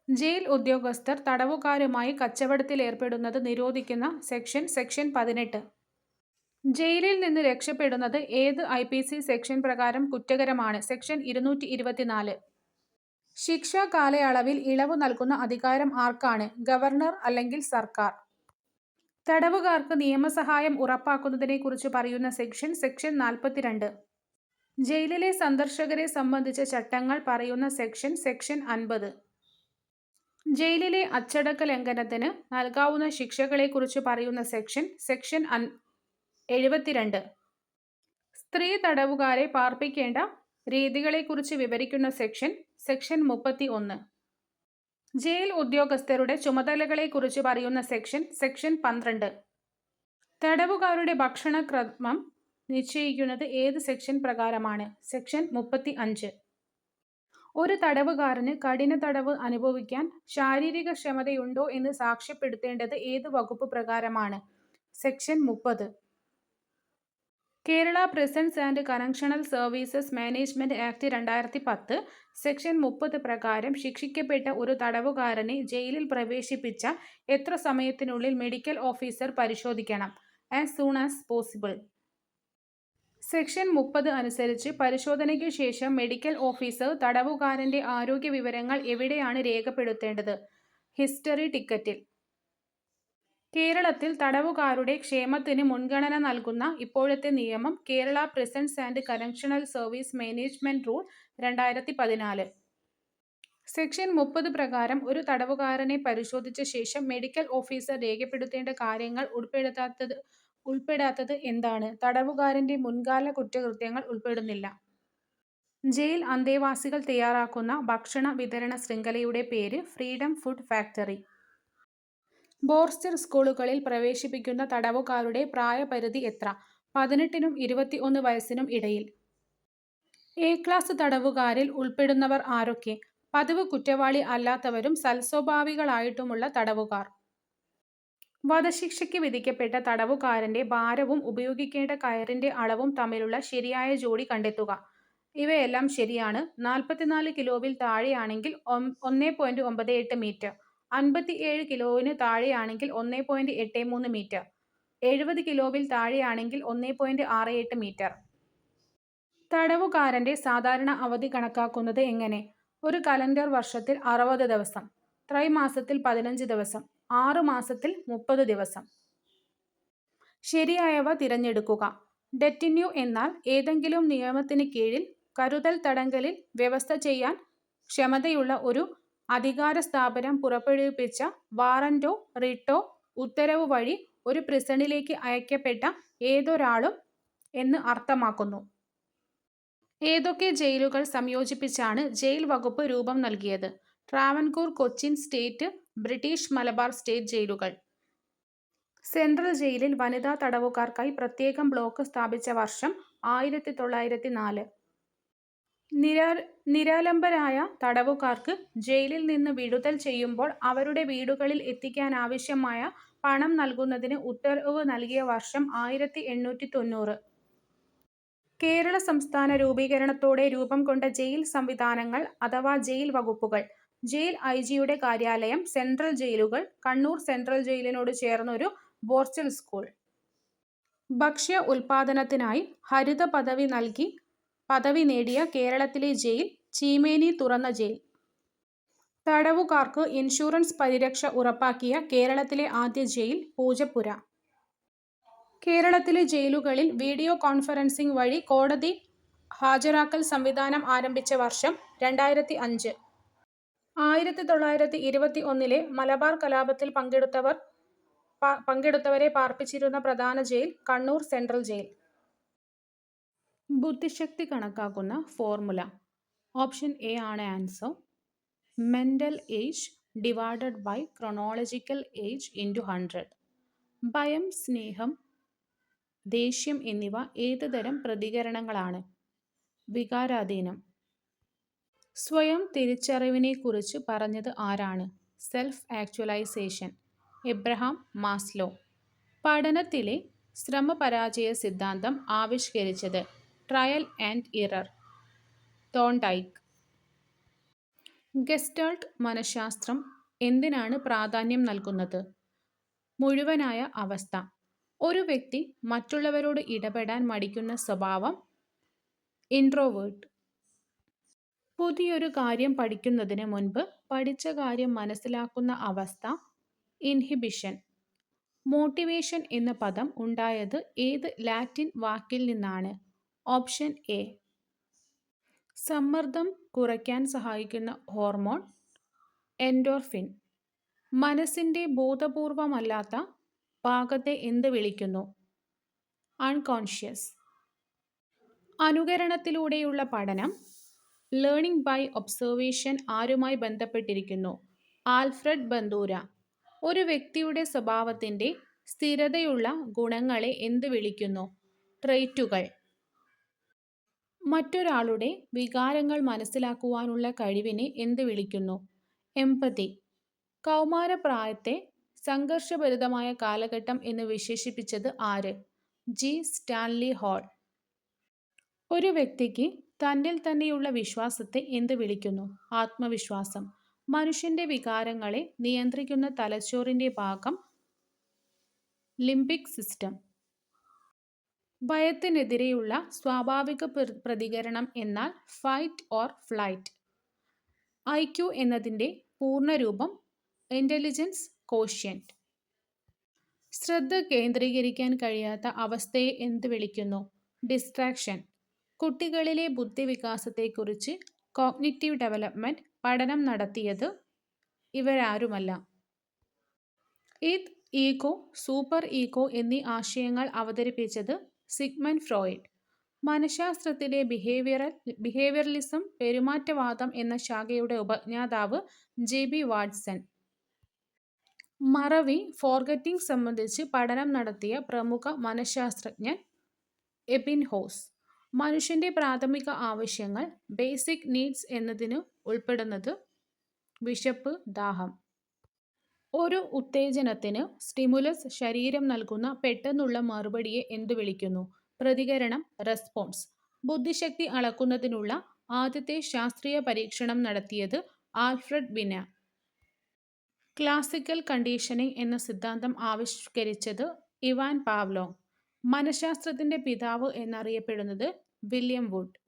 ജയിൽ ഉദ്യോഗസ്ഥർ തടവുകാരുമായി കച്ചവടത്തിലേർപ്പെടുന്നത് നിരോധിക്കുന്ന സെക്ഷൻ 18. ജയിലിൽ നിന്ന് രക്ഷപ്പെടുന്നത് ഏത് IPC സെക്ഷൻ പ്രകാരം കുറ്റകരമാണ്? സെക്ഷൻ 224. ശിക്ഷാ കാലയളവിൽ ഇളവ് നൽകുന്ന അധികാരം ആർക്കാണ്? ഗവർണർ അല്ലെങ്കിൽ സർക്കാർ. തടവുകാർക്ക് നിയമസഹായം ഉറപ്പാക്കുന്നതിനെക്കുറിച്ച് പറയുന്ന സെക്ഷൻ 42. ജയിലിലെ സന്ദർശകരെ സംബന്ധിച്ച ചട്ടങ്ങൾ പറയുന്ന സെക്ഷൻ 50. ജയിലിലെ അച്ചടക്ക ലംഘനത്തിന് നൽകാവുന്ന ശിക്ഷകളെക്കുറിച്ച് പറയുന്ന സെക്ഷൻ 72. സ്ത്രീ തടവുകാരെ പാർപ്പിക്കേണ്ട രീതികളെക്കുറിച്ച് വിവരിക്കുന്ന സെക്ഷൻ 31. ജയിൽ ഉദ്യോഗസ്ഥരുടെ ചുമതലകളെക്കുറിച്ച് പറയുന്ന സെക്ഷൻ 12. തടവുകാരുടെ ഭക്ഷണക്രമം നിശ്ചയിക്കുന്നത് ഏത് സെക്ഷൻ പ്രകാരമാണ്? സെക്ഷൻ 35. ഒരു തടവുകാരന് കഠിന തടവ് അനുഭവിക്കാൻ ശാരീരിക ക്ഷമതയുണ്ടോ എന്ന് സാക്ഷ്യപ്പെടുത്തേണ്ടത് ഏത് വകുപ്പ് പ്രകാരമാണ്? Section 30. Kerala prisons and correctional services management act 2010 section 30 പ്രകാരം ശിക്ഷിക്കപ്പെട്ട ഒരു തടവുകാരനെ ജയിലിൽ പ്രവേശിപ്പിച്ച എത്ര സമയത്തിനുള്ളിൽ മെഡിക്കൽ ഓഫീസർ പരിശോധിക്കണം? As soon as possible. Section 30 അനുസരിച്ച് പരിശോധനയ്ക്കു ശേഷം മെഡിക്കൽ ഓഫീസർ തടവുകാരന്റെ ആരോഗ്യ വിവരങ്ങൾ എവിടെയാണ് രേഖപ്പെടുത്തേണ്ടത്? ഹിസ്റ്ററി ടിക്കറ്റിൽ. കേരളത്തിൽ തടവുകാരുടെ ക്ഷേമത്തിന് മുൻഗണന നൽകുന്ന ഇപ്പോഴത്തെ നിയമം Kerala prisons and correctional service management rule 2014. Section 30 പ്രകാരം ഒരു തടവുകാരനെ പരിശോധിച്ച ശേഷം മെഡിക്കൽ ഓഫീസർ രേഖപ്പെടുത്തേണ്ട കാര്യങ്ങൾ ഉൾപ്പെടാത്തത് എന്താണ്? തടവുകാരന്റെ മുൻകാല കുറ്റകൃത്യങ്ങൾ ഉൾപ്പെടുന്നില്ല. ജയിൽ അന്തേവാസികൾ തയ്യാറാക്കുന്ന ഭക്ഷണ വിതരണ ശൃംഖലയുടെ പേര്? Freedom food factory. ബോർസ്റ്റർ സ്കൂളുകളിൽ പ്രവേശിപ്പിക്കുന്ന തടവുകാരുടെ പ്രായപരിധി എത്ര? 18-നും 21 വയസ്സിനും ഇടയിൽ. എ ക്ലാസ് തടവുകാരിൽ ഉൾപ്പെടുന്നവർ ആരൊക്കെ? പതിവ് കുറ്റവാളി അല്ലാത്തവരും സൽസ്വഭാവികളായിട്ടുമുള്ള തടവുകാർ. വധശിക്ഷയ്ക്ക് വിധിക്കപ്പെട്ട തടവുകാരന്റെ ഭാരവും ഉപയോഗിക്കേണ്ട കയറിന്റെ അളവും തമ്മിലുള്ള ശരിയായ ജോഡി കണ്ടെത്തുക. ഇവയെല്ലാം ശരിയാണ്. 44 കിലോവിൽ താഴെയാണെങ്കിൽ 1.98 മീറ്റർ, 57 കിലോവിന് താഴെയാണെങ്കിൽ 1.83 മീറ്റർ, 70 കിലോവിൽ താഴെയാണെങ്കിൽ 1.68 മീറ്റർ. തടവുകാരന്റെ സാധാരണ അവധി കണക്കാക്കുന്നത് എങ്ങനെ? ഒരു കലണ്ടർ വർഷത്തിൽ 60 ദിവസം, ത്രൈമാസത്തിൽ 15 ദിവസം, 6 മാസത്തിൽ 30 ദിവസം. ശരിയായവ തിരഞ്ഞെടുക്കുക. ഡെറ്റിന്യൂ എന്നാൽ ഏതെങ്കിലും നിയമത്തിന് കീഴിൽ കരുതൽ തടങ്കലിൽ വ്യവസ്ഥ ചെയ്യാൻ ക്ഷമതയുള്ള ഒരു അധികാര സ്ഥാപനം പുറപ്പെടുവിപ്പിച്ച വാറന്റോ റിട്ടോ ഉത്തരവ് വഴി ഒരു പ്രിസണിലേക്ക് അയക്കപ്പെട്ട ഏതൊരാളും എന്ന് അർത്ഥമാക്കുന്നു. ഏതൊക്കെ ജയിലുകൾ സംയോജിപ്പിച്ചാണ് ജയിൽ വകുപ്പ് രൂപം നൽകിയത്? Travancore, Cochin state, British Malabar state ജയിലുകൾ. സെൻട്രൽ ജയിലിൽ വനിതാ തടവുകാർക്കായി പ്രത്യേകം ബ്ലോക്ക് സ്ഥാപിച്ച വർഷം 1904. നിരാലംബരായ തടവുകാർക്ക് ജയിലിൽ നിന്ന് വിടുതൽ ചെയ്യുമ്പോൾ അവരുടെ വീടുകളിൽ എത്തിക്കാനാവശ്യമായ പണം നൽകുന്നതിന് ഉത്തരവ് നൽകിയ വർഷം 1890. കേരള സംസ്ഥാന രൂപീകരണത്തോടെ രൂപം കൊണ്ട ജയിൽ സംവിധാനങ്ങൾ അഥവാ ജയിൽ വകുപ്പുകൾ. ജയിൽ ഐ.ജിയുടെ കാര്യാലയം, സെൻട്രൽ ജയിലുകൾ, കണ്ണൂർ സെൻട്രൽ ജയിലിനോട് ചേർന്നൊരു ബോർഡൽ സ്കൂൾ. ഭക്ഷ്യ ഉൽപാദനത്തിനായി ഹരിത പദവി നേടിയ കേരളത്തിലെ ജയിൽ ചീമേനി തുറന്ന ജയിൽ. തടവുകാർക്ക് ഇൻഷുറൻസ് പരിരക്ഷ ഉറപ്പാക്കിയ കേരളത്തിലെ ആദ്യ ജയിൽ പൂജപ്പുര. കേരളത്തിലെ ജയിലുകളിൽ വീഡിയോ കോൺഫറൻസിംഗ് വഴി കോടതി ഹാജരാക്കൽ സംവിധാനം ആരംഭിച്ച വർഷം 2005. 1921 മലബാർ കലാപത്തിൽ പങ്കെടുത്തവരെ പാർപ്പിച്ചിരുന്ന പ്രധാന ജയിൽ കണ്ണൂർ സെൻട്രൽ ജയിൽ. ബുദ്ധിശക്തി കണക്കാക്കുന്ന ഫോർമുല. ഓപ്ഷൻ എ ആണ് answer. Mental age divided by chronological age into 100. ഭയം, സ്നേഹം, ദേഷ്യം എന്നിവ ഏത് തരം പ്രതികരണങ്ങളാണ്? വികാരാധീനം. സ്വയം തിരിച്ചറിവിനെക്കുറിച്ച് പറഞ്ഞത് ആരാണ്? Self actualisation. Abraham Maslow. പഠനത്തിലെ ശ്രമപരാജയ സിദ്ധാന്തം ആവിഷ്കരിച്ചത്? Trial and error. Thorndike. Gestalt മനഃശാസ്ത്രം എന്തിനാണ് പ്രാധാന്യം നൽകുന്നത്? മുഴുവനായ അവസ്ഥ. ഒരു വ്യക്തി മറ്റുള്ളവരോട് ഇടപെടാൻ മടിക്കുന്ന സ്വഭാവം ഇൻട്രോവേർട്ട്. പുതിയൊരു കാര്യം പഠിക്കുന്നതിന് മുൻപ് പഠിച്ച കാര്യം മനസ്സിലാക്കുന്ന അവസ്ഥ ഇൻഹിബിഷൻ. മോട്ടിവേഷൻ എന്ന പദം ഉണ്ടായത് ഏത് ലാറ്റിൻ വാക്കിൽ നിന്നാണ്? Option A. സമ്മർദ്ദം കുറയ്ക്കാൻ സഹായിക്കുന്ന ഹോർമോൺ എൻഡോർഫിൻ. മനസ്സിന്റെ ബോധപൂർവമല്ലാത്ത ഭാഗത്തെ എന്ത് വിളിക്കുന്നു? അൺകോൺഷ്യസ്. അനുകരണത്തിലൂടെയുള്ള പഠനം ലേണിംഗ് ബൈ ഒബ്സർവേഷൻ ആരുമായി ബന്ധപ്പെട്ടിരിക്കുന്നു? ആൽഫ്രഡ് ബന്ദൂര. ഒരു വ്യക്തിയുടെ സ്വഭാവത്തിന്റെ സ്ഥിരതയുള്ള ഗുണങ്ങളെ എന്ത് വിളിക്കുന്നു? ട്രെയ്റ്റുകൾ. മറ്റൊരാളുടെ വികാരങ്ങൾ മനസ്സിലാക്കുവാനുള്ള കഴിവിനെ എന്ത് വിളിക്കുന്നു? എംപതി. കൗമാരപ്രായത്തെ സംഘർഷഭരിതമായ കാലഘട്ടം എന്ന് വിശേഷിപ്പിച്ചത് ആര്? ജി. Stanley hall. ഒരു വ്യക്തിക്ക് തന്നിൽ തന്നെയുള്ള വിശ്വാസത്തെ എന്ത് വിളിക്കുന്നു? ആത്മവിശ്വാസം. മനുഷ്യന്റെ വികാരങ്ങളെ നിയന്ത്രിക്കുന്ന തലച്ചോറിന്റെ ഭാഗം ലിംബിക് സിസ്റ്റം. ഭയത്തിനെതിരെയുള്ള സ്വാഭാവിക പ്രതികരണം എന്നാൽ ഫൈറ്റ് ഓർ ഫ്ലൈറ്റ്. ഐക്യു എന്നതിൻ്റെ പൂർണ്ണരൂപം ഇന്റലിജൻസ് കോഷ്യന്റ്. ശ്രദ്ധ കേന്ദ്രീകരിക്കാൻ കഴിയാത്ത അവസ്ഥയെ എന്ത് വിളിക്കുന്നു? ഡിസ്ട്രാക്ഷൻ. കുട്ടികളിലെ ബുദ്ധിവികാസത്തെക്കുറിച്ച് കോഗ്നിറ്റീവ് ഡെവലപ്മെന്റ് പഠനം നടത്തിയത് ഇവരാരുമല്ല. ഇത്, ഈഗോ, സൂപ്പർ ഈഗോ എന്നീ ആശയങ്ങൾ അവതരിപ്പിച്ചത് സിഗ്മണ്ട് ഫ്രോയിഡ്. മനഃശാസ്ത്രത്തിലെ ബിഹേവിയറലിസം പെരുമാറ്റവാദം എന്ന ശാഖയുടെ ഉപജ്ഞാതാവ് ജെ.ബി. വാട്സൺ. മറവി ഫോർഗറ്റിംഗ് സംബന്ധിച്ച് പഠനം നടത്തിയ പ്രമുഖ മനഃശാസ്ത്രജ്ഞൻ എബിൻഹോസ്. മനുഷ്യന്റെ പ്രാഥമിക ആവശ്യങ്ങൾ ബേസിക് നീഡ്സ് എന്നതിനു ഉൾപ്പെടുന്നത് വിശപ്പ്, ദാഹം. ഒരു ഉത്തേജനത്തിന് സ്റ്റിമുലസ് ശരീരം നൽകുന്ന പെട്ടെന്നുള്ള മറുപടിയെ എന്തു വിളിക്കുന്നു? പ്രതികരണം, റെസ്പോൺസ്. ബുദ്ധിശക്തി അളക്കുന്നതിനുള്ള ആദ്യത്തെ ശാസ്ത്രീയ പരീക്ഷണം നടത്തിയത് ആൽഫ്രഡ് ബിനെറ്റ്. ക്ലാസിക്കൽ കണ്ടീഷനിംഗ് എന്ന സിദ്ധാന്തം ആവിഷ്കരിച്ചത് ഇവാൻ പാവ്ലോവ്. മനഃശാസ്ത്രത്തിന്റെ പിതാവ് എന്നറിയപ്പെടുന്നത് വില്യം വുഡ്.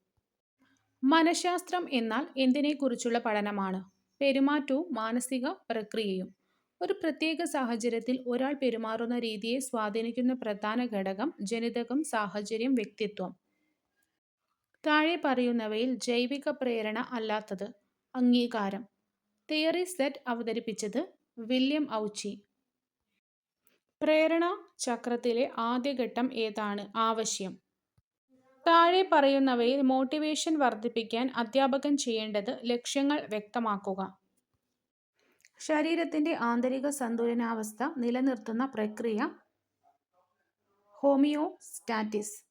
മനഃശാസ്ത്രം എന്നാൽ എന്തിനെക്കുറിച്ചുള്ള പഠനമാണ്? പെരുമാറ്റവും മാനസിക പ്രക്രിയയും. ഒരു പ്രത്യേക സാഹചര്യത്തിൽ ഒരാൾ പെരുമാറുന്ന രീതിയെ സ്വാധീനിക്കുന്ന പ്രധാന ഘടകം ജനിതകം, സാഹചര്യം, വ്യക്തിത്വം. താഴെ പറയുന്നവയിൽ ജൈവിക പ്രേരണ അല്ലാത്തത്. അംഗീകാരം. തിയറി സെറ്റ് അവതരിപ്പിച്ചത് വില്യം ഔച്ചി. പ്രേരണ ചക്രത്തിലെ ആദ്യ ഘട്ടം ഏതാണ്? ആവശ്യം. താഴെ പറയുന്നവയിൽ മോട്ടിവേഷൻ വർദ്ധിപ്പിക്കാൻ അധ്യാപകൻ ചെയ്യേണ്ടത് ലക്ഷ്യങ്ങൾ വ്യക്തമാക്കുക. ശരീരത്തിന്റെ ആന്തരിക സന്തുലനാവസ്ഥ നിലനിർത്തുന്ന പ്രക്രിയ ഹോമിയോസ്റ്റാസിസ്.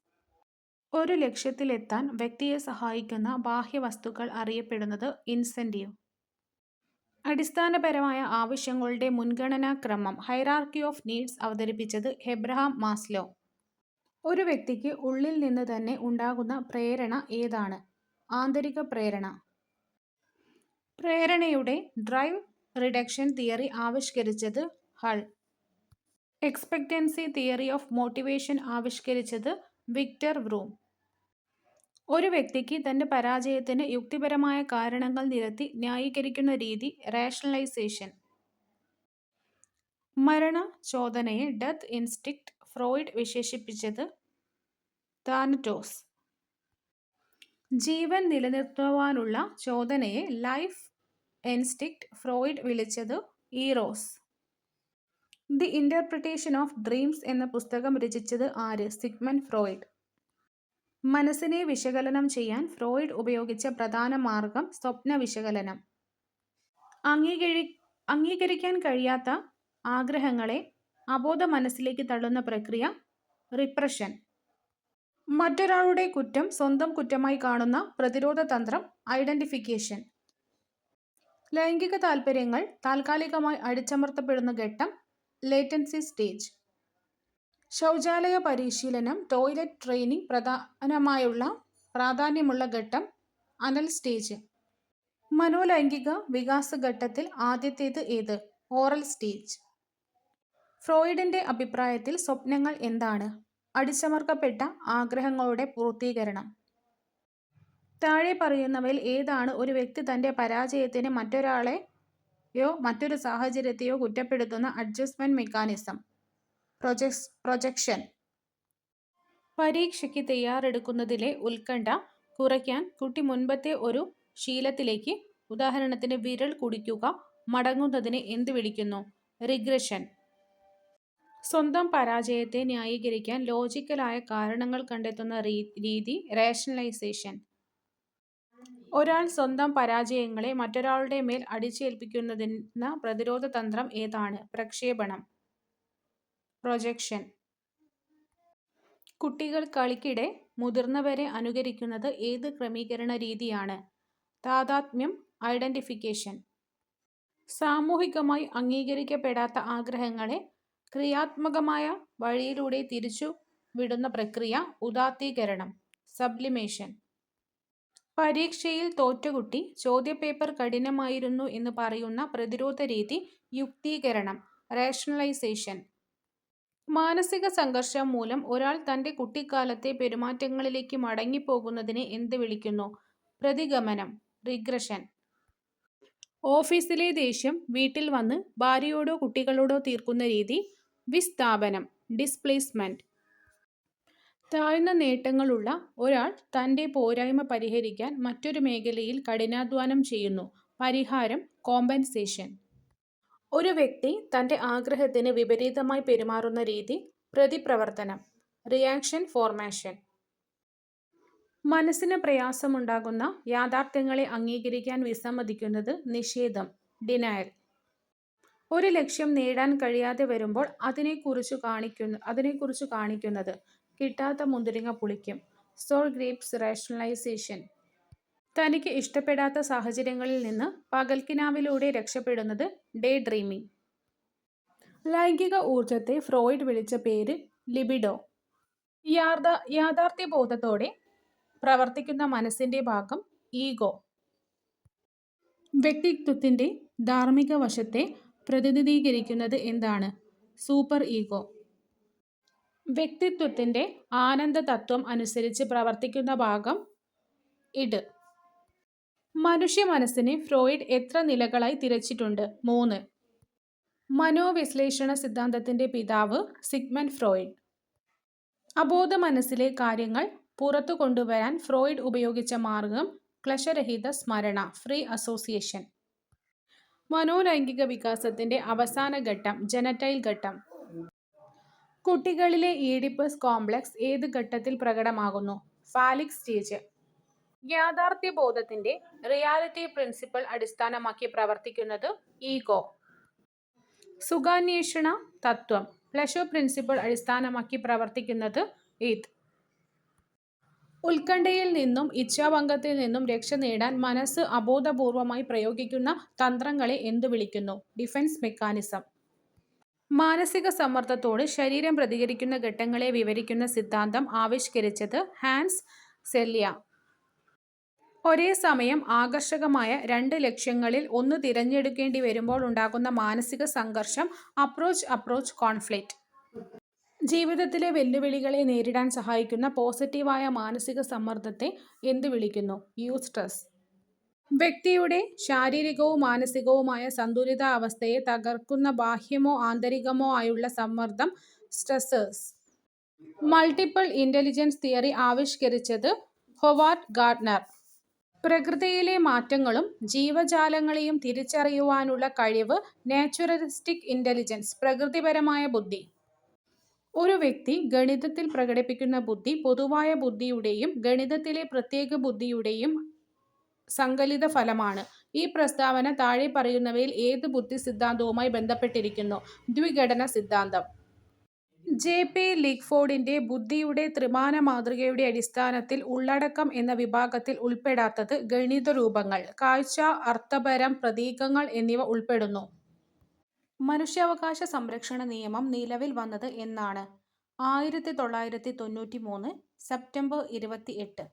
ഒരു ലക്ഷ്യത്തിലെത്താൻ വ്യക്തിയെ സഹായിക്കുന്ന ബാഹ്യവസ്തുക്കൾ അറിയപ്പെടുന്നത് ഇൻസെന്റീവ്. അടിസ്ഥാനപരമായ ആവശ്യങ്ങളുടെ മുൻഗണനാക്രമം ഹൈറാർക്കി ഓഫ് നീഡ്സ് അവതരിപ്പിച്ചത് എബ്രഹാം മാസ്ലോ. ഒരു വ്യക്തിക്ക് ഉള്ളിൽ നിന്ന് തന്നെ ഉണ്ടാകുന്ന പ്രേരണ ഏതാണ്? ആന്തരിക പ്രേരണ. പ്രേരണയുടെ ഡ്രൈവ് റിഡക്ഷൻ തിയറി ആവിഷ്കരിച്ചത് Hull. Expectancy theory of motivation ആവിഷ്കരിച്ചത് വിക്ടർ വ്രൂം. ഒരു വ്യക്തിക്ക് തന്റെ പരാജയത്തിന് യുക്തിപരമായ കാരണങ്ങൾ നിരത്തി ന്യായീകരിക്കുന്ന രീതി റേഷണലൈസേഷൻ. മരണചോദനയെ ഡെത്ത് ഇൻസ്റ്റിങ്ക്റ്റ് ഫ്രോയിഡ് വിശേഷിപ്പിച്ചത് താനറ്റോസ്. ജീവൻ നിലനിർത്തുവാനുള്ള ചോദനയെ ലൈഫ് ഇൻസ്റ്റിങ്ക്റ്റ് ഫ്രോയിഡ് വിളിച്ചത് Eros. The interpretation of dreams എന്ന പുസ്തകം രചിച്ചത് ആര്? Sigmund Freud. മനസ്സിനെ വിശകലനം ചെയ്യാൻ ഫ്രോയിഡ് ഉപയോഗിച്ച പ്രധാന മാർഗം സ്വപ്ന വിശകലനം. അംഗീകരിക്കാൻ കഴിയാത്ത ആഗ്രഹങ്ങളെ അബോധ മനസ്സിലേക്ക് തള്ളുന്ന പ്രക്രിയ റിപ്രഷൻ. മറ്റൊരാളുടെ കുറ്റം സ്വന്തം കുറ്റമായി കാണുന്ന പ്രതിരോധ തന്ത്രം ഐഡന്റിഫിക്കേഷൻ. ലൈംഗിക താൽപ്പര്യങ്ങൾ താൽക്കാലികമായി അടിച്ചമർത്തപ്പെടുന്ന ഘട്ടം ലേറ്റൻസി സ്റ്റേജ്. ശൗചാലയ പരിശീലനം ടോയ്ലറ്റ് ട്രെയിനിങ് പ്രാധാന്യമുള്ള ഘട്ടം അനൽ സ്റ്റേജ്. മനോലൈംഗിക വികാസഘട്ടത്തിൽ ആദ്യത്തേത് ഏത്? Oral stage. ഫ്രോയിഡിന്റെ അഭിപ്രായത്തിൽ സ്വപ്നങ്ങൾ എന്താണ്? അടിച്ചമർത്തപ്പെട്ട ആഗ്രഹങ്ങളുടെ പൂർത്തീകരണം. താഴെ പറയുന്നവയിൽ ഏതാണ് ഒരു വ്യക്തി തന്റെ പരാജയത്തിന് മറ്റൊരാളെയോ മറ്റൊരു സാഹചര്യത്തെയോ കുറ്റപ്പെടുത്തുന്ന അഡ്ജസ്റ്റ്മെന്റ് മെക്കാനിസം? പ്രൊജക്ഷൻ. പരീക്ഷയ്ക്ക് തയ്യാറെടുക്കുന്നതിലെ ഉത്കണ്ഠ കുറയ്ക്കാൻ കുട്ടി മുൻപത്തെ ഒരു ശീലത്തിലേക്ക്, ഉദാഹരണത്തിന് വിരൽ കുടിക്കുക, മടങ്ങുന്നതിനെ എന്ത് വിളിക്കുന്നു? റിഗ്രഷൻ. സ്വന്തം പരാജയത്തെ ന്യായീകരിക്കാൻ ലോജിക്കലായ കാരണങ്ങൾ കണ്ടെത്തുന്ന രീതി റേഷണലൈസേഷൻ. ഒരാൾ സ്വന്തം പരാജയങ്ങളെ മറ്റൊരാളുടെ മേൽ അടിച്ചേൽപ്പിക്കുന്ന പ്രതിരോധ തന്ത്രം ഏതാണ്? പ്രക്ഷേപണം. പ്രൊജക്ഷൻ. കുട്ടികൾ കളിക്കിടെ മുതിർന്നവരെ അനുകരിക്കുന്നത് ഏത് ക്രമീകരണ രീതിയാണ്? താദാത്മ്യം. ഐഡന്റിഫിക്കേഷൻ. സാമൂഹികമായി അംഗീകരിക്കപ്പെടാത്ത ആഗ്രഹങ്ങളെ ക്രിയാത്മകമായ വഴിയിലൂടെ തിരിച്ചു വിടുന്ന പ്രക്രിയ ഉദാത്തീകരണം. സബ്ലിമേഷൻ. പരീക്ഷയിൽ തോറ്റ കുട്ടി ചോദ്യപേപ്പർ കഠിനമായിരുന്നു എന്ന് പറയുന്ന പ്രതിരോധ രീതി യുക്തീകരണം. റേഷണലൈസേഷൻ. മാനസിക സംഘർഷം മൂലം ഒരാൾ തന്റെ കുട്ടിക്കാലത്തെ പെരുമാറ്റങ്ങളിലേക്ക് മടങ്ങിപ്പോകുന്നതിനെ എന്ത് വിളിക്കുന്നു? പ്രതിഗമനം. റിഗ്രഷൻ. ഓഫീസിലെ ദേഷ്യം വീട്ടിൽ വന്ന് ഭാര്യയോടോ കുട്ടികളോടോ തീർക്കുന്ന രീതി വിസ്ഥാപനം. ഡിസ്പ്ലേസ്മെന്റ്. താഴ്ന്ന നേട്ടങ്ങളുള്ള ഒരാൾ തന്റെ പോരായ്മ പരിഹരിക്കാൻ മറ്റൊരു മേഖലയിൽ കഠിനാധ്വാനം ചെയ്യുന്നു. പരിഹാരം. കോമ്പൻസേഷൻ. ഒരു വ്യക്തി തന്റെ ആഗ്രഹത്തിന് വിപരീതമായി പെരുമാറുന്ന രീതി പ്രതിപ്രവർത്തനം. Reaction formation. മനസ്സിന് പ്രയാസമുണ്ടാകുന്ന യാഥാർത്ഥ്യങ്ങളെ അംഗീകരിക്കാൻ വിസമ്മതിക്കുന്നത് നിഷേധം. ഡിനയൽ. ഒരു ലക്ഷ്യം നേടാൻ കഴിയാതെ വരുമ്പോൾ അതിനെക്കുറിച്ചു കാണിക്കുന്നത് കിട്ടാത്ത മുന്തിരിങ്ങ പുളിക്കും. Soul grapes rationalisation. തനിക്ക് ഇഷ്ടപ്പെടാത്ത സാഹചര്യങ്ങളിൽ നിന്ന് പകൽക്കിനാവിലൂടെ രക്ഷപ്പെടുന്നത് ഡേ ഡ്രീമിംഗ്. ലൈംഗിക ഊർജത്തെ ഫ്രോയിഡ് വിളിച്ച പേര് ലിബിഡോ. യാഥാർത്ഥ്യബോധത്തോടെ പ്രവർത്തിക്കുന്ന മനസ്സിന്റെ ഭാഗം ഈഗോ. വ്യക്തിത്വത്തിന്റെ ധാർമ്മിക വശത്തെ പ്രതിനിധീകരിക്കുന്നത് എന്താണ്? Super ego. വ്യക്തിത്വത്തിന്റെ ആനന്ദ തത്വം അനുസരിച്ച് പ്രവർത്തിക്കുന്ന ഭാഗം ഇഡ്. മനുഷ്യ മനസ്സിനെ ഫ്രോയിഡ് എത്ര നിലകളായി തിരിച്ചിട്ടുണ്ട്? 3. മനോവിശ്ലേഷണ സിദ്ധാന്തത്തിന്റെ പിതാവ് സിഗ്മണ്ട് ഫ്രോയിഡ്. അബോധ മനസ്സിലെ കാര്യങ്ങൾ പുറത്തു കൊണ്ടുവരാൻ ഫ്രോയിഡ് ഉപയോഗിച്ച മാർഗം ക്ലേശരഹിത സ്മരണ, ഫ്രീ അസോസിയേഷൻ. മനോലൈംഗിക വികാസത്തിന്റെ അവസാന ഘട്ടം ജനറ്റൈൽ ഘട്ടം. കുട്ടികളിലെ ഈഡിപ്പസ് കോംപ്ലക്സ് ഏത് ഘട്ടത്തിൽ പ്രകടമാകുന്നു? Phallic stage. യാഥാർത്ഥ്യബോധത്തിന്റെ റിയാലിറ്റി പ്രിൻസിപ്പിൾ അടിസ്ഥാനമാക്കി പ്രവർത്തിക്കുന്നത് ഈഗോ. സുഖാന്വേഷണ തത്വം പ്ലഷർ പ്രിൻസിപ്പിൾ അടിസ്ഥാനമാക്കി പ്രവർത്തിക്കുന്നത് ഈത്. ഉത്കണ്ഠയിൽ നിന്നും ഇച്ഛാഭംഗത്തിൽ നിന്നും രക്ഷ നേടാൻ മനസ്സ് അബോധപൂർവമായി പ്രയോഗിക്കുന്ന തന്ത്രങ്ങളെ എന്തു വിളിക്കുന്നു? Defence mechanism. മാനസിക സമ്മർദ്ദത്തോട് ശരീരം പ്രതികരിക്കുന്ന ഘട്ടങ്ങളെ വിവരിക്കുന്ന സിദ്ധാന്തം ആവിഷ്കരിച്ചത് ഹാൻസ് സെല്യ. ഒരേ സമയം ആകർഷകമായ രണ്ട് ലക്ഷ്യങ്ങളിൽ ഒന്ന് തിരഞ്ഞെടുക്കേണ്ടി വരുമ്പോൾ ഉണ്ടാകുന്ന മാനസിക സംഘർഷം അപ്രോച്ച് കോൺഫ്ലിക്റ്റ്. ജീവിതത്തിലെ വെല്ലുവിളികളെ നേരിടാൻ സഹായിക്കുന്ന പോസിറ്റീവായ മാനസിക സമ്മർദ്ദത്തെ എന്ത് വിളിക്കുന്നു? യൂസ്ട്രസ്. വ്യക്തിയുടെ ശാരീരികവും മാനസികവുമായ സന്തുലിതാവസ്ഥയെ തകർക്കുന്ന ബാഹ്യമോ ആന്തരികമോ ആയുള്ള സമ്മർദ്ദം സ്ട്രെസ്സേഴ്സ്. മൾട്ടിപ്പിൾ ഇന്റലിജൻസ് തിയറി ആവിഷ്കരിച്ചത് ഹൊവാർഡ് ഗാർട്ട്നർ. പ്രകൃതിയിലെ മാറ്റങ്ങളും ജീവജാലങ്ങളെയും തിരിച്ചറിയുവാനുള്ള കഴിവ് നാച്ചുറലിസ്റ്റിക് ഇന്റലിജൻസ്, പ്രകൃതിപരമായ ബുദ്ധി. ഒരു വ്യക്തി ഗണിതത്തിൽ പ്രകടിപ്പിക്കുന്ന ബുദ്ധി പൊതുവായ ബുദ്ധിയുടെയും ഗണിതത്തിലെ പ്രത്യേക ബുദ്ധിയുടെയും സങ്കലിത ഫലമാണ്. ഈ പ്രസ്താവന താഴെ പറയുന്നവയിൽ ഏത് ബുദ്ധി സിദ്ധാന്തവുമായി ബന്ധപ്പെട്ടിരിക്കുന്നു? ദ്വിഘടന സിദ്ധാന്തം. ജെ.പി. ലിക്ക്ഫോർഡിന്റെ ബുദ്ധിയുടെ ത്രിമാന മാതൃകയുടെ അടിസ്ഥാനത്തിൽ ഉള്ളടക്കം എന്ന വിഭാഗത്തിൽ ഉൾപ്പെടാത്തത് ഗണിത രൂപങ്ങൾ, കാഴ്ച, അർത്ഥപരം, പ്രതീകങ്ങൾ എന്നിവ ഉൾപ്പെടുന്നു. മനുഷ്യാവകാശ സംരക്ഷണ നിയമം നിലവിൽ വന്നത് എന്നാണ്? 1993 സെപ്റ്റംബർ 28.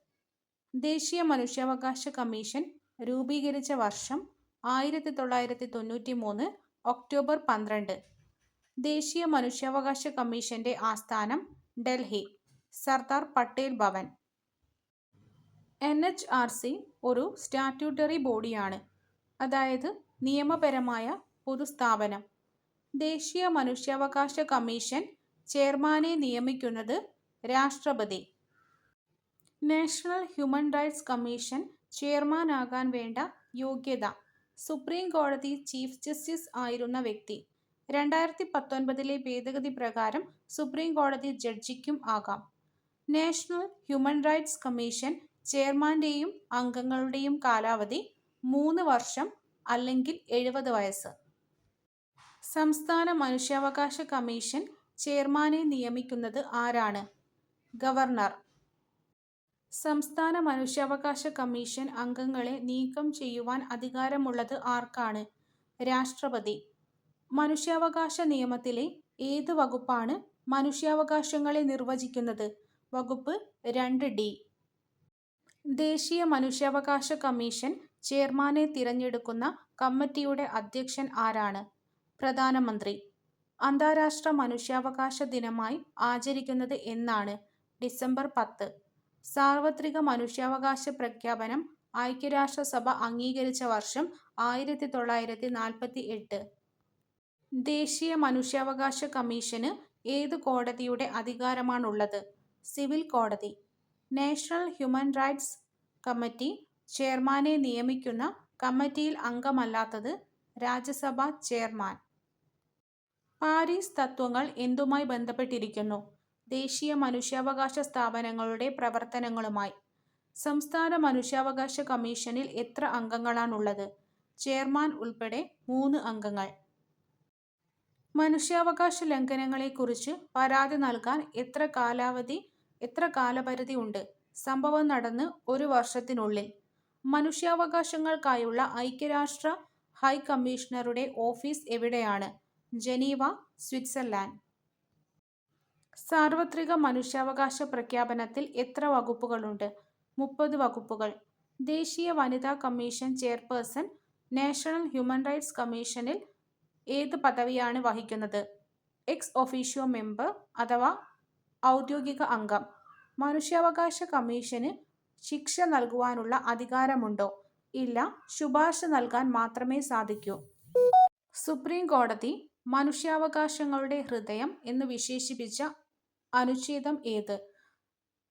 ദേശീയ മനുഷ്യാവകാശ കമ്മീഷൻ രൂപീകരിച്ച വർഷം 1993 ഒക്ടോബർ 12. ദേശീയ മനുഷ്യാവകാശ കമ്മീഷന്റെ ആസ്ഥാനം ഡൽഹി, സർദാർ പട്ടേൽ ഭവൻ. NHRC ഒരു സ്റ്റാറ്റ്യൂട്ടറി ബോഡിയാണ്, അതായത് നിയമപരമായ പൊതുസ്ഥാപനം. ദേശീയ മനുഷ്യാവകാശ കമ്മീഷൻ ചെയർമാനെ നിയമിക്കുന്നത് രാഷ്ട്രപതി. നാഷണൽ ഹ്യൂമൻ റൈറ്റ്സ് കമ്മീഷൻ ചെയർമാനാകാൻ വേണ്ട യോഗ്യത: സുപ്രീം കോടതി ചീഫ് ജസ്റ്റിസ് ആയിരുന്ന വ്യക്തി. 2019 ഭേദഗതി പ്രകാരം സുപ്രീം കോടതി ജഡ്ജിക്കും ആകാം. നാഷണൽ ഹ്യൂമൻ റൈറ്റ്സ് കമ്മീഷൻ ചെയർമാന്റെയും അംഗങ്ങളുടെയും കാലാവധി 3 വർഷം അല്ലെങ്കിൽ 70 വയസ്സ്. സംസ്ഥാന മനുഷ്യാവകാശ കമ്മീഷൻ ചെയർമാനെ നിയമിക്കുന്നത് ആരാണ്? ഗവർണർ. സംസ്ഥാന മനുഷ്യാവകാശ കമ്മീഷൻ അംഗങ്ങളെ നീക്കം ചെയ്യുവാൻ അധികാരമുള്ളത് ആർക്കാണ്? രാഷ്ട്രപതി. മനുഷ്യാവകാശ നിയമത്തിലെ ഏത് വകുപ്പാണ് മനുഷ്യാവകാശങ്ങളെ നിർവചിക്കുന്നത്? വകുപ്പ് 2D. ദേശീയ മനുഷ്യാവകാശ കമ്മീഷൻ ചെയർമാനെ തിരഞ്ഞെടുക്കുന്ന കമ്മിറ്റിയുടെ അധ്യക്ഷൻ ആരാണ്? പ്രധാനമന്ത്രി. അന്താരാഷ്ട്ര മനുഷ്യാവകാശ ദിനമായി ആചരിക്കുന്നത് എന്നാണ്? ഡിസംബർ 10. സാർവത്രിക മനുഷ്യാവകാശ പ്രഖ്യാപനം ഐക്യരാഷ്ട്രസഭ അംഗീകരിച്ച വർഷം 1948. ദേശീയ മനുഷ്യാവകാശ കമ്മീഷന് ഏത് കോടതിയുടെ അധികാരമാണുള്ളത്? സിവിൽ കോടതി. നാഷണൽ ഹ്യൂമൻ റൈറ്റ്സ് കമ്മിറ്റി ചെയർമാനെ നിയമിക്കുന്ന കമ്മിറ്റിയിൽ അംഗമല്ലാത്തത് രാജ്യസഭാ ചെയർമാൻ. പാരീസ് തത്വങ്ങൾ എന്തുമായി ബന്ധപ്പെട്ടിരിക്കുന്നു? ദേശീയ മനുഷ്യാവകാശ സ്ഥാപനങ്ങളുടെ പ്രവർത്തനങ്ങളുമായി. സംസ്ഥാന മനുഷ്യാവകാശ കമ്മീഷനിൽ എത്ര അംഗങ്ങളാണുള്ളത്? ചെയർമാൻ ഉൾപ്പെടെ 3 അംഗങ്ങൾ. മനുഷ്യാവകാശ ലംഘനങ്ങളെക്കുറിച്ച് പരാതി നൽകാൻ എത്ര കാലപരിധി ഉണ്ട്? സംഭവം നടന്ന് 1 വർഷത്തിനുള്ളിൽ. മനുഷ്യാവകാശങ്ങൾക്കായുള്ള ഐക്യരാഷ്ട്ര ഹൈ കമ്മീഷണറുടെ ഓഫീസ് എവിടെയാണ്? Geneva, Switzerland. സാർവത്രിക മനുഷ്യാവകാശ പ്രഖ്യാപനത്തിൽ എത്ര വകുപ്പുകളുണ്ട്? 30 വകുപ്പുകൾ. ദേശീയ വനിതാ commission chairperson national human rights കമ്മീഷനിൽ ഏത് പദവിയാണ് വഹിക്കുന്നത്? എക്സ് ഒഫീഷ്യോ മെമ്പർ അഥവാ ഔദ്യോഗിക അംഗം. മനുഷ്യാവകാശ കമ്മീഷന് ശിക്ഷ നൽകുവാനുള്ള അധികാരമുണ്ടോ? ഇല്ല, ശുപാർശ നൽകാൻ മാത്രമേ സാധിക്കൂ. സുപ്രീം കോടതി മനുഷ്യാവകാശങ്ങളുടെ ഹൃദയം എന്ന് വിശേഷിപ്പിച്ച അനുച്ഛേദം ഏത്?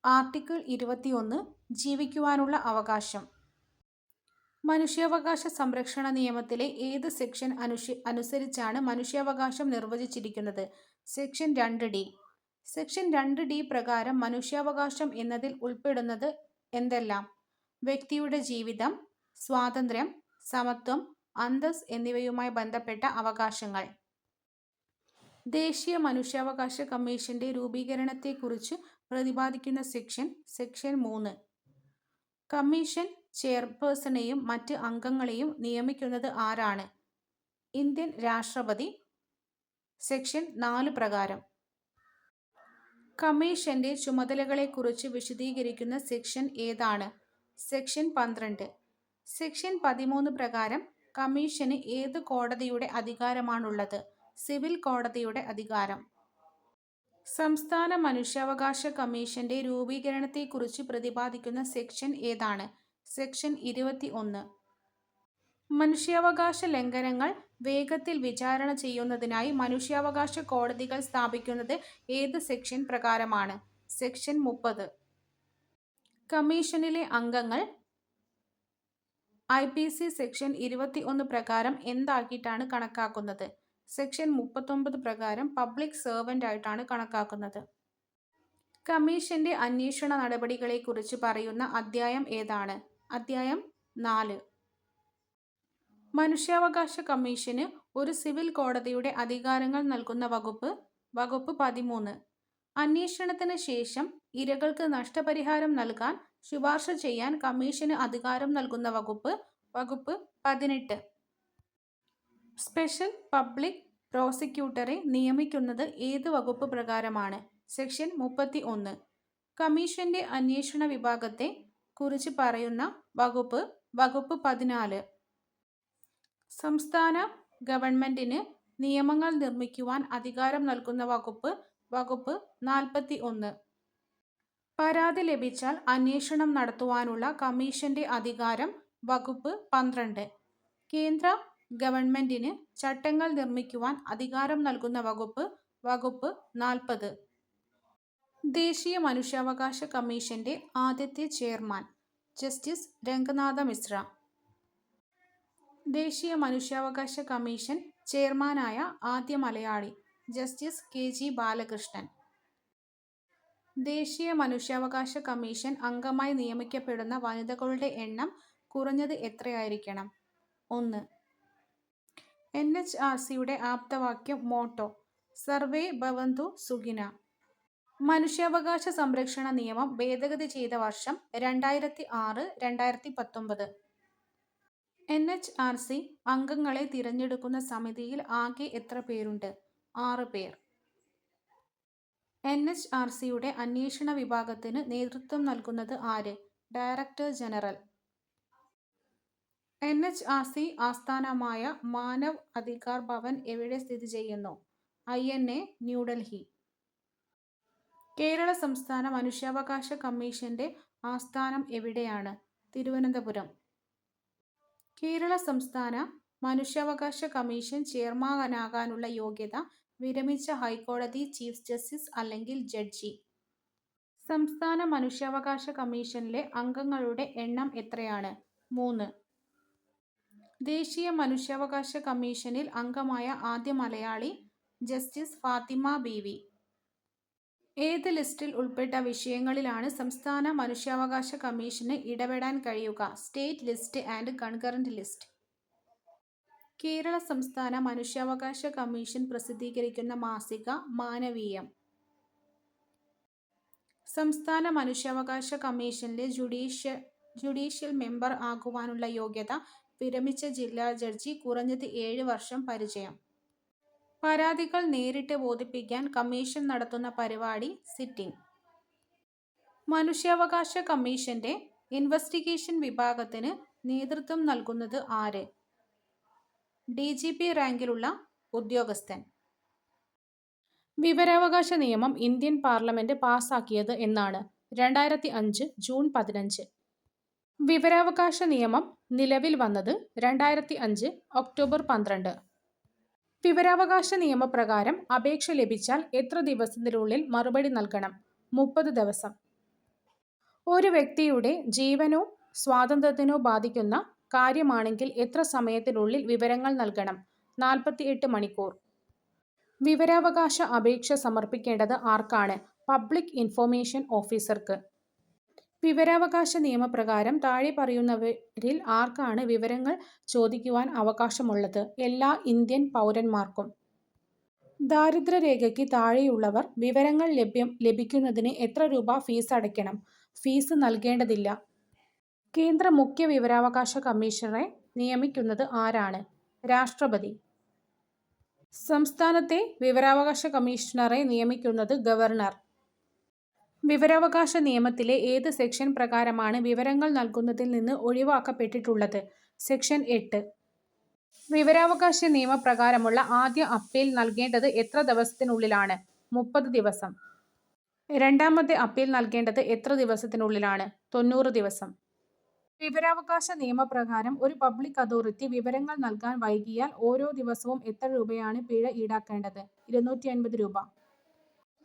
ആർട്ടിക്കിൾ 21 ജീവിക്കുവാനുള്ള അവകാശം. മനുഷ്യാവകാശ സംരക്ഷണ നിയമത്തിലെ ഏത് സെക്ഷൻ അനുസരിച്ചാണ് മനുഷ്യാവകാശം നിർവചിച്ചിരിക്കുന്നത്? Section 2D. സെക്ഷൻ 2D പ്രകാരം മനുഷ്യാവകാശം എന്നതിൽ ഉൾപ്പെടുന്നത് എന്തെല്ലാം? വ്യക്തിയുടെ ജീവിതം, സ്വാതന്ത്ര്യം, സമത്വം, അന്തസ്സ് എന്നിവയുമായി ബന്ധപ്പെട്ട അവകാശങ്ങൾ. ദേശീയ മനുഷ്യാവകാശ കമ്മീഷന്റെ രൂപീകരണത്തെക്കുറിച്ച് പ്രതിപാദിക്കുന്ന സെക്ഷൻ 3. കമ്മീഷൻ ചെയർപേഴ്സണെയും മറ്റ് അംഗങ്ങളെയും നിയമിക്കുന്നത് ആരാണ്? ഇന്ത്യൻ രാഷ്ട്രപതി. സെക്ഷൻ 4 പ്രകാരം. കമ്മീഷന്റെ ചുമതലകളെക്കുറിച്ച് വിശദീകരിക്കുന്ന സെക്ഷൻ ഏതാണ്? സെക്ഷൻ 12. സെക്ഷൻ 13 പ്രകാരം കമ്മീഷന് ഏത് കോടതിയുടെ അധികാരമാണുള്ളത്? സിവിൽ കോടതിയുടെ അധികാരം. സംസ്ഥാന മനുഷ്യാവകാശ കമ്മീഷന്റെ രൂപീകരണത്തെക്കുറിച്ച് പ്രതിപാദിക്കുന്ന സെക്ഷൻ ഏതാണ്? സെക്ഷൻ 21. മനുഷ്യാവകാശ ലംഘനങ്ങൾ വേഗത്തിൽ വിചാരണ ചെയ്യുന്നതിനായി മനുഷ്യാവകാശ കോടതികൾ സ്ഥാപിക്കുന്നത് ഏത് സെക്ഷൻ പ്രകാരമാണ്? സെക്ഷൻ 30. കമ്മീഷനിലെ അംഗങ്ങൾ IPC സെക്ഷൻ 21 പ്രകാരം എന്താക്കിയിട്ടാണ് കണക്കാക്കുന്നത്? സെക്ഷൻ 39 പ്രകാരം പബ്ലിക് സെർവന്റ് ആയിട്ടാണ് കണക്കാക്കുന്നത്. കമ്മീഷന്റെ അന്വേഷണ നടപടികളെക്കുറിച്ച് പറയുന്ന അധ്യായം ഏതാണ്? അധ്യായം 4. മനുഷ്യാവകാശ കമ്മീഷന് ഒരു സിവിൽ കോടതിയുടെ അധികാരങ്ങൾ നൽകുന്ന വകുപ്പ്? വകുപ്പ് 13. അന്വേഷണത്തിന് ശേഷം ഇരകൾക്ക് നഷ്ടപരിഹാരം നൽകാൻ ശുപാർശ ചെയ്യാൻ കമ്മീഷന് അധികാരം നൽകുന്ന വകുപ്പ്? വകുപ്പ് 18. സ്പെഷ്യൽ പബ്ലിക് പ്രോസിക്യൂട്ടറെ നിയമിക്കുന്നത് ഏത് വകുപ്പ് പ്രകാരമാണ്? സെക്ഷൻ 31. കമ്മീഷന്റെ അന്വേഷണ വിഭാഗത്തെ കുറിച്ച് പറയുന്ന വകുപ്പ്? വകുപ്പ് 14. സംസ്ഥാന ഗവൺമെന്റിന് നിയമങ്ങൾ നിർമ്മിക്കുവാൻ അധികാരം നൽകുന്ന വകുപ്പ്? വകുപ്പ് 41. പരാതി ലഭിച്ചാൽ അന്വേഷണം നടത്തുവാനുള്ള കമ്മീഷന്റെ അധികാരം? വകുപ്പ് 12. കേന്ദ്ര ഗവൺമെന്റിന് ചട്ടങ്ങൾ നിർമ്മിക്കുവാൻ അധികാരം നൽകുന്ന വകുപ്പ്? വകുപ്പ് 40. ദേശീയ മനുഷ്യാവകാശ കമ്മീഷന്റെ ആദ്യത്തെ ചെയർമാൻ? ജസ്റ്റിസ് രംഗനാഥ മിശ്ര. ദേശീയ മനുഷ്യാവകാശ കമ്മീഷൻ ചെയർമാനായ ആദ്യ മലയാളി? Justice KG Balakrishnan. ദേശീയ മനുഷ്യാവകാശ കമ്മീഷൻ അംഗമായി നിയമിക്കപ്പെടുന്ന വനിതകളുടെ എണ്ണം കുറഞ്ഞത് എത്രയായിരിക്കണം? 1. NHRCയുടെ ആപ്തവാക്യം മോട്ടോ സർവേ ഭവന്തു സുഖിന. മനുഷ്യാവകാശ സംരക്ഷണ നിയമം ഭേദഗതി ചെയ്ത വർഷം? 2006-2019. NHRC അംഗങ്ങളെ തിരഞ്ഞെടുക്കുന്ന സമിതിയിൽ ആകെ എത്ര പേരുണ്ട്? 6 പേർ. NHRCയുടെ അന്വേഷണ വിഭാഗത്തിന് നേതൃത്വം നൽകുന്നത് ആര്? Director general. NHRC ആസ്ഥാനമായ മാനവ് അധികാർ ഭവൻ എവിടെ സ്ഥിതി ചെയ്യുന്നു? INA, ന്യൂഡൽഹി. കേരള സംസ്ഥാന മനുഷ്യാവകാശ കമ്മീഷന്റെ ആസ്ഥാനം എവിടെയാണ്? തിരുവനന്തപുരം. കേരള സംസ്ഥാന മനുഷ്യാവകാശ കമ്മീഷൻ ചെയർമാനാകാനുള്ള യോഗ്യത വിരമിച്ച ഹൈക്കോടതി ചീഫ് ജസ്റ്റിസ് അല്ലെങ്കിൽ ജഡ്ജി. സംസ്ഥാന മനുഷ്യാവകാശ കമ്മീഷനിലെ അംഗങ്ങളുടെ എണ്ണം എത്രയാണ്? 3. ദേശീയ മനുഷ്യാവകാശ കമ്മീഷനിൽ അംഗമായ ആദ്യ മലയാളി? ജസ്റ്റിസ് ഫാത്തിമ ബീവി. ഏത് ലിസ്റ്റിൽ ഉൾപ്പെട്ട വിഷയങ്ങളിലാണ് സംസ്ഥാന മനുഷ്യാവകാശ കമ്മീഷന് ഇടപെടാൻ കഴിയുക? State list and concurrent list. Kerala സംസ്ഥാന മനുഷ്യാവകാശ കമ്മീഷൻ പ്രസിദ്ധീകരിക്കുന്ന മാസിക മാനവീയം. സംസ്ഥാന മനുഷ്യാവകാശ കമ്മീഷനിലെ ജുഡീഷ്യൽ മെമ്പർ ആകുവാനുള്ള യോഗ്യത വിരമിച്ച ജില്ലാ ജഡ്ജി, കുറഞ്ഞത് 7 വർഷം പരിചയം. പരാതികൾ നേരിട്ട് ബോധിപ്പിക്കാൻ കമ്മീഷൻ നടത്തുന്ന പരിപാടി സിറ്റിംഗ്. മനുഷ്യാവകാശ കമ്മീഷന്റെ ഇൻവെസ്റ്റിഗേഷൻ വിഭാഗത്തിന് നേതൃത്വം നൽകുന്നത് ആര്? DGP റാങ്കിലുള്ള ഉദ്യോഗസ്ഥൻ. വിവരാവകാശ നിയമം ഇന്ത്യൻ പാർലമെന്റ് പാസാക്കിയത് എന്നാണ്? 2005 ജൂൺ 15. വിവരാവകാശ നിയമം നിലവിൽ വന്നത് 2005 ഒക്ടോബർ 12. വിവരാവകാശ നിയമപ്രകാരം അപേക്ഷ ലഭിച്ചാൽ എത്ര ദിവസത്തിനുള്ളിൽ മറുപടി നൽകണം? 30 ദിവസം. ഒരു വ്യക്തിയുടെ ജീവനോ സ്വാതന്ത്ര്യത്തിനോ ബാധിക്കുന്ന കാര്യമാണെങ്കിൽ എത്ര സമയത്തിനുള്ളിൽ വിവരങ്ങൾ നൽകണം? 48 മണിക്കൂർ. വിവരാവകാശ അപേക്ഷ സമർപ്പിക്കേണ്ടത് ആർക്കാണ്? പബ്ലിക് ഇൻഫർമേഷൻ ഓഫീസർക്ക്. വിവരാവകാശ നിയമപ്രകാരം താഴെ പറയുന്നവരിൽ ആർക്കാണ് വിവരങ്ങൾ ചോദിക്കുവാൻ അവകാശമുള്ളത്? എല്ലാ ഇന്ത്യൻ പൗരന്മാർക്കും. ദാരിദ്ര്യരേഖയ്ക്ക് താഴെയുള്ളവർ വിവരങ്ങൾ ലഭിക്കുന്നതിന് എത്ര രൂപ ഫീസ് അടയ്ക്കണം? ഫീസ് നൽകേണ്ടതില്ല. കേന്ദ്ര മുഖ്യ വിവരാവകാശ കമ്മീഷണറെ നിയമിക്കുന്നത് ആരാണ്? രാഷ്ട്രപതി. സംസ്ഥാനത്തെ വിവരാവകാശ കമ്മീഷണറെ നിയമിക്കുന്നത് ഗവർണർ. വിവരാവകാശ നിയമത്തിലെ ഏത് സെക്ഷൻ പ്രകാരമാണ് വിവരങ്ങൾ നൽകുന്നതിൽ നിന്ന് ഒഴിവാക്കപ്പെട്ടിട്ടുള്ളത്? സെക്ഷൻ 8. വിവരാവകാശ നിയമപ്രകാരമുള്ള ആദ്യ അപ്പീൽ നൽകേണ്ടത് എത്ര ദിവസത്തിനുള്ളിലാണ്? 30 ദിവസം. രണ്ടാമത്തെ അപ്പീൽ നൽകേണ്ടത് എത്ര ദിവസത്തിനുള്ളിലാണ്? 90 ദിവസം. വിവരാവകാശ നിയമപ്രകാരം ഒരു പബ്ലിക് അതോറിറ്റി വിവരങ്ങൾ നൽകാൻ വൈകിയാൽ ഓരോ ദിവസവും എത്ര രൂപയാണ് പിഴ ഈടാക്കേണ്ടത്? 250 രൂപ.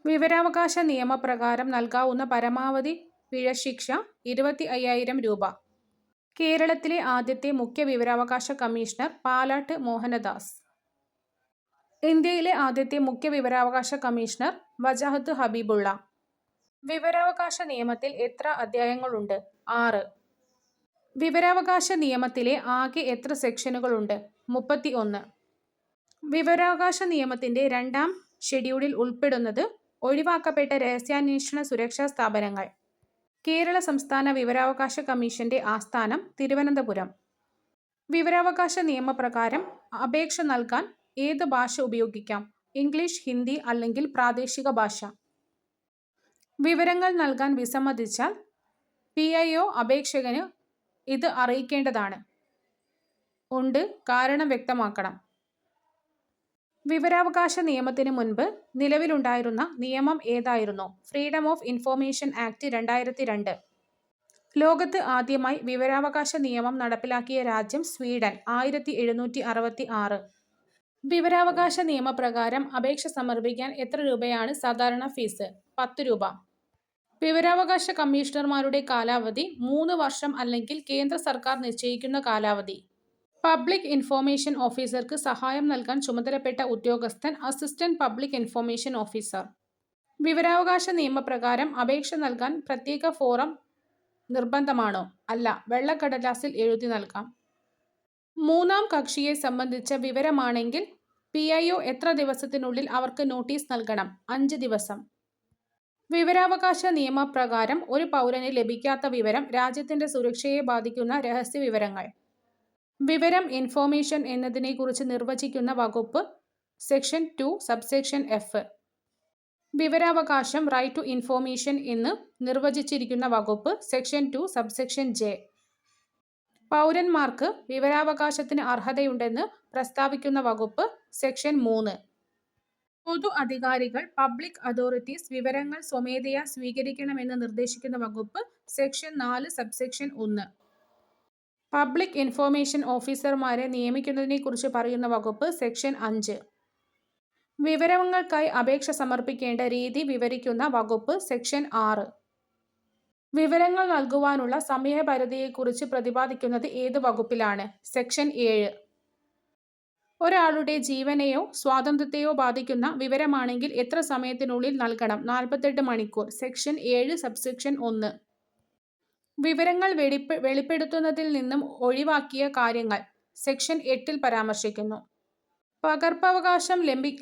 വിവരാവകാശ നിയമപ്രകാരം നൽകാവുന്ന പരമാവധി പിഴശിക്ഷ 25,000 രൂപ. കേരളത്തിലെ ആദ്യത്തെ മുഖ്യ വിവരാവകാശ കമ്മീഷണർ പാലാട്ട് മോഹനദാസ്. ഇന്ത്യയിലെ ആദ്യത്തെ മുഖ്യ വിവരാവകാശ കമ്മീഷണർ വജാഹത്ത് ഹബീബുള്ള. വിവരാവകാശ നിയമത്തിൽ എത്ര അധ്യായങ്ങളുണ്ട്? 6. വിവരാവകാശ നിയമത്തിലെ ആകെ എത്ര സെക്ഷനുകളുണ്ട്? 31. വിവരാവകാശ നിയമത്തിന്റെ 2-ാം ഷെഡ്യൂളിൽ ഉൾപ്പെടുന്നത് ഒഴിവാക്കപ്പെട്ട രഹസ്യാന്വേഷണ സുരക്ഷാ സ്ഥാപനങ്ങൾ. കേരള സംസ്ഥാന വിവരാവകാശ കമ്മീഷന്റെ ആസ്ഥാനം തിരുവനന്തപുരം. വിവരാവകാശ നിയമപ്രകാരം അപേക്ഷ നൽകാൻ ഏത് ഭാഷ ഉപയോഗിക്കാം? ഇംഗ്ലീഷ്, ഹിന്ദി അല്ലെങ്കിൽ പ്രാദേശിക ഭാഷ. വിവരങ്ങൾ നൽകാൻ വിസമ്മതിച്ചാൽ PIO അപേക്ഷകന് ഇത് അറിയിക്കേണ്ടതാണ്. ഉണ്ട്, കാരണം വ്യക്തമാക്കണം. വിവരാവകാശ നിയമത്തിന് മുൻപ് നിലവിലുണ്ടായിരുന്ന നിയമം ഏതായിരുന്നു? Freedom of information act 2002. ലോകത്ത് ആദ്യമായി വിവരാവകാശ നിയമം നടപ്പിലാക്കിയ രാജ്യം സ്വീഡൻ, 1766. വിവരാവകാശ നിയമപ്രകാരം അപേക്ഷ സമർപ്പിക്കാൻ എത്ര രൂപയാണ് സാധാരണ ഫീസ്? 10 രൂപ. വിവരാവകാശ കമ്മീഷണർമാരുടെ കാലാവധി 3 വർഷം അല്ലെങ്കിൽ കേന്ദ്ര സർക്കാർ നിശ്ചയിക്കുന്ന കാലാവധി. പബ്ലിക് ഇൻഫർമേഷൻ ഓഫീസർക്ക് സഹായം നൽകാൻ ചുമതലപ്പെട്ട ഉദ്യോഗസ്ഥൻ അസിസ്റ്റന്റ് പബ്ലിക് ഇൻഫർമേഷൻ ഓഫീസർ. വിവരാവകാശ നിയമപ്രകാരം അപേക്ഷ നൽകാൻ പ്രത്യേക ഫോറം നിർബന്ധമാണോ? അല്ല, വെള്ളക്കടലാസിൽ എഴുതി നൽകാം. മൂന്നാം കക്ഷിയെ സംബന്ധിച്ച വിവരമാണെങ്കിൽ PIO എത്ര ദിവസത്തിനുള്ളിൽ അവർക്ക് നോട്ടീസ് നൽകണം? 5 ദിവസം. വിവരാവകാശ നിയമപ്രകാരം ഒരു പൗരന് ലഭിക്കാത്ത വിവരം രാജ്യത്തിന്റെ സുരക്ഷയെ ബാധിക്കുന്ന രഹസ്യ വിവരങ്ങൾ. വിവരം, ഇൻഫർമേഷൻ എന്നതിനെക്കുറിച്ച് നിർവചിക്കുന്ന വകുപ്പ് സെക്ഷൻ 2 സബ്സെക്ഷൻ F. വിവരാവകാശം റൈറ്റ് ടു ഇൻഫർമേഷൻ എന്ന് നിർവചിച്ചിരിക്കുന്ന വകുപ്പ് സെക്ഷൻ 2 സബ്സെക്ഷൻ J. പൗരന്മാർക്ക് വിവരാവകാശത്തിന് അർഹതയുണ്ടെന്ന് പ്രസ്താവിക്കുന്ന വകുപ്പ് സെക്ഷൻ 3. പൊതു അധികാരികൾ, പബ്ലിക് അതോറിറ്റീസ് വിവരങ്ങൾ സ്വമേധയാ സ്വീകരിക്കണമെന്ന് നിർദ്ദേശിക്കുന്ന വകുപ്പ് സെക്ഷൻ 4 സബ്സെക്ഷൻ 1. പബ്ലിക് ഇൻഫർമേഷൻ ഓഫീസർമാരെ നിയമിക്കുന്നതിനെക്കുറിച്ച് പറയുന്ന വകുപ്പ് സെക്ഷൻ 5. വിവരങ്ങൾക്കായി അപേക്ഷ സമർപ്പിക്കേണ്ട രീതി വിവരിക്കുന്ന വകുപ്പ് സെക്ഷൻ 6. വിവരങ്ങൾ നൽകുവാനുള്ള സമയപരിധിയെക്കുറിച്ച് പ്രതിപാദിക്കുന്നത് ഏത് വകുപ്പിലാണ്? സെക്ഷൻ 7. ഒരാളുടെ ജീവനെയോ സ്വാതന്ത്ര്യത്തെയോ ബാധിക്കുന്ന വിവരമാണെങ്കിൽ എത്ര സമയത്തിനുള്ളിൽ നൽകണം? 48 മണിക്കൂർ. Section 7 subsection 1. വിവരങ്ങൾ വെളിപ്പെടുത്തുന്നതിൽ നിന്നും ഒഴിവാക്കിയ കാര്യങ്ങൾ സെക്ഷൻ 8 പരാമർശിക്കുന്നു. പകർപ്പവകാശം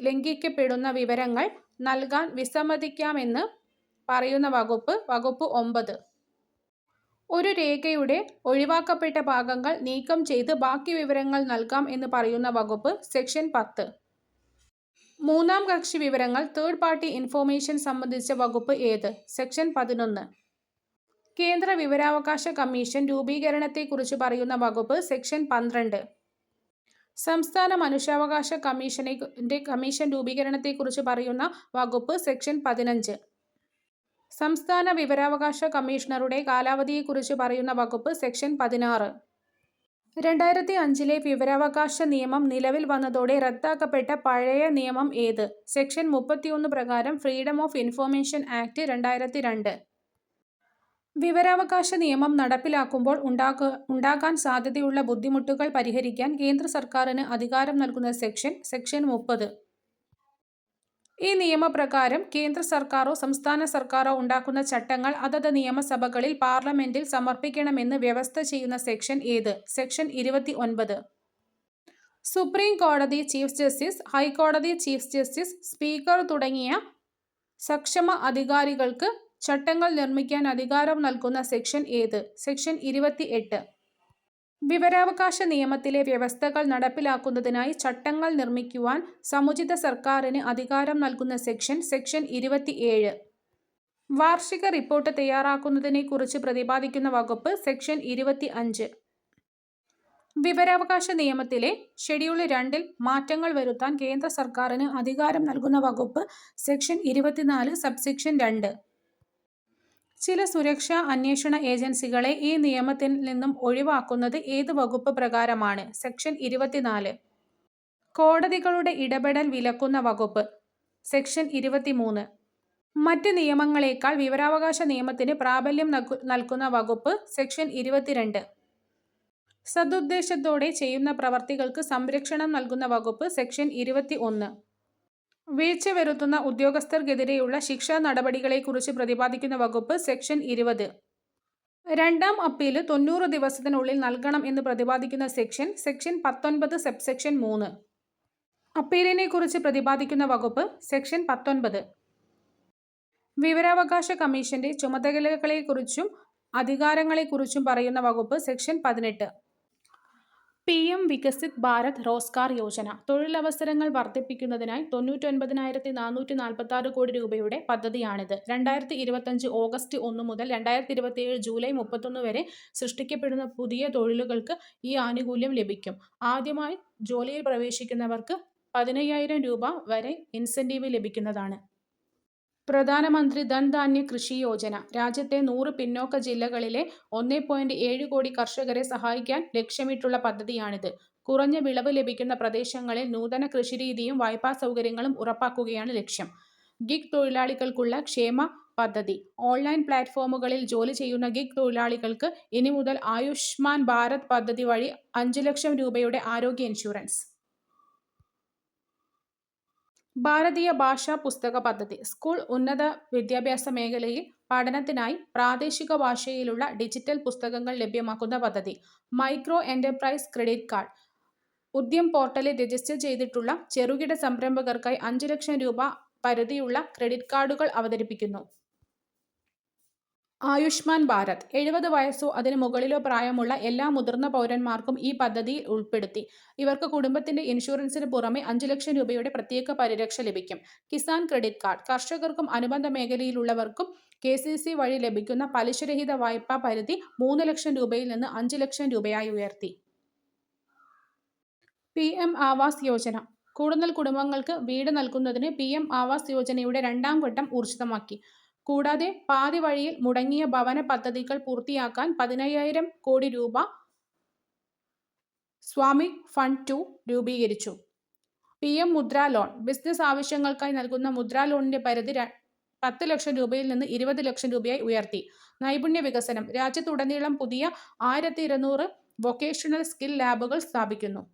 ലംഘിക്കപ്പെടുന്ന വിവരങ്ങൾ നൽകാൻ വിസമ്മതിക്കാമെന്ന് പറയുന്ന വകുപ്പ് 9. ഒരു രേഖയുടെ ഒഴിവാക്കപ്പെട്ട ഭാഗങ്ങൾ നീക്കം ചെയ്ത് ബാക്കി വിവരങ്ങൾ നൽകാം എന്ന് പറയുന്ന വകുപ്പ് സെക്ഷൻ 10. മൂന്നാം കക്ഷി വിവരങ്ങൾ തേർഡ് പാർട്ടി ഇൻഫോർമേഷൻ സംബന്ധിച്ച വകുപ്പ് ഏത്? സെക്ഷൻ 11. കേന്ദ്ര വിവരാവകാശ കമ്മീഷൻ രൂപീകരണത്തെക്കുറിച്ച് പറയുന്ന വകുപ്പ് സെക്ഷൻ 12. സംസ്ഥാന മനുഷ്യാവകാശ കമ്മീഷൻ രൂപീകരണത്തെക്കുറിച്ച് പറയുന്ന വകുപ്പ് സെക്ഷൻ 15. സംസ്ഥാന വിവരാവകാശ കമ്മീഷണറുടെ കാലാവധിയെക്കുറിച്ച് പറയുന്ന വകുപ്പ് സെക്ഷൻ 16. 2005 വിവരാവകാശ നിയമം നിലവിൽ വന്നതോടെ റദ്ദാക്കപ്പെട്ട പഴയ നിയമം ഏത്? സെക്ഷൻ 31 പ്രകാരം ഫ്രീഡം ഓഫ് ഇൻഫോർമേഷൻ ആക്ട് 2002. വിവരാവകാശ നിയമം നടപ്പിലാക്കുമ്പോൾ ഉണ്ടാകാൻ സാധ്യതയുള്ള ബുദ്ധിമുട്ടുകൾ പരിഹരിക്കാൻ കേന്ദ്ര സർക്കാരിന് അധികാരം നൽകുന്ന സെക്ഷൻ 30. ഈ നിയമപ്രകാരം കേന്ദ്ര സർക്കാരോ സംസ്ഥാന സർക്കാരോ ഉണ്ടാക്കുന്ന ചട്ടങ്ങൾ അതത് നിയമസഭകളിൽ പാർലമെന്റിൽ സമർപ്പിക്കണമെന്ന് വ്യവസ്ഥ ചെയ്യുന്ന സെക്ഷൻ ഏത്? സെക്ഷൻ 29. സുപ്രീം കോടതി ചീഫ് ജസ്റ്റിസ്, ഹൈക്കോടതി ചീഫ് ജസ്റ്റിസ്, സ്പീക്കർ തുടങ്ങിയ സക്ഷമ അധികാരികൾക്ക് ചട്ടങ്ങൾ നിർമ്മിക്കാൻ അധികാരം നൽകുന്ന സെക്ഷൻ ഏത്? സെക്ഷൻ 28. വിവരാവകാശ നിയമത്തിലെ വ്യവസ്ഥകൾ നടപ്പിലാക്കുന്നതിനായി ചട്ടങ്ങൾ നിർമ്മിക്കുവാൻ സമുചിത സർക്കാരിന് അധികാരം നൽകുന്ന സെക്ഷൻ 27. വാർഷിക റിപ്പോർട്ട് തയ്യാറാക്കുന്നതിനെക്കുറിച്ച് പ്രതിപാദിക്കുന്ന വകുപ്പ് സെക്ഷൻ 25. വിവരാവകാശ നിയമത്തിലെ ഷെഡ്യൂൾ 2 മാറ്റങ്ങൾ വരുത്താൻ കേന്ദ്ര സർക്കാരിന് അധികാരം നൽകുന്ന വകുപ്പ് സെക്ഷൻ 24 സബ്സെക്ഷൻ 2. ചില സുരക്ഷാ അന്വേഷണ ഏജൻസികളെ ഈ നിയമത്തിൽ നിന്നും ഒഴിവാക്കുന്നത് ഏത് വകുപ്പ് പ്രകാരമാണ്? സെക്ഷൻ 24. കോടതികളുടെ ഇടപെടൽ വിലക്കുന്ന വകുപ്പ് സെക്ഷൻ 23. മറ്റ് നിയമങ്ങളേക്കാൾ വിവരാവകാശ നിയമത്തിന് പ്രാബല്യം നൽകുന്ന വകുപ്പ് സെക്ഷൻ 22. സദുദ്ദേശത്തോടെ ചെയ്യുന്ന പ്രവർത്തികൾക്ക് സംരക്ഷണം നൽകുന്ന വകുപ്പ് സെക്ഷൻ 21. വീഴ്ച വരുത്തുന്ന ഉദ്യോഗസ്ഥർക്കെതിരെയുള്ള ശിക്ഷാ നടപടികളെക്കുറിച്ച് പ്രതിപാദിക്കുന്ന വകുപ്പ് സെക്ഷൻ 20. രണ്ടാം അപ്പീല് 90 ദിവസത്തിനുള്ളിൽ നൽകണം എന്ന് പ്രതിപാദിക്കുന്ന സെക്ഷൻ 19 സബ്സെക്ഷൻ 3. അപ്പീലിനെക്കുറിച്ച് പ്രതിപാദിക്കുന്ന വകുപ്പ് സെക്ഷൻ 19. വിവരാവകാശ കമ്മീഷന്റെ ചുമതലകളെക്കുറിച്ചും അധികാരങ്ങളെക്കുറിച്ചും പറയുന്ന വകുപ്പ് സെക്ഷൻ 18. PM വികസിത് ഭാരത് റോസ്ഗാർ യോജന തൊഴിലവസരങ്ങൾ വർദ്ധിപ്പിക്കുന്നതിനായി 99,446 കോടി രൂപയുടെ പദ്ധതിയാണിത്. 2025 ഓഗസ്റ്റ് 1 മുതൽ 2027 ജൂലൈ 31 വരെ സൃഷ്ടിക്കപ്പെടുന്ന പുതിയ തൊഴിലുകൾക്ക് ഈ ആനുകൂല്യം ലഭിക്കും. ആദ്യമായി ജോലിയിൽ പ്രവേശിക്കുന്നവർക്ക് 15,000 രൂപ വരെ ഇൻസെന്റീവ് ലഭിക്കുന്നതാണ്. പ്രധാനമന്ത്രി ധൻധാന്യ കൃഷി യോജന രാജ്യത്തെ 100 പിന്നോക്ക ജില്ലകളിലെ 1.7 കോടി കർഷകരെ സഹായിക്കാൻ ലക്ഷ്യമിട്ടുള്ള പദ്ധതിയാണിത്. കുറഞ്ഞ വിളവ് ലഭിക്കുന്ന പ്രദേശങ്ങളിൽ നൂതന കൃഷിരീതിയും വായ്പാ സൗകര്യങ്ങളും ഉറപ്പാക്കുകയാണ് ലക്ഷ്യം. ഗിഗ് തൊഴിലാളികൾക്കുള്ള ക്ഷേമ പദ്ധതി ഓൺലൈൻ പ്ലാറ്റ്ഫോമുകളിൽ ജോലി ചെയ്യുന്ന ഗിഗ് തൊഴിലാളികൾക്ക് ഇനി മുതൽ ആയുഷ്മാൻ ഭാരത് പദ്ധതി വഴി 5 ലക്ഷം രൂപയുടെ ആരോഗ്യ ഇൻഷുറൻസ്. ഭാരതീയ ഭാഷാ പുസ്തക പദ്ധതി സ്കൂൾ ഉന്നത വിദ്യാഭ്യാസ മേഖലയിൽ പഠനത്തിനായി പ്രാദേശിക ഭാഷയിലുള്ള ഡിജിറ്റൽ പുസ്തകങ്ങൾ ലഭ്യമാക്കുന്ന പദ്ധതി. മൈക്രോ എന്റർപ്രൈസ് ക്രെഡിറ്റ് കാർഡ് ഉദ്യം പോർട്ടലിൽ രജിസ്റ്റർ ചെയ്തിട്ടുള്ള ചെറുകിട സംരംഭകർക്കായി 5 ലക്ഷം രൂപ പരിധിയുള്ള ക്രെഡിറ്റ് കാർഡുകൾ അവതരിപ്പിക്കുന്നു. ആയുഷ്മാൻ ഭാരത് 70 വയസ്സോ അതിനു മുകളിലോ പ്രായമുള്ള എല്ലാ മുതിർന്ന പൗരന്മാർക്കും ഈ പദ്ധതിയിൽ ഉൾപ്പെടുത്തി. ഇവർക്ക് കുടുംബത്തിന്റെ ഇൻഷുറൻസിന് പുറമെ 5 ലക്ഷം രൂപയുടെ പ്രത്യേക പരിരക്ഷ ലഭിക്കും. കിസാൻ ക്രെഡിറ്റ് കാർഡ് കർഷകർക്കും അനുബന്ധ മേഖലയിലുള്ളവർക്കും KCC വഴി ലഭിക്കുന്ന പലിശരഹിത വായ്പാ പരിധി 3 ലക്ഷം രൂപയിൽ നിന്ന് 5 ലക്ഷം രൂപയായി ഉയർത്തി. PM ആവാസ് യോജന കൂടുതൽ കുടുംബങ്ങൾക്ക് വീട് നൽകുന്നതിന് PM ആവാസ് യോജനയുടെ 2ാം ഘട്ടം ഊർജിതമാക്കി. കൂടാതെ പാതി വഴിയിൽ മുടങ്ങിയ ഭവന പദ്ധതികൾ പൂർത്തിയാക്കാൻ 15,000 കോടി രൂപ സ്വാമിക് ഫണ്ട് 2 രൂപീകരിച്ചു. PM മുദ്രാ ലോൺ ബിസിനസ് ആവശ്യങ്ങൾക്കായി നൽകുന്ന മുദ്രാ ലോണിന്റെ പരിധി 10 ലക്ഷം രൂപയിൽ നിന്ന് 20 ലക്ഷം രൂപയായി ഉയർത്തി. നൈപുണ്യ വികസനം രാജ്യത്തുടനീളം പുതിയ 1200 വൊക്കേഷണൽ സ്കിൽ ലാബുകൾ സ്ഥാപിക്കുന്നു.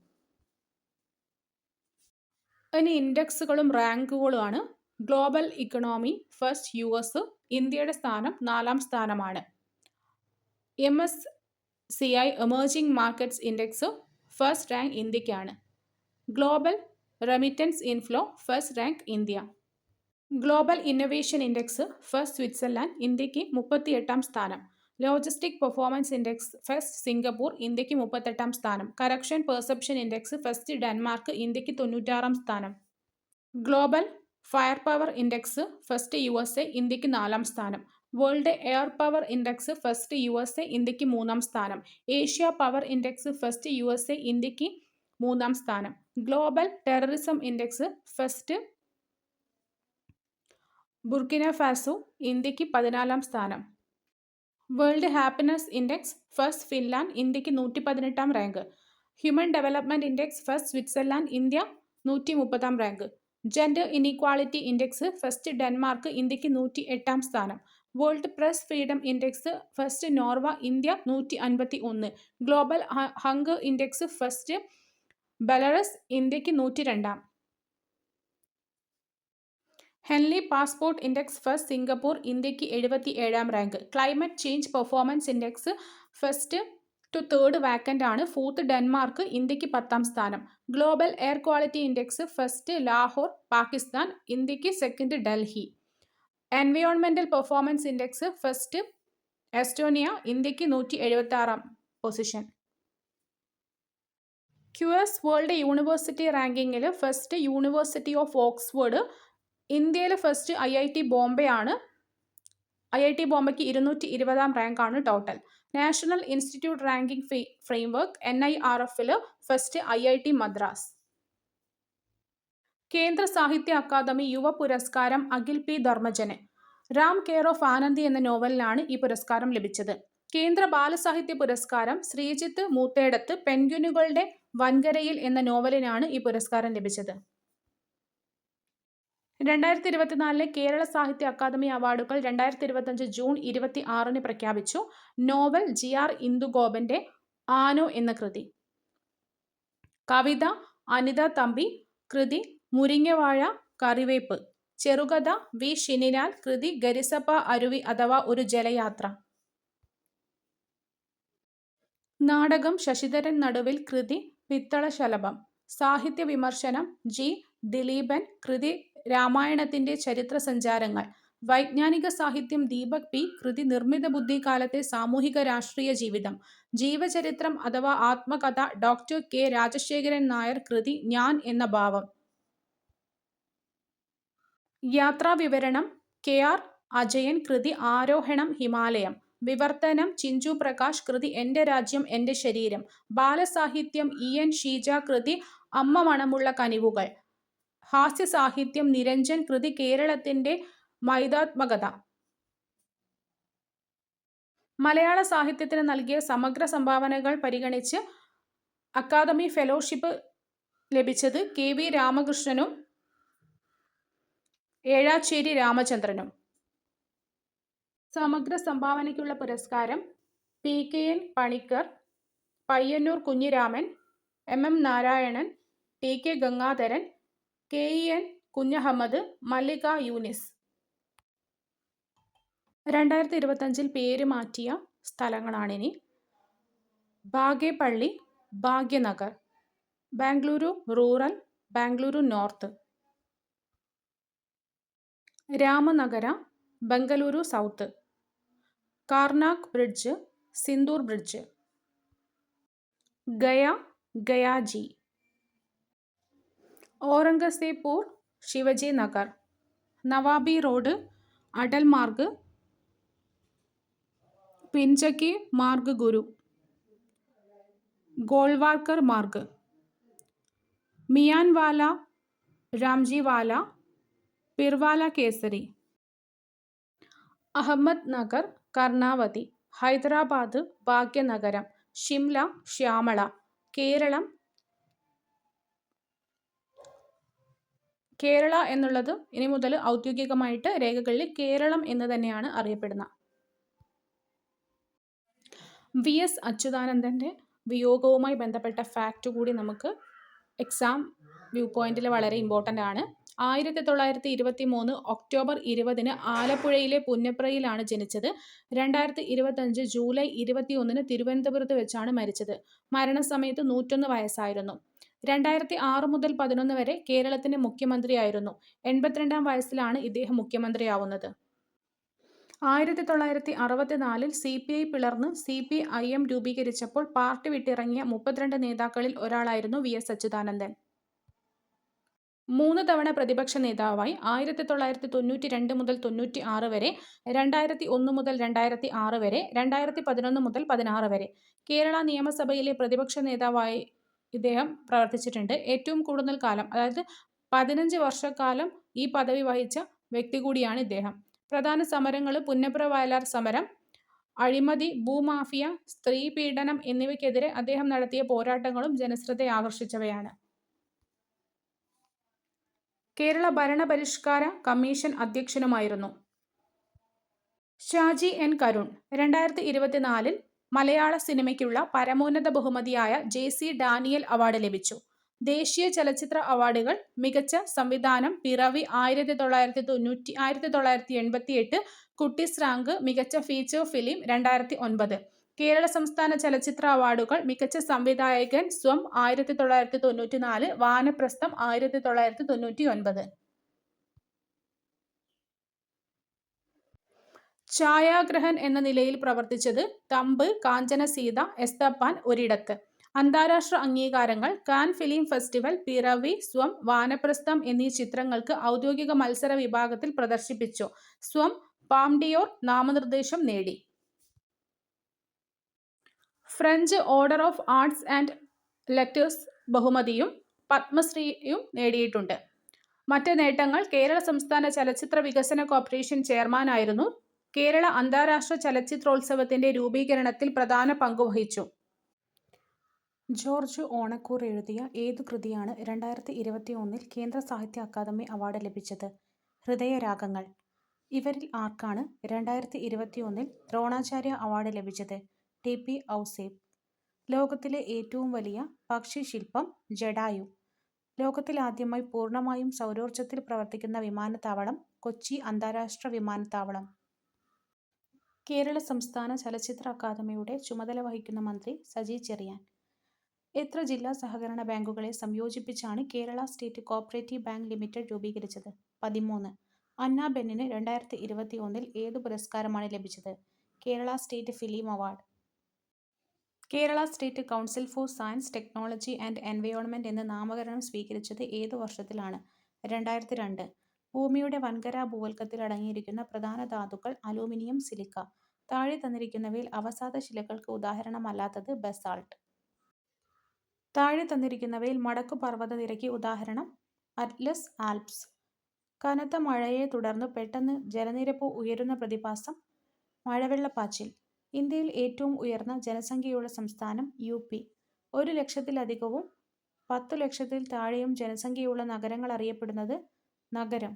ഇനി ഇൻഡെക്സുകളും റാങ്കുകളുമാണ്. ഗ്ലോബൽ ഇക്കണോമി ഫസ്റ്റ് US, ഇന്ത്യയുടെ സ്ഥാനം 4ാം സ്ഥാനമാണ്. MSCI emerging markets index first rank ഇന്ത്യക്കാണ്. Global remittance inflow first rank India. Global innovation index first Switzerland ഇന്ത്യക്ക് 38ാം സ്ഥാനം. Logistic performance index first Singapore ഇന്ത്യക്ക് 38 സ്ഥാനം. Corruption perception index first Denmark ഇന്ത്യക്ക് 96 സ്ഥാനം. Global fire power index first USA ഇന്ത്യക്ക് 4 സ്ഥാനം. World air power index first USA ഇന്ത്യക്ക് 3 സ്ഥാനം. Asia power index first USA ഇന്ത്യക്ക് 3 സ്ഥാനം. Global terrorism index first Burkina Faso ഇന്ത്യക്ക് 14 സ്ഥാനം. World happiness index first Finland ഇന്ത്യക്ക് 118 rank. Human development index first Switzerland India 130 rank. Gender inequality index first Denmark ഇന്ത്യക്ക് 108 സ്ഥാനം. World press freedom index first Norway India 151. Global hunger index first Belarus ഇന്ത്യക്ക് 102. Henley passport index first Singapore ഇന്ത്യക്ക് 77 rank. Climate change performance index first to third vacant ആണ്. Fourth Denmark ഇന്ത്യക്ക് 10 സ്ഥാനം. Global air quality index first Lahore Pakistan ഇന്ത്യക്ക് second Delhi. Environmental performance index first Estonia ഇന്ത്യക്ക് 176 position. QS world university റാങ്കിങ്ങിൽ first university of Oxford. ഇന്ത്യയിൽ first IIT Bombay ആണ്. IIT ബോംബെക്ക് 220 റാങ്കാണ് total. National institute ranking framework NIRFൽ ഫസ്റ്റ് IIT മദ്രാസ്. കേന്ദ്ര സാഹിത്യ അക്കാദമി യുവ പുരസ്കാരം അഖിൽ P ധർമ്മജന്. റാം കെയർ ഓഫ് ആനന്ദി എന്ന നോവലിനാണ് ഈ പുരസ്കാരം ലഭിച്ചത്. കേന്ദ്ര ബാലസാഹിത്യ പുരസ്കാരം ശ്രീജിത്ത് മൂത്തേടത്ത് പെൻഗ്വിനുകളുടെ വൻകരയിൽ എന്ന നോവലിനാണ് ഈ പുരസ്കാരം ലഭിച്ചത്. 2024 കേരള സാഹിത്യ അക്കാദമി അവാർഡുകൾ 2025 ജൂൺ 26 പ്രഖ്യാപിച്ചു. നോവൽ GR ഇന്ദുഗോപന്റെ ആനോ എന്ന കൃതി. കവിത അനിത തമ്പി. കൃതി മുരിങ്ങവാഴ കറിവേപ്പ്. ചെറുകഥ V ഷിനിലാൽ. കൃതി ഗരിസപ്പ അരുവി അഥവാ ഒരു ജലയാത്ര. നാടകം ശശിധരൻ നടുവിൽ. കൃതി പിത്തളശലഭം. സാഹിത്യ വിമർശനം G ദിലീപൻ. കൃതി രാമായണത്തിന്റെ ചരിത്ര സഞ്ചാരങ്ങൾ. വൈജ്ഞാനിക സാഹിത്യം ദീപക് P. കൃതി നിർമ്മിത ബുദ്ധി കാലത്തെ സാമൂഹിക രാഷ്ട്രീയ ജീവിതം. ജീവചരിത്രം അഥവാ ആത്മകഥ ഡോക്ടർ K രാജശേഖരൻ നായർ. കൃതി ഞാൻ എന്ന ഭാവം. യാത്രാവിവരണം KR അജയൻ. കൃതി ആരോഹണം ഹിമാലയം. വിവർത്തനം ചിഞ്ചു പ്രകാശ്. കൃതി എൻ്റെ രാജ്യം എൻ്റെ ശരീരം. ബാലസാഹിത്യം EN ഷീജ. കൃതി അമ്മ മണമുള്ള കനിവുകൾ. ഹാസ്യസാഹിത്യം നിരഞ്ജൻ. കൃതി കേരളത്തിൻ്റെ മൈതാത്മകത. മലയാള സാഹിത്യത്തിന് നൽകിയ സമഗ്ര സംഭാവനകൾ പരിഗണിച്ച് അക്കാദമി ഫെലോഷിപ്പ് ലഭിച്ചത് KV രാമകൃഷ്ണനും ഏഴാച്ചേരി രാമചന്ദ്രനും. സമഗ്ര സംഭാവനയ്ക്കുള്ള പുരസ്കാരം PKN Panicker, Payyanur Kunhiraman, MM Narayanan, TK Gangadharan, KEN Kunjahammed, മല്ലിക യൂനിസ്. 2025 പേര് മാറ്റിയ സ്ഥലങ്ങളാണിനി. Bagepalli, Bhagyanagar. Bengaluru rural, Bengaluru north. Ramanagara, Bengaluru south. Carnac bridge, Sindoor bridge. Gaya, Gayaji. Aurangzebpur, Shivaji Nagar. Nawabi road, Atal Marg, Pinchakki Marg Guru. Golwalkar Marg. Mianwala, Ramjiwala, Pirwala Kesari. Ahmed Nagar, Karnavati. Hyderabad, Bhagyanagaram. Shimla, Shyamala. Keralam. Kerala എന്നുള്ളത് ഇനി മുതൽ ഔദ്യോഗികമായിട്ട് രേഖകളിൽ കേരളം എന്ന് തന്നെയാണ് അറിയപ്പെടുന്നത്. VS അച്യുതാനന്ദൻ്റെ വിയോഗവുമായി ബന്ധപ്പെട്ട ഫാക്റ്റ് കൂടി നമുക്ക് എക്സാം വ്യൂ പോയിന്റിൽ വളരെ ഇമ്പോർട്ടൻ്റ് ആണ്. 1923 ഒക്ടോബർ 20 ആലപ്പുഴയിലെ പുന്നപ്രയിലാണ് ജനിച്ചത്. 2025 ജൂലൈ 21 തിരുവനന്തപുരത്ത് വെച്ചാണ് മരിച്ചത്. മരണസമയത്ത് 101 വയസ്സായിരുന്നു. 2006 മുതൽ 2011 വരെ കേരളത്തിൻ്റെ മുഖ്യമന്ത്രിയായിരുന്നു. 82 വയസ്സിലാണ് ഇദ്ദേഹം മുഖ്യമന്ത്രിയാവുന്നത്. 1964 CPI പിളർന്ന് CPIM രൂപീകരിച്ചപ്പോൾ പാർട്ടി വിട്ടിറങ്ങിയ 32 നേതാക്കളിൽ ഒരാളായിരുന്നു VS അച്യുതാനന്ദൻ. 3 തവണ പ്രതിപക്ഷ നേതാവായി 1992 മുതൽ 96 വരെ, 2001 മുതൽ 2006 വരെ, 2011 മുതൽ 16 വരെ കേരള നിയമസഭയിലെ പ്രതിപക്ഷ നേതാവായി ഇദ്ദേഹം പ്രവർത്തിച്ചിട്ടുണ്ട്. ഏറ്റവും കൂടുതൽ കാലം, അതായത് 15 വർഷക്കാലം ഈ പദവി വഹിച്ച വ്യക്തി കൂടിയാണ് ഇദ്ദേഹം. പ്രധാന സമരങ്ങൾ പുന്നപ്ര വയലാർ സമരം, അഴിമതി, ഭൂമാഫിയ, സ്ത്രീ പീഡനം എന്നിവയ്ക്കെതിരെ അദ്ദേഹം നടത്തിയ പോരാട്ടങ്ങളും ജനശ്രദ്ധയാകർഷിച്ചവയാണ്. കേരള ഭരണപരിഷ്കാര കമ്മീഷൻ അധ്യക്ഷനുമായിരുന്നു. ഷാജി N. കരുൺ 2024 മലയാള സിനിമയ്ക്കുള്ള പരമോന്നത ബഹുമതിയായ JC ഡാനിയൽ അവാർഡ് ലഭിച്ചു. ദേശീയ ചലച്ചിത്ര അവാർഡുകൾ: മികച്ച സംവിധാനം പിറവി 1988, കുട്ടിസ് റാങ്ക് മികച്ച ഫീച്ചർ ഫിലിം 2009. കേരള സംസ്ഥാന ചലച്ചിത്ര അവാർഡുകൾ: മികച്ച സംവിധായകൻ സ്വം 1994, വാനപ്രസ്ഥം 1999. ഛായാഗ്രഹൻ എന്ന നിലയിൽ പ്രവർത്തിച്ചത്: തമ്പ്, കാഞ്ചനസീത, എസ്തപ്പാൻ, ഒരിടത്ത്. അന്താരാഷ്ട്ര അംഗീകാരങ്ങൾ: കാൻ ഫിലിം ഫെസ്റ്റിവൽ, പിറവി, സ്വം, വാനപ്രസ്ഥം എന്നീ ചിത്രങ്ങൾക്ക് ഔദ്യോഗിക മത്സര വിഭാഗത്തിൽ പ്രദർശിപ്പിച്ചു. സ്വം, പാം ഡിയോർ നാമനിർദ്ദേശം നേടി. French order of arts and letters ബഹുമതിയും പത്മശ്രീയും നേടിയിട്ടുണ്ട്. മറ്റ് നേട്ടങ്ങൾ: കേരള സംസ്ഥാന ചലച്ചിത്ര വികസന കോർപ്പറേഷൻ ചെയർമാനായിരുന്നു. കേരള അന്താരാഷ്ട്ര ചലച്ചിത്രോത്സവത്തിന്റെ രൂപീകരണത്തിൽ പ്രധാന പങ്കുവഹിച്ചു. ജോർജ് ഓണക്കൂർ എഴുതിയ ഏതു കൃതിയാണ് 2021 കേന്ദ്ര സാഹിത്യ അക്കാദമി അവാർഡ് ലഭിച്ചത്? ഹൃദയരാഗങ്ങൾ. ഇവരിൽ ആർക്കാണ് 2021 ദ്രോണാചാര്യ അവാർഡ് ലഭിച്ചത്? TP ഔസേപ്പ്. ലോകത്തിലെ ഏറ്റവും വലിയ പക്ഷിശില്പം ജടായു. ലോകത്തിലാദ്യമായി പൂർണ്ണമായും സൗരോർജ്ജത്തിൽ പ്രവർത്തിക്കുന്ന വിമാനത്താവളം കൊച്ചി അന്താരാഷ്ട്ര വിമാനത്താവളം. കേരള സംസ്ഥാന ചലച്ചിത്ര അക്കാദമിയുടെ ചുമതല വഹിക്കുന്ന മന്ത്രി സജി ചെറിയാൻ. എത്ര ജില്ലാ സഹകരണ ബാങ്കുകളെ സംയോജിപ്പിച്ചാണ് Kerala state cooperative bank limited രൂപീകരിച്ചത്? 13. അന്ന ബെന്നിന് 2021 ഏതു പുരസ്കാരമാണ് ലഭിച്ചത്? Kerala state film award. Kerala state council for science, technology and environment എന്ന് നാമകരണം സ്വീകരിച്ചത് ഏതു വർഷത്തിലാണ്? 2002. ഭൂമിയുടെ വൻകര ഭൂവൽക്കത്തിൽ അടങ്ങിയിരിക്കുന്ന പ്രധാന ധാതുക്കൾ അലൂമിനിയം, സിലിക്ക. താഴെ തന്നിരിക്കുന്നവയിൽ അവസാദ ശിലകൾക്ക് ഉദാഹരണമല്ലാത്തത്? ബസാൾട്ട്. താഴെ തന്നിരിക്കുന്നവയിൽ മടക്കു പർവ്വതനിരയ്ക്ക് ഉദാഹരണം? Atlas, Alps. കനത്ത മഴയെ തുടർന്ന് പെട്ടെന്ന് ജലനിരപ്പ് ഉയരുന്ന പ്രതിഭാസം? മഴവെള്ളപ്പാച്ചിൽ. ഇന്ത്യയിൽ ഏറ്റവും ഉയർന്ന ജനസംഖ്യയുള്ള സംസ്ഥാനം? UP. 1,00,000-ലധികവും 10,00,000-ൽ താഴെയും ജനസംഖ്യയുള്ള നഗരങ്ങൾ അറിയപ്പെടുന്നത്? നഗരം.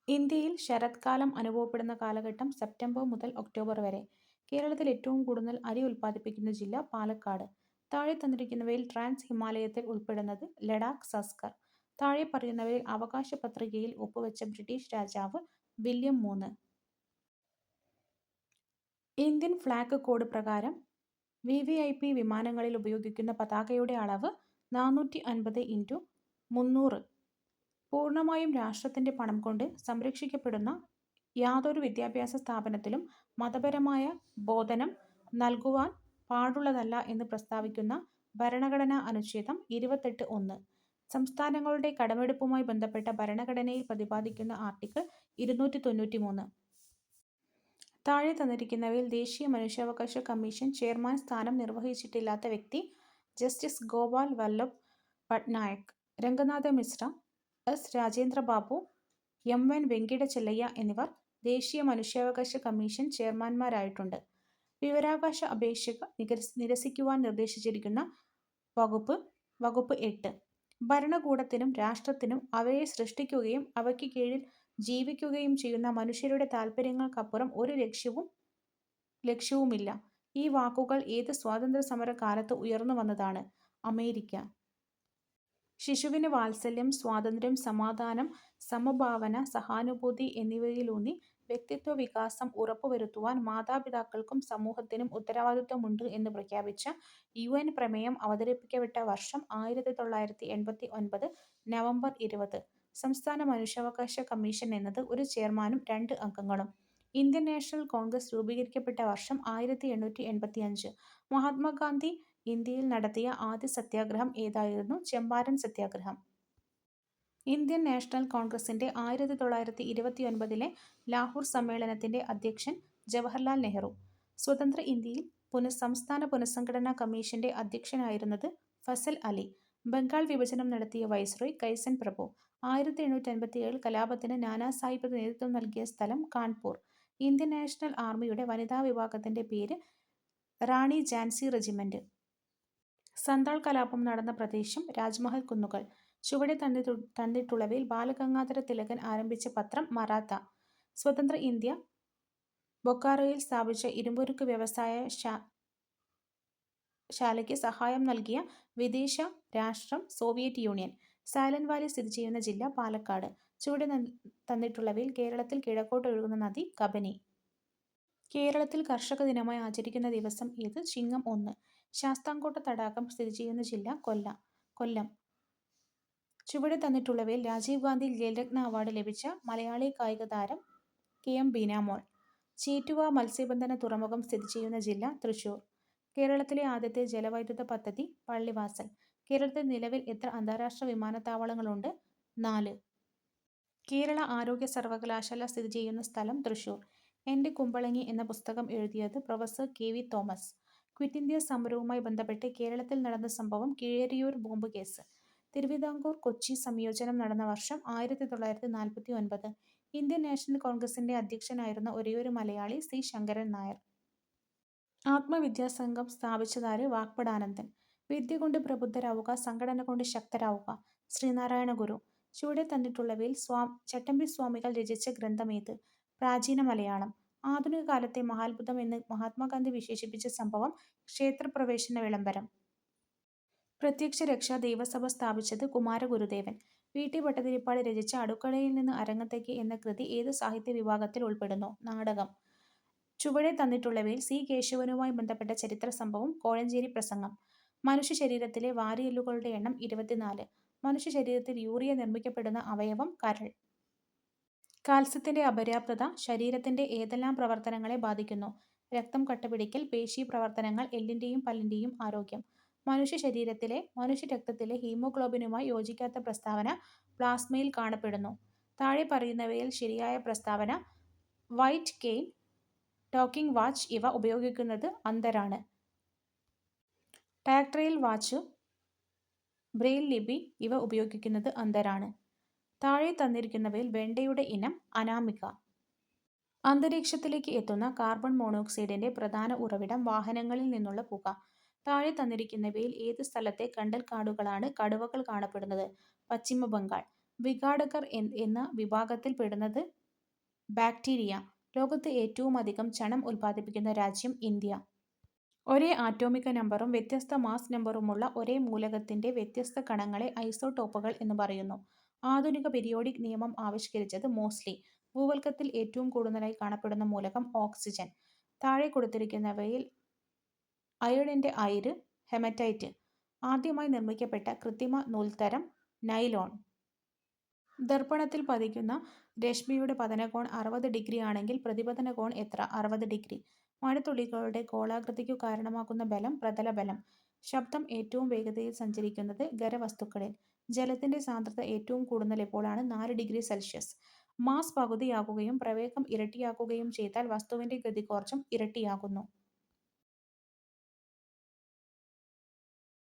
ഇന്ത്യയിൽ ശരത്കാലം അനുഭവപ്പെടുന്ന കാലഘട്ടം സെപ്റ്റംബർ മുതൽ ഒക്ടോബർ വരെ. കേരളത്തിൽ ഏറ്റവും കൂടുതൽ അരി ഉൽപ്പാദിപ്പിക്കുന്ന ജില്ല? പാലക്കാട്. താഴെ തന്നിരിക്കുന്നവയിൽ ട്രാൻസ് ഹിമാലയത്തിൽ ഉൾപ്പെടുന്നത്? ലഡാക്ക്, സസ്കർ. താഴെ പറയുന്നവയിൽ അവകാശ പത്രികയിൽ ഒപ്പുവെച്ച ബ്രിട്ടീഷ് രാജാവ്? William III. Indian flag code പ്രകാരം VVIP വിമാനങ്ങളിൽ ഉപയോഗിക്കുന്ന പതാകയുടെ അളവ്? 450x300. പൂർണ്ണമായും രാഷ്ട്രത്തിന്റെ പണം കൊണ്ട് സംരക്ഷിക്കപ്പെടുന്ന യാതൊരു വിദ്യാഭ്യാസ സ്ഥാപനത്തിലും മതപരമായ ബോധനം നൽകുവാൻ പാടുള്ളതല്ല എന്ന് പ്രസ്താവിക്കുന്ന ഭരണഘടനാ അനുച്ഛേദം 28(1). സംസ്ഥാനങ്ങളുടെ കടമെടുപ്പുമായി ബന്ധപ്പെട്ട ഭരണഘടനയിൽ പ്രതിപാദിക്കുന്ന ആർട്ടിക്കിൾ 293. താഴെ തന്നിരിക്കുന്നവയിൽ ദേശീയ മനുഷ്യാവകാശ കമ്മീഷൻ ചെയർമാൻ സ്ഥാനം നിർവഹിച്ചിട്ടില്ലാത്ത വ്യക്തി? Justice Gopal Vallabh Patnaik, Ranganatha Mishra, S. Rajendra Babu, MN Venkata Chellaiah എന്നിവർ ദേശീയ മനുഷ്യാവകാശ കമ്മീഷൻ ചെയർമാൻമാരായിട്ടുണ്ട്. വിവരാവകാശ അപേക്ഷ നിരസിക്കുവാൻ നിർദ്ദേശിച്ചിരിക്കുന്ന വകുപ്പ്? വകുപ്പ് 8. ഭരണകൂടത്തിനും രാഷ്ട്രത്തിനും അവയെ സൃഷ്ടിക്കുകയും അവയ്ക്ക് കീഴിൽ ജീവിക്കുകയും ചെയ്യുന്ന മനുഷ്യരുടെ താൽപര്യങ്ങൾക്കപ്പുറം ഒരു ലക്ഷ്യവുമില്ല. ഈ വാക്കുകൾ ഏത് സ്വാതന്ത്ര്യസമര കാലത്ത് ഉയർന്നുവന്നതാണ്? അമേരിക്ക. ശിശുവിന് വാത്സല്യം, സ്വാതന്ത്ര്യം, സമാധാനം, സമഭാവന, സഹാനുഭൂതി എന്നിവയിലൂന്നി വ്യക്തിത്വ വികാസം ഉറപ്പുവരുത്തുവാൻ മാതാപിതാക്കൾക്കും സമൂഹത്തിനും ഉത്തരവാദിത്വമുണ്ട് എന്ന് പ്രഖ്യാപിച്ച UN പ്രമേയം അവതരിപ്പിക്കപ്പെട്ട വർഷം? 1989 നവംബർ 20. സംസ്ഥാന മനുഷ്യാവകാശ കമ്മീഷൻ എന്നത് ഒരു ചെയർമാനും 2 അംഗങ്ങളും. ഇന്ത്യൻ നാഷണൽ കോൺഗ്രസ് രൂപീകരിക്കപ്പെട്ട വർഷം 1885. മഹാത്മാഗാന്ധി ഇന്ത്യയിൽ നടത്തിയ ആദ്യ സത്യാഗ്രഹം ഏതായിരുന്നു? ചമ്പാരൻ സത്യാഗ്രഹം. ഇന്ത്യൻ നാഷണൽ കോൺഗ്രസിന്റെ 1929 ലാഹോർ സമ്മേളനത്തിന്റെ അധ്യക്ഷൻ ജവഹർലാൽ നെഹ്റു. സ്വതന്ത്ര ഇന്ത്യയിൽ സംസ്ഥാന പുനഃസംഘടനാ കമ്മീഷന്റെ അധ്യക്ഷനായിരുന്നത് ഫസൽ അലി. ബംഗാൾ വിഭജനം നടത്തിയ വൈസ്രോയ് കൈസൻ പ്രഭു. 1857 കലാപത്തിന് നാനാ സാഹിബ് നേതൃത്വം നൽകിയ സ്ഥലം കാൺപൂർ. ഇന്ത്യൻ നാഷണൽ ആർമിയുടെ വനിതാ വിഭാഗത്തിന്റെ പേര് റാണി ഝാൻസി റെജിമെന്റ്. സന്താൾ കലാപം നടന്ന പ്രദേശം രാജ്മഹൽ കുന്നുകൾ. ചുവടെ തന്നിട്ടുള്ളവയിൽ ബാലഗംഗാധര തിലകൻ ആരംഭിച്ച പത്രം മറാത്ത. സ്വതന്ത്ര ഇന്ത്യ ബൊക്കാറോയിൽ സ്ഥാപിച്ച ഇരുമ്പുരുക്ക് വ്യവസായ ശാലയ്ക്ക് സഹായം നൽകിയ വിദേശ രാഷ്ട്രം സോവിയറ്റ് യൂണിയൻ. സൈലന്റ് വാലി സ്ഥിതി ചെയ്യുന്ന ജില്ല പാലക്കാട്. ചുവടെ തന്നിട്ടുള്ളവയിൽ കേരളത്തിൽ കിഴക്കോട്ട് ഒഴുകുന്ന നദി കബനി. കേരളത്തിൽ കർഷക ദിനമായി ആചരിക്കുന്ന ദിവസം ഏത്? ചിങ്ങം 1. ശാസ്താംകോട്ട തടാകം സ്ഥിതി ചെയ്യുന്ന ജില്ല കൊല്ലം. ചുവടെ തന്നിട്ടുള്ളവയിൽ രാജീവ് ഗാന്ധി ഖേൽരത്ന അവാർഡ് ലഭിച്ച മലയാളി കായിക താരം KM ബീനാമോൾ. ചേറ്റുവ മത്സ്യബന്ധന തുറമുഖം സ്ഥിതി ചെയ്യുന്ന ജില്ല തൃശൂർ. കേരളത്തിലെ ആദ്യത്തെ ജലവൈദ്യുത പദ്ധതി പള്ളിവാസൽ. കേരളത്തിൽ നിലവിൽ എത്ര അന്താരാഷ്ട്ര വിമാനത്താവളങ്ങളുണ്ട്? 4. കേരള ആരോഗ്യ സർവകലാശാല സ്ഥിതി ചെയ്യുന്ന സ്ഥലം തൃശൂർ. എൻ്റെ കുമ്പളങ്ങി എന്ന പുസ്തകം എഴുതിയത് professor KV Thomas. Quit India സമരവുമായി ബന്ധപ്പെട്ട് കേരളത്തിൽ നടന്ന സംഭവം കീഴരിയൂർ ബോംബ് കേസ്. തിരുവിതാംകൂർ കൊച്ചി സംയോജനം നടന്ന വർഷം 1949. ഇന്ത്യൻ നാഷണൽ കോൺഗ്രസിന്റെ അധ്യക്ഷനായിരുന്ന ഒരേയൊരു മലയാളി C. ശങ്കരൻ നായർ. ആത്മവിദ്യാസംഘം സ്ഥാപിച്ചതാര്? വാഗ്ഭടാനന്ദൻ. വിദ്യ കൊണ്ട് പ്രബുദ്ധരാവുക, സംഘടന കൊണ്ട് ശക്തരാവുക. ശ്രീനാരായണ ഗുരു. ചുവടെ തന്നിട്ടുള്ളവയിൽ ചട്ടമ്പി സ്വാമികൾ രചിച്ച ഗ്രന്ഥമേത്? പ്രാചീന മലയാളം. ആധുനിക കാലത്തെ മഹാത്ഭുതം എന്ന് മഹാത്മാഗാന്ധി വിശേഷിപ്പിച്ച സംഭവം ക്ഷേത്രപ്രവേശന വിളംബരം. പ്രത്യക്ഷ രക്ഷാ ദൈവസഭ സ്ഥാപിച്ചത് കുമാരഗുരുദേവൻ. VT ഭട്ടതിരിപ്പാട് രചിച്ച അടുക്കളയിൽ നിന്ന് അരങ്ങത്തേക്ക് എന്ന കൃതി ഏത് സാഹിത്യ വിഭാഗത്തിൽ ഉൾപ്പെടുന്നു? നാടകം. ചുവടെ തന്നിട്ടുള്ളവയിൽ C. കേശവനുമായി ബന്ധപ്പെട്ട ചരിത്ര സംഭവം കോഴഞ്ചേരി പ്രസംഗം. മനുഷ്യ ശരീരത്തിലെ വാരിയെല്ലുകളുടെ എണ്ണം 24. മനുഷ്യ ശരീരത്തിൽ യൂറിയ നിർമ്മിക്കപ്പെടുന്ന അവയവം കരൾ. കാൽസ്യത്തിന്റെ അപര്യാപ്തത ശരീരത്തിന്റെ ഏതെല്ലാം പ്രവർത്തനങ്ങളെ ബാധിക്കുന്നു? രക്തം കട്ടപിടിക്കൽ, പേശി പ്രവർത്തനങ്ങൾ, എല്ലിന്റെയും പല്ലിന്റെയും ആരോഗ്യം. മനുഷ്യ രക്തത്തിലെ ഹീമോഗ്ലോബിനുമായി യോജിക്കാത്ത പ്രസ്താവന പ്ലാസ്മയിൽ കാണപ്പെടുന്നു. താഴെ പറയുന്നവയിൽ ശരിയായ പ്രസ്താവന. വൈറ്റ് കെയിൻ, ടോക്കിംഗ് വാച്ച് ഇവ ഉപയോഗിക്കുന്നത് അന്ധരാണ്. ടാക്ടൈൽ വാച്ച്, ബ്രെയിൽ ലിപി ഇവ ഉപയോഗിക്കുന്നത് അന്ധരാണ്. താഴെ തന്നിരിക്കുന്നവയിൽ വെണ്ടയുടെ ഇനം അനാമിക. അന്തരീക്ഷത്തിലേക്ക് എത്തുന്ന കാർബൺ മോണോക്സൈഡിന്റെ പ്രധാന ഉറവിടം വാഹനങ്ങളിൽ നിന്നുള്ള പുക. താഴെ തന്നിരിക്കുന്നവയിൽ ഏത് സ്ഥലത്തെ കണ്ടൽക്കാടുകളാണ് കടുവകൾ കാണപ്പെടുന്നത്? പശ്ചിമ ബംഗാൾ. വിഘാടകർ എന്ന വിഭാഗത്തിൽ പെടുന്നത് ബാക്ടീരിയ. ലോകത്ത് ഏറ്റവും അധികം ചണം ഉൽപ്പാദിപ്പിക്കുന്ന രാജ്യം ഇന്ത്യ. ഒരേ ആറ്റോമിക നമ്പറും വ്യത്യസ്ത മാസ് നമ്പറുമുള്ള ഒരേ മൂലകത്തിന്റെ വ്യത്യസ്ത കണങ്ങളെ ഐസോടോപ്പുകൾ എന്ന് പറയുന്നു. ആധുനിക പീരിയോഡിക് നിയമം ആവിഷ്കരിച്ചത് മോസ്ലി. ഭൂവൽക്കത്തിൽ ഏറ്റവും കൂടുതലായി കാണപ്പെടുന്ന മൂലകം ഓക്സിജൻ. താഴെ കൊടുത്തിരിക്കുന്നവയിൽ അയണിന്റെ അയിര് ഹെമറ്റൈറ്റ്. ആദ്യമായി നിർമ്മിക്കപ്പെട്ട കൃത്രിമ നൂൽത്തരം നൈലോൺ. ദർപ്പണത്തിൽ പതിക്കുന്ന രശ്മിയുടെ പതനകോൺ 60 ഡിഗ്രി ആണെങ്കിൽ പ്രതിപതന കോൺ എത്ര? 60 ഡിഗ്രി. മഴത്തുള്ളികളുടെ ഗോളാകൃതിക്കു കാരണമാകുന്ന ബലം പ്രതലബലം. ശബ്ദം ഏറ്റവും വേഗതയിൽ സഞ്ചരിക്കുന്നത് ഖരവസ്തുക്കളിൽ. ജലത്തിന്റെ സാന്ദ്രത ഏറ്റവും കൂടുന്നത് എപ്പോഴാണ്? 4 ഡിഗ്രി സെൽഷ്യസ്. മാസ് പകുതിയാകുകയും പ്രവേഗം ഇരട്ടിയാകുകയും ചെയ്താൽ വസ്തുവിന്റെ ഗതികോർജം ഇരട്ടിയാകുന്നു.